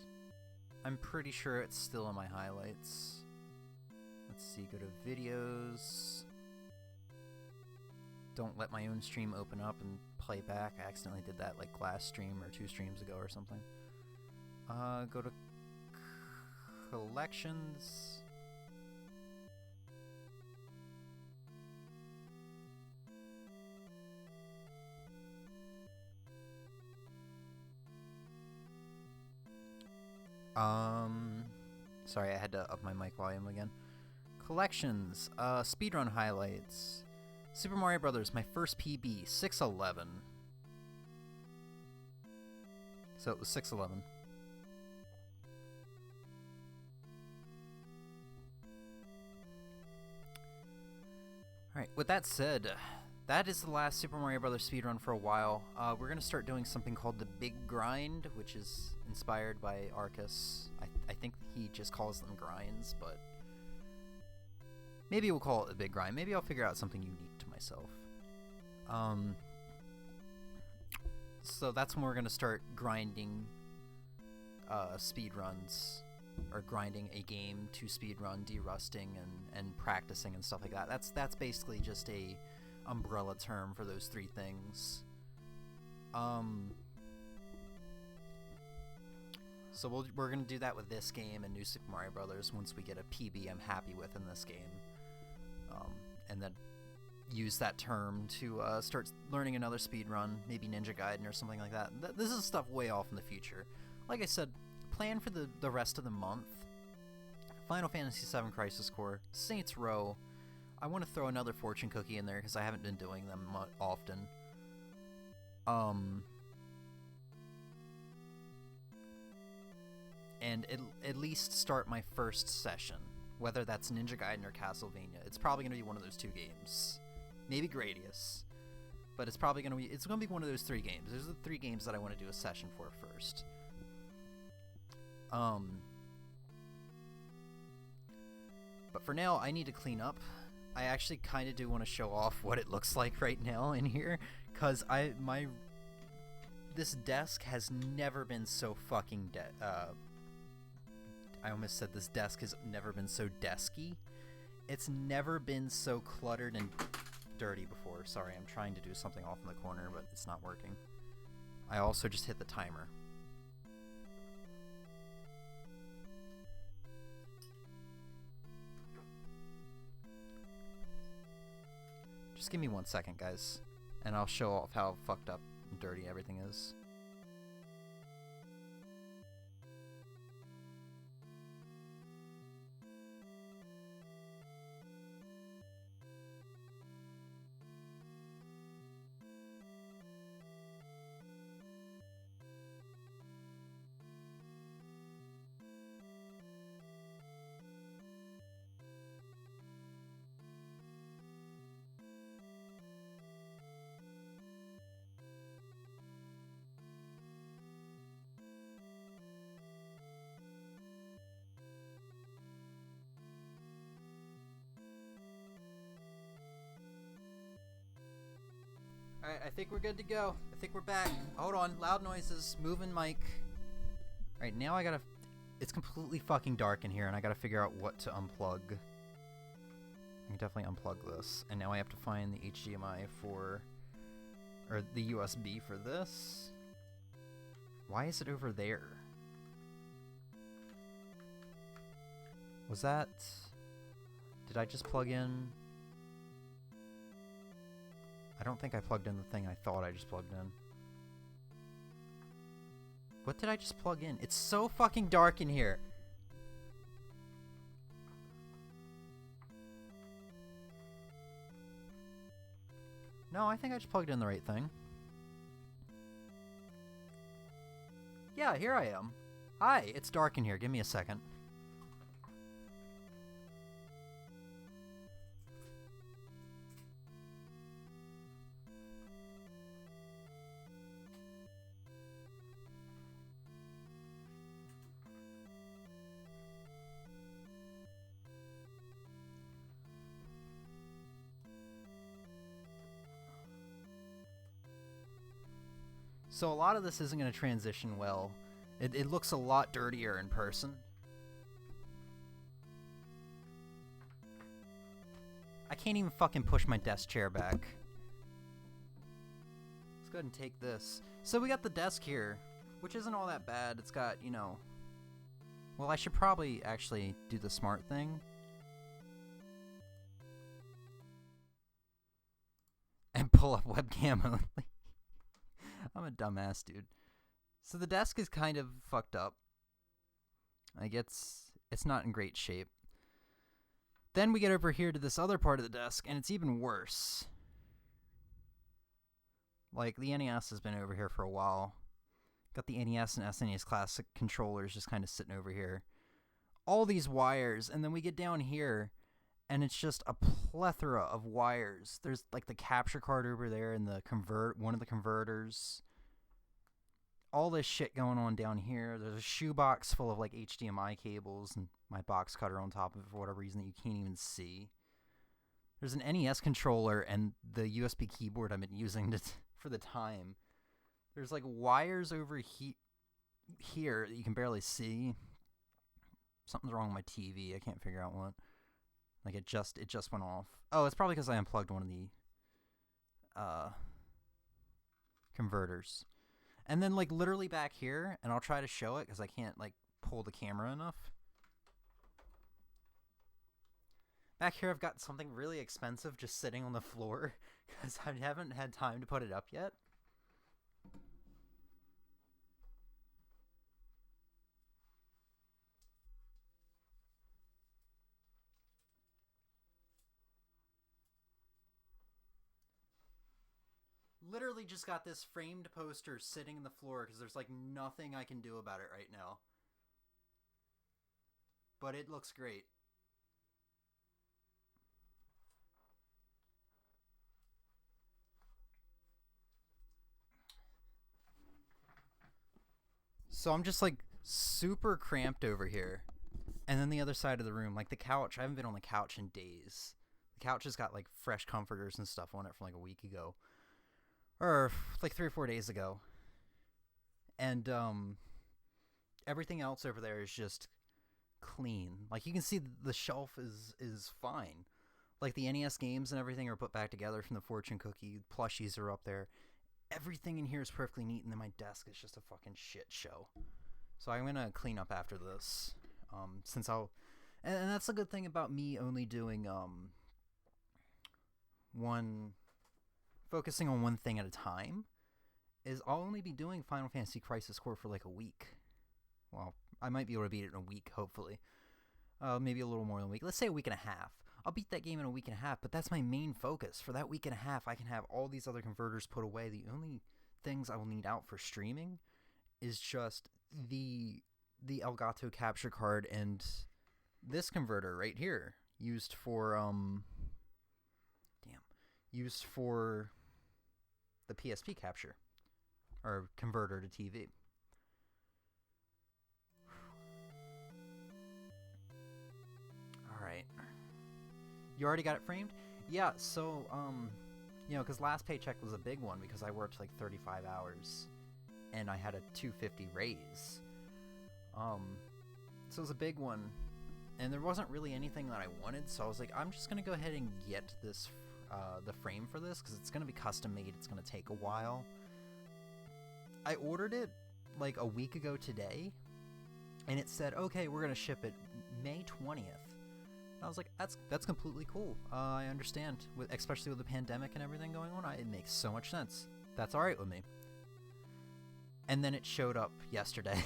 I'm pretty sure it's still in my highlights. Let's see, go to videos. don't let my own stream open up and play back. I accidentally did that like last stream or 2 streams ago or something. Go to collections. Sorry, I had to up my mic volume again. Collections, speedrun highlights. Super Mario Brothers, my first PB, 611. So it was 611. Alright, with that said, that is the last Super Mario Brothers speedrun for a while. We're going to start doing something called the Big Grind, which is inspired by Arcus. I think he just calls them grinds, but maybe we'll call it the Big Grind. Maybe I'll figure out something unique to myself. So that's when we're going to start grinding speedruns, or grinding a game to speedrun, derusting, and practicing and stuff like that. That's basically just a umbrella term for those 3 things. So we're going to do that with this game and New Super Mario Brothers once we get a PB I'm happy with in this game. And then use that term to start learning another speedrun, maybe Ninja Gaiden or something like that. This is stuff way off in the future. Like I said, plan for the rest of the month. Final Fantasy VII Crisis Core, Saints Row. I want to throw another fortune cookie in there because I haven't been doing them often. And at least start my first session, whether that's Ninja Gaiden or Castlevania. It's probably going to be one of those 2 games. Maybe Gradius. But it's probably going to be one of those 3 games. There's the 3 games that I want to do a session for first. But for now, I need to clean up. I actually kind of do want to show off what it looks like right now in here, because this desk has never been so fucking I almost said this desk has never been so desky. It's never been so cluttered and dirty before. Sorry, I'm trying to do something off in the corner, but it's not working. I also just hit the timer. Just give me 1 second, guys, and I'll show off how fucked up and dirty everything is. Alright, I think we're good to go. I think we're back. Hold on, loud noises, moving mic. Alright, now I gotta... It's completely fucking dark in here, and I gotta figure out what to unplug. I can definitely unplug this. And now I have to find the HDMI for... or the USB for this. Why is it over there? Was that... Did I just plug in... I don't think I plugged in the thing I thought I just plugged in. What did I just plug in? It's so fucking dark in here. No, I think I just plugged in the right thing. Yeah, here I am. Hi, it's dark in here. Give me a second. So a lot of this isn't going to transition well. It looks a lot dirtier in person. I can't even fucking push my desk chair back. ahead and take this. So we got the desk here, which isn't all that bad. It's got, you know... Well, I should probably actually do the smart thing. And pull up webcam only. I'm a dumbass, dude. So the desk is kind of fucked up. Like, it's not in great shape. Then we get over here to this other part of the desk, and it's even worse. Like, the NES has been over here for a while. Got the NES and SNES Classic controllers just kind of sitting over here. All these wires, and then we get down here, and it's just a plethora of wires. There's, like, the capture card over there, and one of the converters. All this shit going on down here. There's a shoebox full of, like, HDMI cables, and my box cutter on top of it for whatever reason that you can't even see. There's an NES controller and the USB keyboard I've been using for the time. There's like wires over here that you can barely see. Something's wrong with my TV. I can't figure out what. Like it just went off. Oh, it's probably because I unplugged one of the converters. And then like literally back here, and I'll try to show it because I can't like pull the camera enough. Back here I've got something really expensive just sitting on the floor because I haven't had time to put it up yet. Literally just got this framed poster sitting in the floor because there's like nothing I can do about it right now. But it looks great. So I'm just like super cramped over here. And then the other side of the room, like the couch, I haven't been on the couch in days. The couch has got like fresh comforters and stuff on it from like a week ago. Or like 3 or 4 days ago. And everything else over there is just clean. Like you can see the shelf is fine. Like the NES games and everything are put back together from the fortune cookie. Plushies are up there. Everything in here is perfectly neat, and then my desk is just a fucking shit show. So I'm gonna clean up after this. And that's the good thing about me only doing focusing on one thing at a time, is I'll only be doing Final Fantasy Crisis Core for like a week. Well, I might be able to beat it in a week, hopefully. Maybe a little more than a week. Let's say a week and a half. I'll beat that game in a week and a half, but that's my main focus. For that week and a half, I can have all these other converters put away. The only things I will need out for streaming is just the Elgato capture card and this converter right here, used for the PSP capture or converter to TV. All right. You already got it framed? Yeah, so, you know, because last paycheck was a big one because I worked like 35 hours and I had a $250 raise. So it was a big one, and there wasn't really anything that I wanted, so I was like, I'm just going to go ahead and get this, the frame for this, because it's going to be custom made. It's going to take a while. I ordered it like a week ago today, and it said, okay, we're going to ship it May 20th. I was like, that's completely cool. I understand, especially with the pandemic and everything going on. It makes so much sense. That's all right with me. And then it showed up yesterday,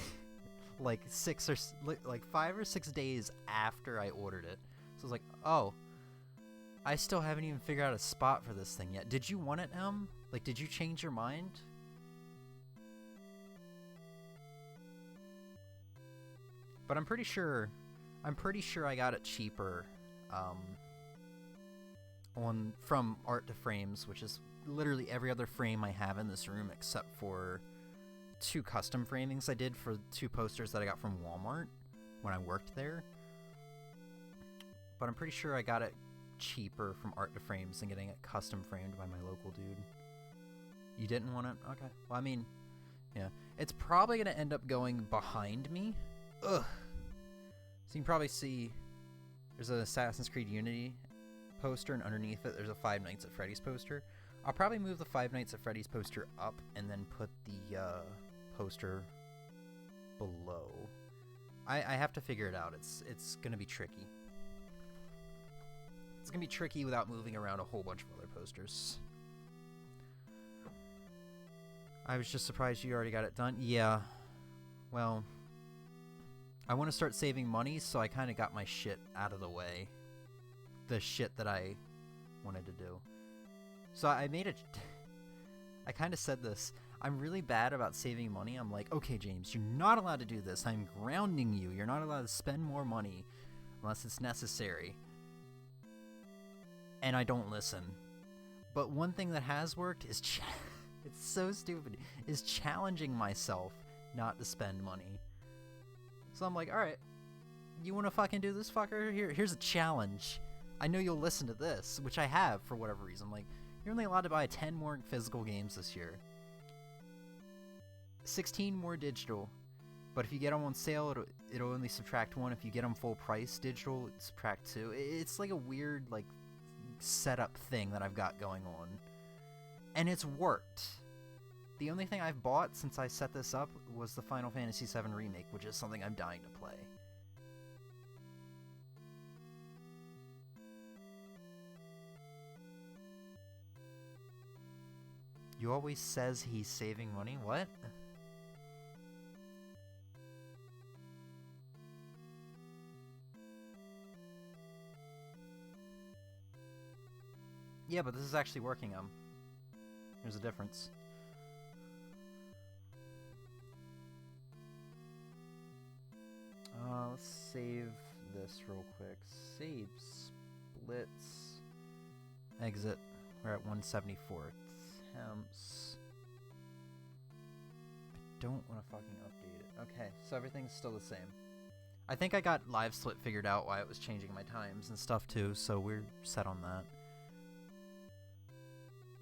like 5 or 6 days after I ordered it. So I was like, oh, I still haven't even figured out a spot for this thing yet. Did you want it, Em? Like, did you change your mind? But I'm pretty sure I got it cheaper from Art to Frames, which is literally every other frame I have in this room except for 2 custom framings I did for 2 posters that I got from Walmart when I worked there. But I'm pretty sure I got it cheaper from Art to Frames than getting it custom framed by my local dude. You didn't want it? Okay. Well, I mean, yeah. It's probably going to end up going behind me. Ugh. So you can probably see there's an Assassin's Creed Unity poster, and underneath it there's a Five Nights at Freddy's poster. I'll probably move the Five Nights at Freddy's poster up and then put the poster below. I have to figure it out. It's gonna be tricky. It's gonna be tricky without moving around a whole bunch of other posters. I was just surprised you already got it done. Yeah. Well, I want to start saving money, so I kind of got my shit out of the way. The shit that I wanted to do. So I made it. I kind of said this. I'm really bad about saving money. I'm like, okay, James, you're not allowed to do this. I'm grounding you. You're not allowed to spend more money unless it's necessary. And I don't listen. But one thing that has worked is, it's so stupid, is challenging myself not to spend money. So I'm like, alright, you want to fucking do this, fucker? Here's a challenge. I know you'll listen to this, which I have for whatever reason. Like, you're only allowed to buy 10 more physical games this year. 16 more digital. But if you get them on sale, it'll only subtract 1. If you get them full price digital, it'll subtract 2. It's like a weird, like, setup thing that I've got going on. And it's worked. The only thing I've bought since I set this up was the Final Fantasy VII Remake, which is something I'm dying to play. You always says he's saving money? What? Yeah, but this is actually working. There's a difference. Let's save this real quick. Save splits. Exit. We're at 174 attempts. I don't want to fucking update it. Okay, so everything's still the same. I think I got live split figured out why it was changing my times and stuff too, so we're set on that.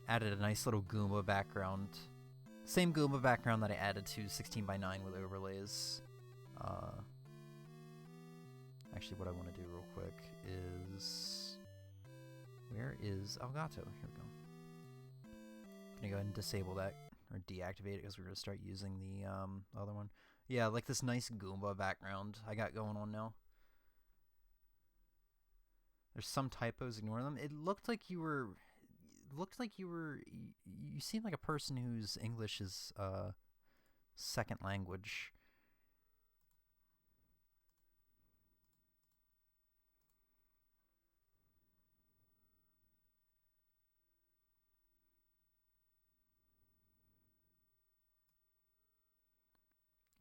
Added a nice little Goomba background. Same Goomba background that I added to 16:9 with overlays. Actually, what I want to do real quick is... Where is Elgato? Here we go. I'm going to go ahead and disable that, or deactivate it, because we're going to start using the other one. Yeah, like this nice Goomba background I got going on now. There's some typos, ignore them. It looked like you were... You seem like a person whose English is second language.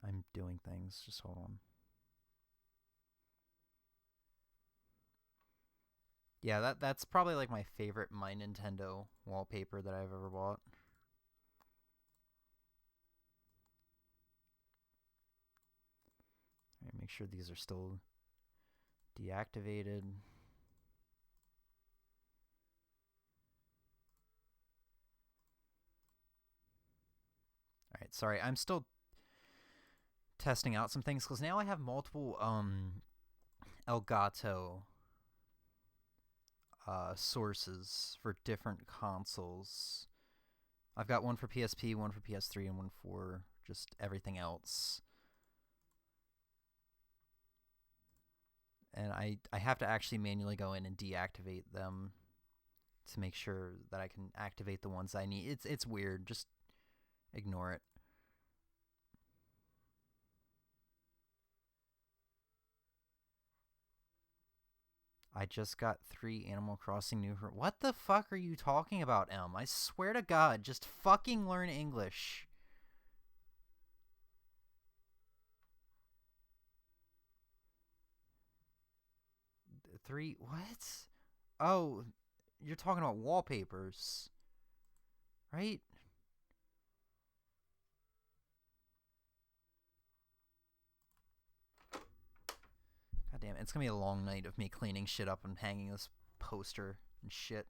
I'm doing things, just hold on. Yeah, that's probably like my favorite My Nintendo wallpaper that I've ever bought. Alright, make sure these are still deactivated. Alright, sorry, I'm still testing out some things, because now I have multiple Elgato sources for different consoles. I've got one for PSP, one for PS3, and one for just everything else. And I have to actually manually go in and deactivate them to make sure that I can activate the ones I need. It's weird. Just ignore it. I just got 3 Animal Crossing new... What the fuck are you talking about, Elm? I swear to God, just fucking learn English. Three... What? Oh, you're talking about wallpapers. Right? Damn, it's gonna be a long night of me cleaning shit up and hanging this poster and shit.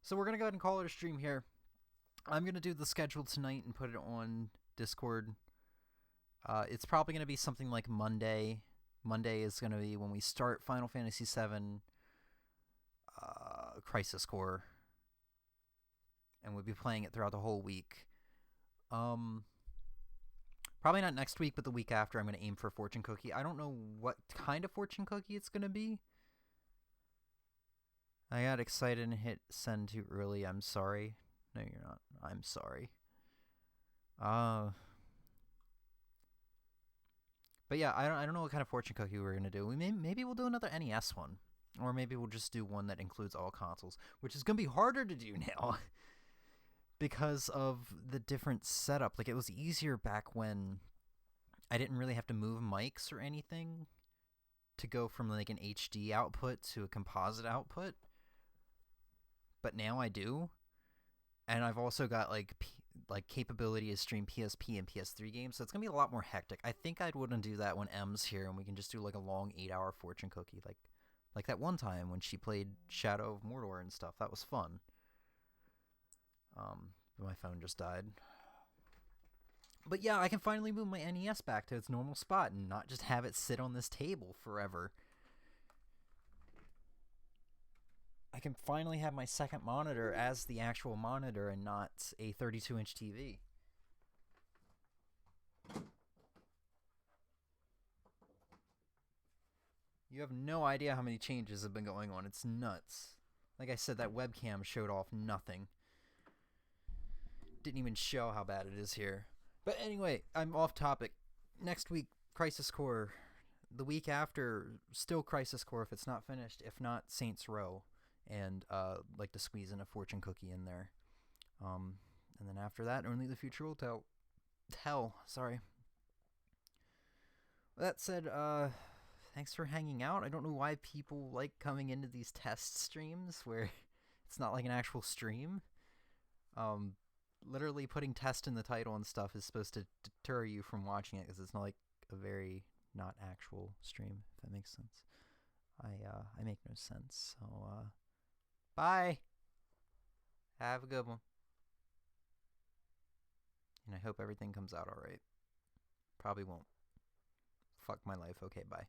So we're gonna go ahead and call it a stream here. I'm gonna do the schedule tonight and put it on Discord. It's probably gonna be something like Monday. Monday is gonna be when we start Final Fantasy VII Crisis Core. and we'll be playing it throughout the whole week. Probably not next week, but the week after I'm going to aim for fortune cookie. I don't know what kind of fortune cookie it's going to be. I got excited and hit send too early. I'm sorry. No, you're not. I'm sorry. But yeah, I don't know what kind of fortune cookie we're going to do. Maybe we'll do another NES one. Or maybe we'll just do one that includes all consoles, which is going to be harder to do now. Because of the different setup. Like, it was easier back when I didn't really have to move mics or anything to go from like an HD output to a composite output. But now I do. And I've also got like capability to stream PSP and PS3 games, so it's going to be a lot more hectic. I think I wouldn't do that when M's here and we can just do like a long 8-hour fortune cookie like that one time when she played Shadow of Mordor and stuff. That was fun. My phone just died. But yeah, I can finally move my NES back to its normal spot and not just have it sit on this table forever. I can finally have my second monitor as the actual monitor and not a 32-inch TV. You have no idea how many changes have been going on. It's nuts. Like I said, that webcam showed off nothing. Didn't even show how bad it is here. But anyway, I'm off topic. Next week, Crisis Core. The week after, still Crisis Core if it's not finished. If not, Saints Row. And like to squeeze in a fortune cookie in there. And then after that, only the future will tell. Sorry. That said, thanks for hanging out. I don't know why people like coming into these test streams where it's not like an actual stream. Literally putting test in the title and stuff is supposed to deter you from watching it because it's not like a very not actual stream, if that makes sense. I make no sense. So, bye. Have a good one. And I hope everything comes out alright. Probably won't. Fuck my life. Okay, bye.